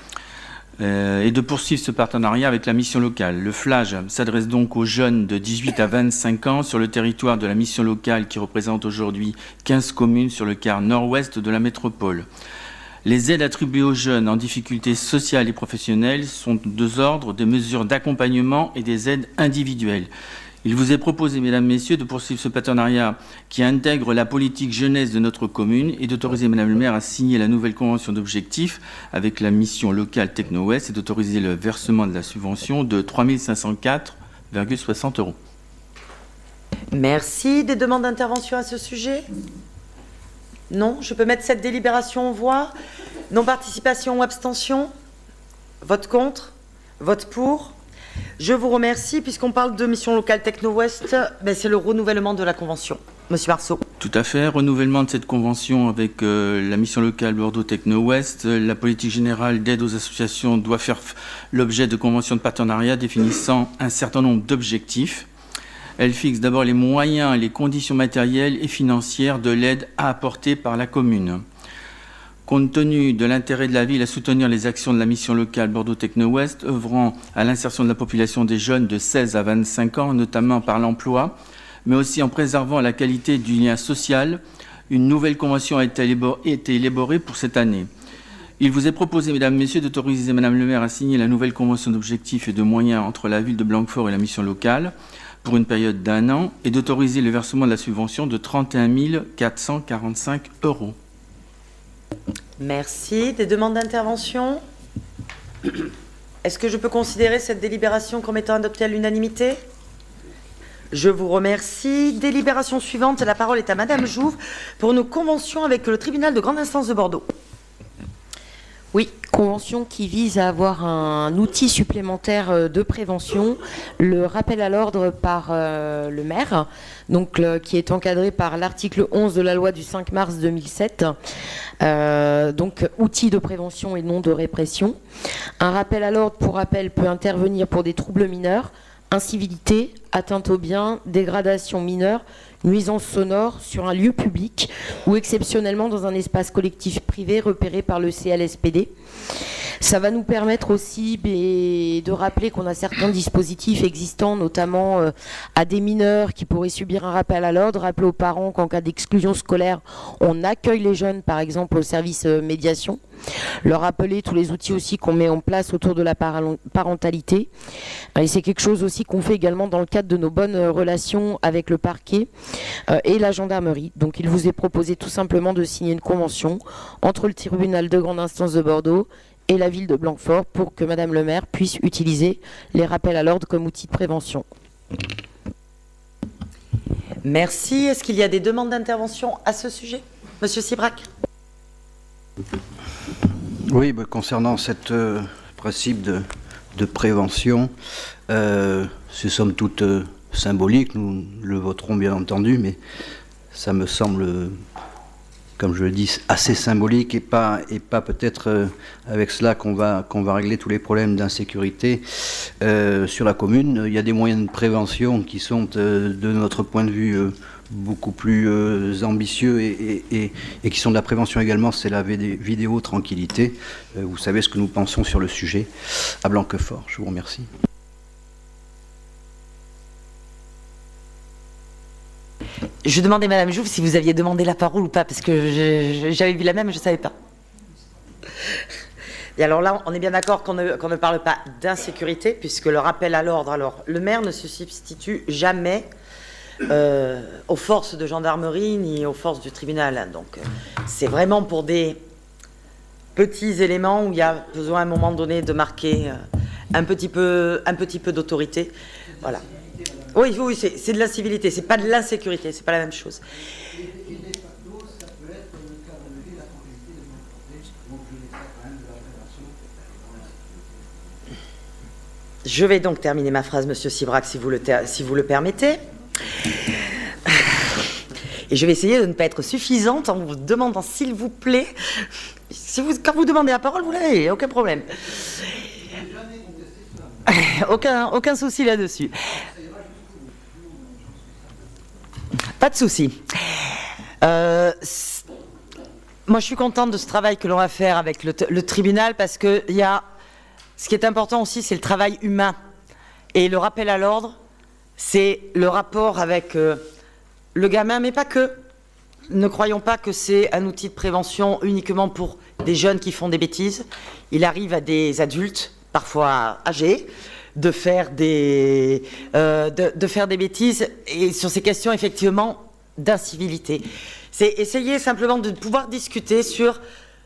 et de poursuivre ce partenariat avec la mission locale. Le FLAGE s'adresse donc aux jeunes de 18 à 25 ans sur le territoire de la mission locale qui représente aujourd'hui 15 communes sur le quart nord-ouest de la métropole. Les aides attribuées aux jeunes en difficulté sociale et professionnelle sont de deux ordres, des mesures d'accompagnement et des aides individuelles. Il vous est proposé, mesdames, messieurs, de poursuivre ce partenariat qui intègre la politique jeunesse de notre commune et d'autoriser madame le maire à signer la nouvelle convention d'objectifs avec la mission locale Techno-Ouest et d'autoriser le versement de la subvention de 3 504,60 €. Merci. Des demandes d'intervention à ce sujet? Non, je peux mettre cette délibération en voix. Non-participation ou abstention? Vote contre? Vote pour? Je vous remercie. Puisqu'on parle de mission locale Techno-Ouest, c'est le renouvellement de la convention. Monsieur Marceau. Tout à fait. Renouvellement de cette convention avec la mission locale Bordeaux Techno-Ouest. La politique générale d'aide aux associations doit faire l'objet de conventions de partenariat définissant un certain nombre d'objectifs. Elle fixe d'abord les moyens et les conditions matérielles et financières de l'aide à apporter par la commune. Compte tenu de l'intérêt de la ville à soutenir les actions de la mission locale Bordeaux Techno-Ouest, œuvrant à l'insertion de la population des jeunes de 16 à 25 ans, notamment par l'emploi, mais aussi en préservant la qualité du lien social, une nouvelle convention a été élaborée pour cette année. Il vous est proposé, mesdames, messieurs, d'autoriser madame le maire à signer la nouvelle convention d'objectifs et de moyens entre la ville de Blanquefort et la mission locale pour une période d'1 an et d'autoriser le versement de la subvention de 31 445 €. Merci. Des demandes d'intervention? Est-ce que je peux considérer cette délibération comme étant adoptée à l'unanimité? Je vous remercie. Délibération suivante, la parole est à madame Jouve pour nos conventions avec le tribunal de grande instance de Bordeaux. Oui, convention qui vise à avoir un outil supplémentaire de prévention, le rappel à l'ordre par le maire, donc qui est encadré par l'article 11 de la loi du 5 mars 2007, donc outil de prévention et non de répression. Un rappel à l'ordre, pour rappel, peut intervenir pour des troubles mineurs, incivilité, atteinte aux biens, dégradation mineure, nuisance sonore sur un lieu public ou exceptionnellement dans un espace collectif privé repéré par le CLSPD. Ça va nous permettre aussi de rappeler qu'on a certains dispositifs existants, notamment à des mineurs qui pourraient subir un rappel à l'ordre, rappeler aux parents qu'en cas d'exclusion scolaire, on accueille les jeunes, par exemple, au service médiation, leur rappeler tous les outils aussi qu'on met en place autour de la parentalité. Et c'est quelque chose aussi qu'on fait également dans le cadre de nos bonnes relations avec le parquet et la gendarmerie. Donc il vous est proposé tout simplement de signer une convention entre le tribunal de grande instance de Bordeaux et la ville de Blanquefort pour que madame le maire puisse utiliser les rappels à l'ordre comme outil de prévention. Merci. Est-ce qu'il y a des demandes d'intervention à ce sujet? Monsieur Sibrac. Oui, concernant cette principe de prévention, c'est somme toute symbolique, nous le voterons bien entendu, mais ça me semble, comme je le dis, assez symbolique et pas peut-être avec cela qu'on va régler tous les problèmes d'insécurité sur la commune. Il y a des moyens de prévention qui sont, de notre point de vue, beaucoup plus ambitieux et qui sont de la prévention également, c'est la vidéo tranquillité. Vous savez ce que nous pensons sur le sujet à Blanquefort. Je vous remercie. Je demandais madame Jouve si vous aviez demandé la parole ou pas, parce que j'avais vu la même et je ne savais pas. Et alors là, on est bien d'accord qu'on ne parle pas d'insécurité, puisque le rappel à l'ordre, alors le maire ne se substitue jamais aux forces de gendarmerie ni aux forces du tribunal. Donc c'est vraiment pour des petits éléments où il y a besoin à un moment donné de marquer un petit peu d'autorité. Voilà. Oui, oui, c'est de l'incivilité, c'est pas de l'insécurité, c'est pas la même chose. Je vais donc terminer ma phrase, Monsieur Sibrac, si vous le permettez. Et je vais essayer de ne pas être suffisante en vous demandant, s'il vous plaît, quand vous demandez la parole, vous l'avez, aucun problème. Aucun souci là-dessus. Pas de souci. Moi, je suis contente de ce travail que l'on va faire avec le tribunal, parce que ce qui est important aussi, c'est le travail humain. Et le rappel à l'ordre, c'est le rapport avec le gamin, mais pas que. Ne croyons pas que c'est un outil de prévention uniquement pour des jeunes qui font des bêtises. Il arrive à des adultes, parfois âgés, de faire des bêtises. Et sur ces questions, effectivement, d'incivilité. C'est essayer simplement de pouvoir discuter sur,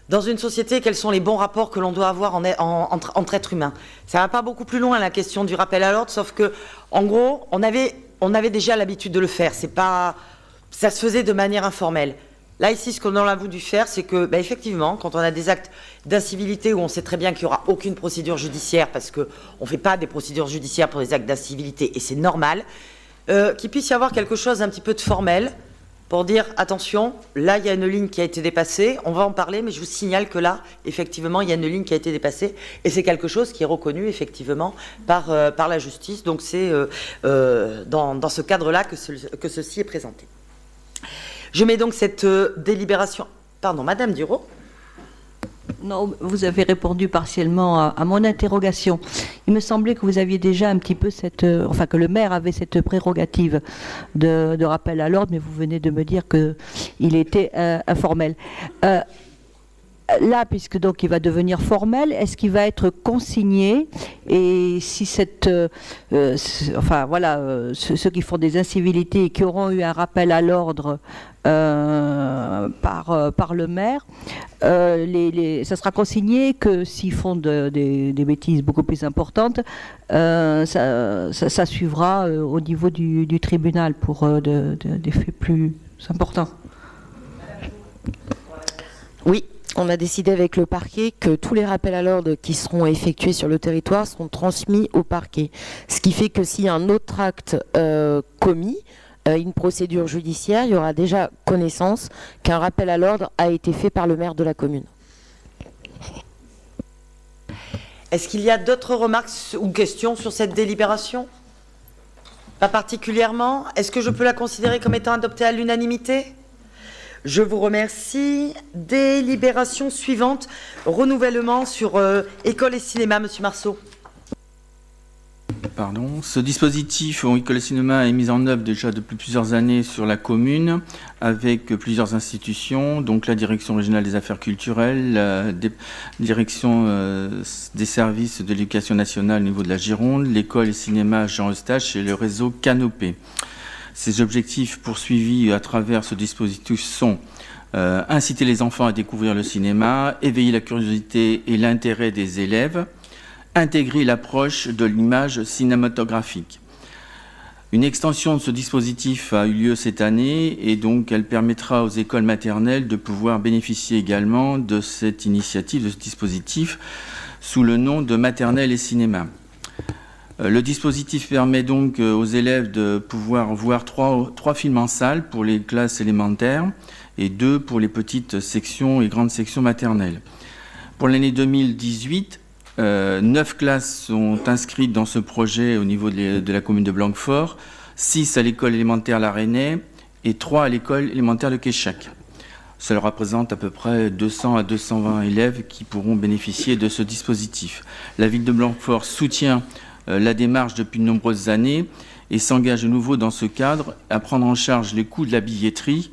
dans une société, quels sont les bons rapports que l'on doit avoir entre êtres humains. Ça ne va pas beaucoup plus loin, la question du rappel à l'ordre, sauf que, en gros, on avait déjà l'habitude de le faire. Ça se faisait de manière informelle. Là, ici, ce qu'on a voulu faire, c'est que, effectivement, quand on a des actes d'incivilité où on sait très bien qu'il n'y aura aucune procédure judiciaire, parce qu'on ne fait pas des procédures judiciaires pour des actes d'incivilité, et c'est normal, qu'il puisse y avoir quelque chose un petit peu de formel, pour dire, attention, là, il y a une ligne qui a été dépassée, on va en parler, mais je vous signale que là, effectivement, il y a une ligne qui a été dépassée, et c'est quelque chose qui est reconnu, effectivement, par la justice. Donc, c'est dans ce cadre-là que ceci est présenté. Je mets donc cette délibération... Pardon, Madame Duro. Non, vous avez répondu partiellement à mon interrogation. Il me semblait que vous aviez déjà un petit peu que le maire avait cette prérogative de rappel à l'ordre, mais vous venez de me dire qu'il était informel. Là, puisque donc il va devenir formel, est-ce qu'il va être consigné? Et si ceux qui font des incivilités et qui auront eu un rappel à l'ordre par le maire, ça sera consigné que s'ils font des bêtises beaucoup plus importantes, ça suivra au niveau du tribunal pour des faits plus importants. Oui. On a décidé avec le parquet que tous les rappels à l'ordre qui seront effectués sur le territoire seront transmis au parquet. Ce qui fait que s'il y a un autre acte commis, une procédure judiciaire, il y aura déjà connaissance qu'un rappel à l'ordre a été fait par le maire de la commune. Est-ce qu'il y a d'autres remarques ou questions sur cette délibération? Pas particulièrement. Est-ce que je peux la considérer comme étant adoptée à l'unanimité? Je vous remercie. Délibération suivante, renouvellement sur école et cinéma, Monsieur Marceau. Pardon. Ce dispositif en école et cinéma est mis en œuvre déjà depuis plusieurs années sur la commune avec plusieurs institutions, donc la Direction régionale des affaires culturelles, la Direction des services de l'éducation nationale au niveau de la Gironde, l'école et cinéma Jean Eustache et le réseau Canopé. Ces objectifs poursuivis à travers ce dispositif sont inciter les enfants à découvrir le cinéma, éveiller la curiosité et l'intérêt des élèves, intégrer l'approche de l'image cinématographique. Une extension de ce dispositif a eu lieu cette année et donc elle permettra aux écoles maternelles de pouvoir bénéficier également de cette initiative, de ce dispositif, sous le nom de maternelle et cinéma. Le dispositif permet donc aux élèves de pouvoir voir trois films en salle pour les classes élémentaires et 2 pour les petites sections et grandes sections maternelles. Pour l'année 2018, 9 classes sont inscrites dans ce projet au niveau de la commune de Blanquefort, 6 à l'école élémentaire La Rennais et 3 à l'école élémentaire de Quéchac. Cela représente à peu près 200 à 220 élèves qui pourront bénéficier de ce dispositif. La ville de Blanquefort soutient la démarche depuis de nombreuses années et s'engage de nouveau dans ce cadre à prendre en charge les coûts de la billetterie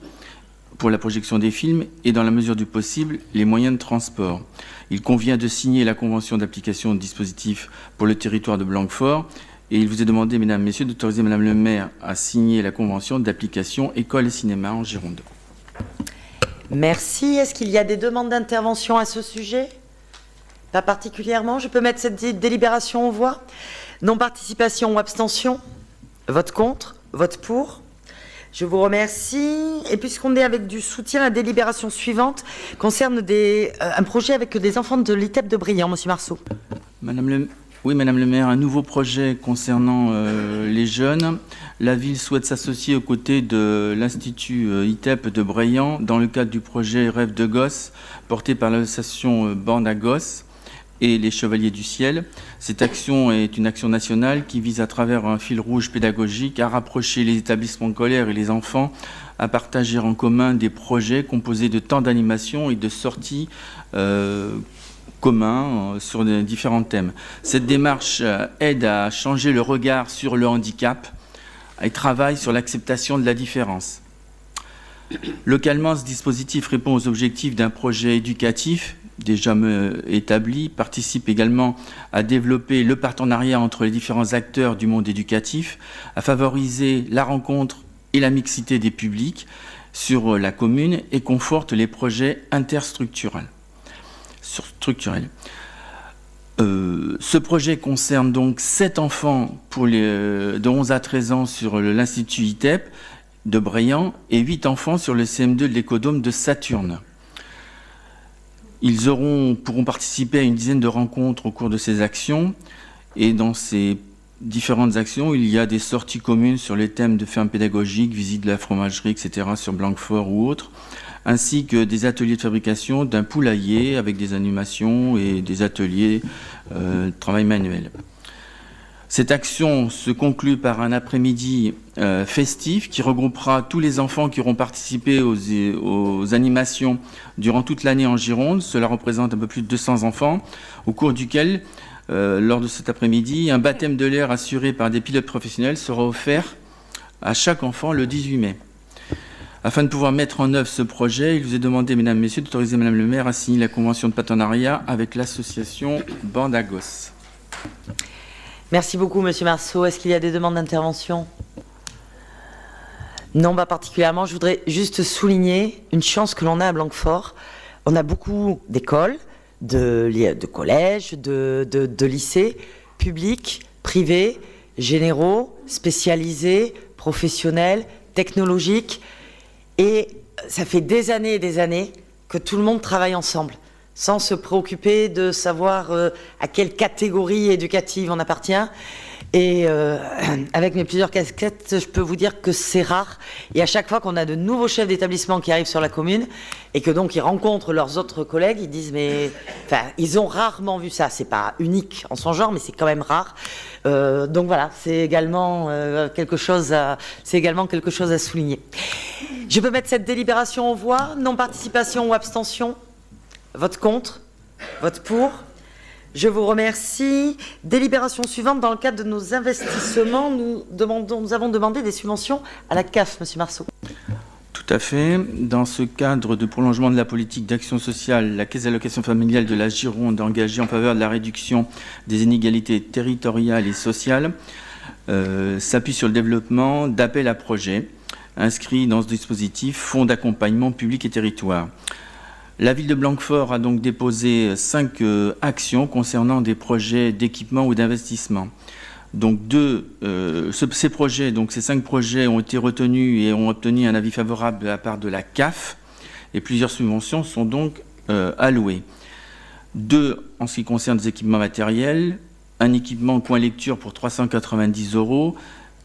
pour la projection des films et, dans la mesure du possible, les moyens de transport. Il convient de signer la convention d'application du dispositif pour le territoire de Blanquefort et il vous est demandé, mesdames, messieurs, d'autoriser madame le maire à signer la convention d'application école et cinéma en Gironde. Merci. Est-ce qu'il y a des demandes d'intervention à ce sujet? Pas particulièrement. Je peux mettre cette délibération aux voix. Non-participation ou abstention. Vote contre. Vote pour. Je vous remercie. Et puisqu'on est avec du soutien, la délibération suivante concerne un projet avec des enfants de l'ITEP de Briand. Monsieur Marceau. Oui, Madame le maire, un nouveau projet concernant les jeunes. La ville souhaite s'associer aux côtés de l'Institut ITEP de Briand dans le cadre du projet Rêve de gosse porté par l'association Bande à Gosse et les Chevaliers du Ciel. Cette action est une action nationale qui vise à travers un fil rouge pédagogique à rapprocher les établissements scolaires et les enfants, à partager en commun des projets composés de temps d'animation et de sorties communs sur différents thèmes. Cette démarche aide à changer le regard sur le handicap et travaille sur l'acceptation de la différence. Localement, ce dispositif répond aux objectifs d'un projet éducatif déjà établi, participe également à développer le partenariat entre les différents acteurs du monde éducatif, à favoriser la rencontre et la mixité des publics sur la commune et conforte les projets interstructurels. Ce projet concerne donc 7 enfants de 11 à 13 ans sur l'Institut ITEP de Briand et 8 enfants sur le CM2 de l'Écodôme de Saturne. Ils pourront participer à une dizaine de rencontres au cours de ces actions et dans ces différentes actions, il y a des sorties communes sur les thèmes de ferme pédagogique, visite de la fromagerie, etc. sur Blanquefort ou autres, ainsi que des ateliers de fabrication d'un poulailler avec des animations et des ateliers de travail manuel. Cette action se conclut par un après-midi festif qui regroupera tous les enfants qui auront participé aux animations durant toute l'année en Gironde. Cela représente un peu plus de 200 enfants, au cours duquel, lors de cet après-midi, un baptême de l'air assuré par des pilotes professionnels sera offert à chaque enfant le 18 mai. Afin de pouvoir mettre en œuvre ce projet, il vous est demandé, mesdames, messieurs, d'autoriser madame le maire à signer la convention de partenariat avec l'association Bande à Gosse. Merci beaucoup, monsieur Marceau. Est-ce qu'il y a des demandes d'intervention? Non, pas particulièrement. Je voudrais juste souligner une chance que l'on a à Blanquefort. On a beaucoup d'écoles, de collèges, de lycées, publics, privés, généraux, spécialisés, professionnels, technologiques. Et ça fait des années et des années que tout le monde travaille ensemble, sans se préoccuper de savoir à quelle catégorie éducative on appartient. Et avec mes plusieurs casquettes, je peux vous dire que c'est rare. Et à chaque fois qu'on a de nouveaux chefs d'établissement qui arrivent sur la commune et que donc ils rencontrent leurs autres collègues, ils disent ils ont rarement vu ça. C'est pas unique en son genre, mais c'est quand même rare. Donc voilà, c'est également quelque chose à souligner. Je peux mettre cette délibération aux voix. Non-participation ou abstention. Vote contre. Vote pour. Je vous remercie. Délibération suivante. Dans le cadre de nos investissements, nous avons demandé des subventions à la CAF, monsieur Marceau. Tout à fait. Dans ce cadre de prolongement de la politique d'action sociale, la Caisse d'allocation familiale de la Gironde engagée en faveur de la réduction des inégalités territoriales et sociales s'appuie sur le développement d'appels à projets inscrits dans ce dispositif Fonds d'accompagnement public et territoire. La ville de Blanquefort a donc déposé 5 actions concernant des projets d'équipement ou d'investissement. Donc ces 5 projets ont été retenus et ont obtenu un avis favorable de la part de la CAF et plusieurs subventions sont donc allouées. 2 en ce qui concerne des équipements matériels, un équipement coin lecture pour 390 €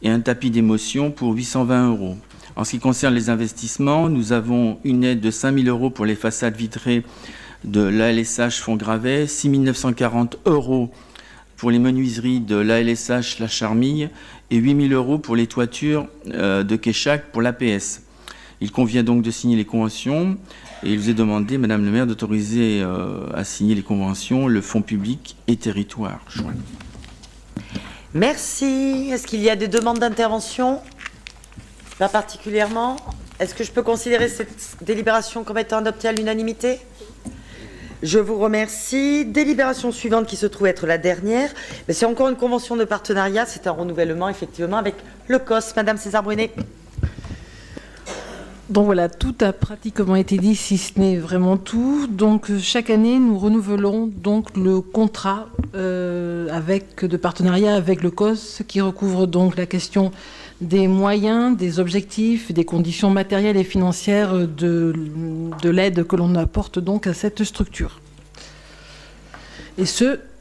et un tapis d'émotion pour 820 €. En ce qui concerne les investissements, nous avons une aide de 5 000 € pour les façades vitrées de l'ALSH Font-Gravet, 6 940 € pour les menuiseries de l'ALSH La Charmille et 8 000 € pour les toitures de Quéchac pour l'APS. Il convient donc de signer les conventions et il vous est demandé, madame le maire, d'autoriser à signer les conventions le Fonds public et territoire. Merci. Est-ce qu'il y a des demandes d'intervention? Pas particulièrement. Est-ce que je peux considérer cette délibération comme étant adoptée à l'unanimité? Je vous remercie. Délibération suivante qui se trouve être la dernière. Mais c'est encore une convention de partenariat. C'est un renouvellement, effectivement, avec le COS. Madame César Brunet. Donc voilà, tout a pratiquement été dit, si ce n'est vraiment tout. Donc chaque année, nous renouvelons donc le contrat de partenariat avec le COS, qui recouvre donc la question des moyens, des objectifs, des conditions matérielles et financières de l'aide que l'on apporte donc à cette structure. Et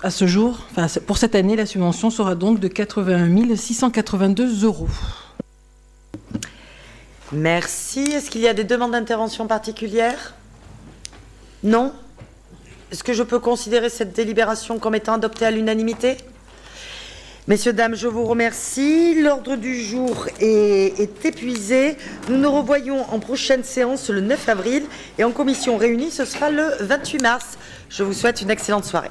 à ce jour, pour cette année, la subvention sera donc de 81 682 €. Merci. Est-ce qu'il y a des demandes d'intervention particulières? Non? Est-ce que je peux considérer cette délibération comme étant adoptée à l'unanimité? Messieurs, dames, je vous remercie. L'ordre du jour est épuisé. Nous nous revoyons en prochaine séance le 9 avril et en commission réunie, ce sera le 28 mars. Je vous souhaite une excellente soirée.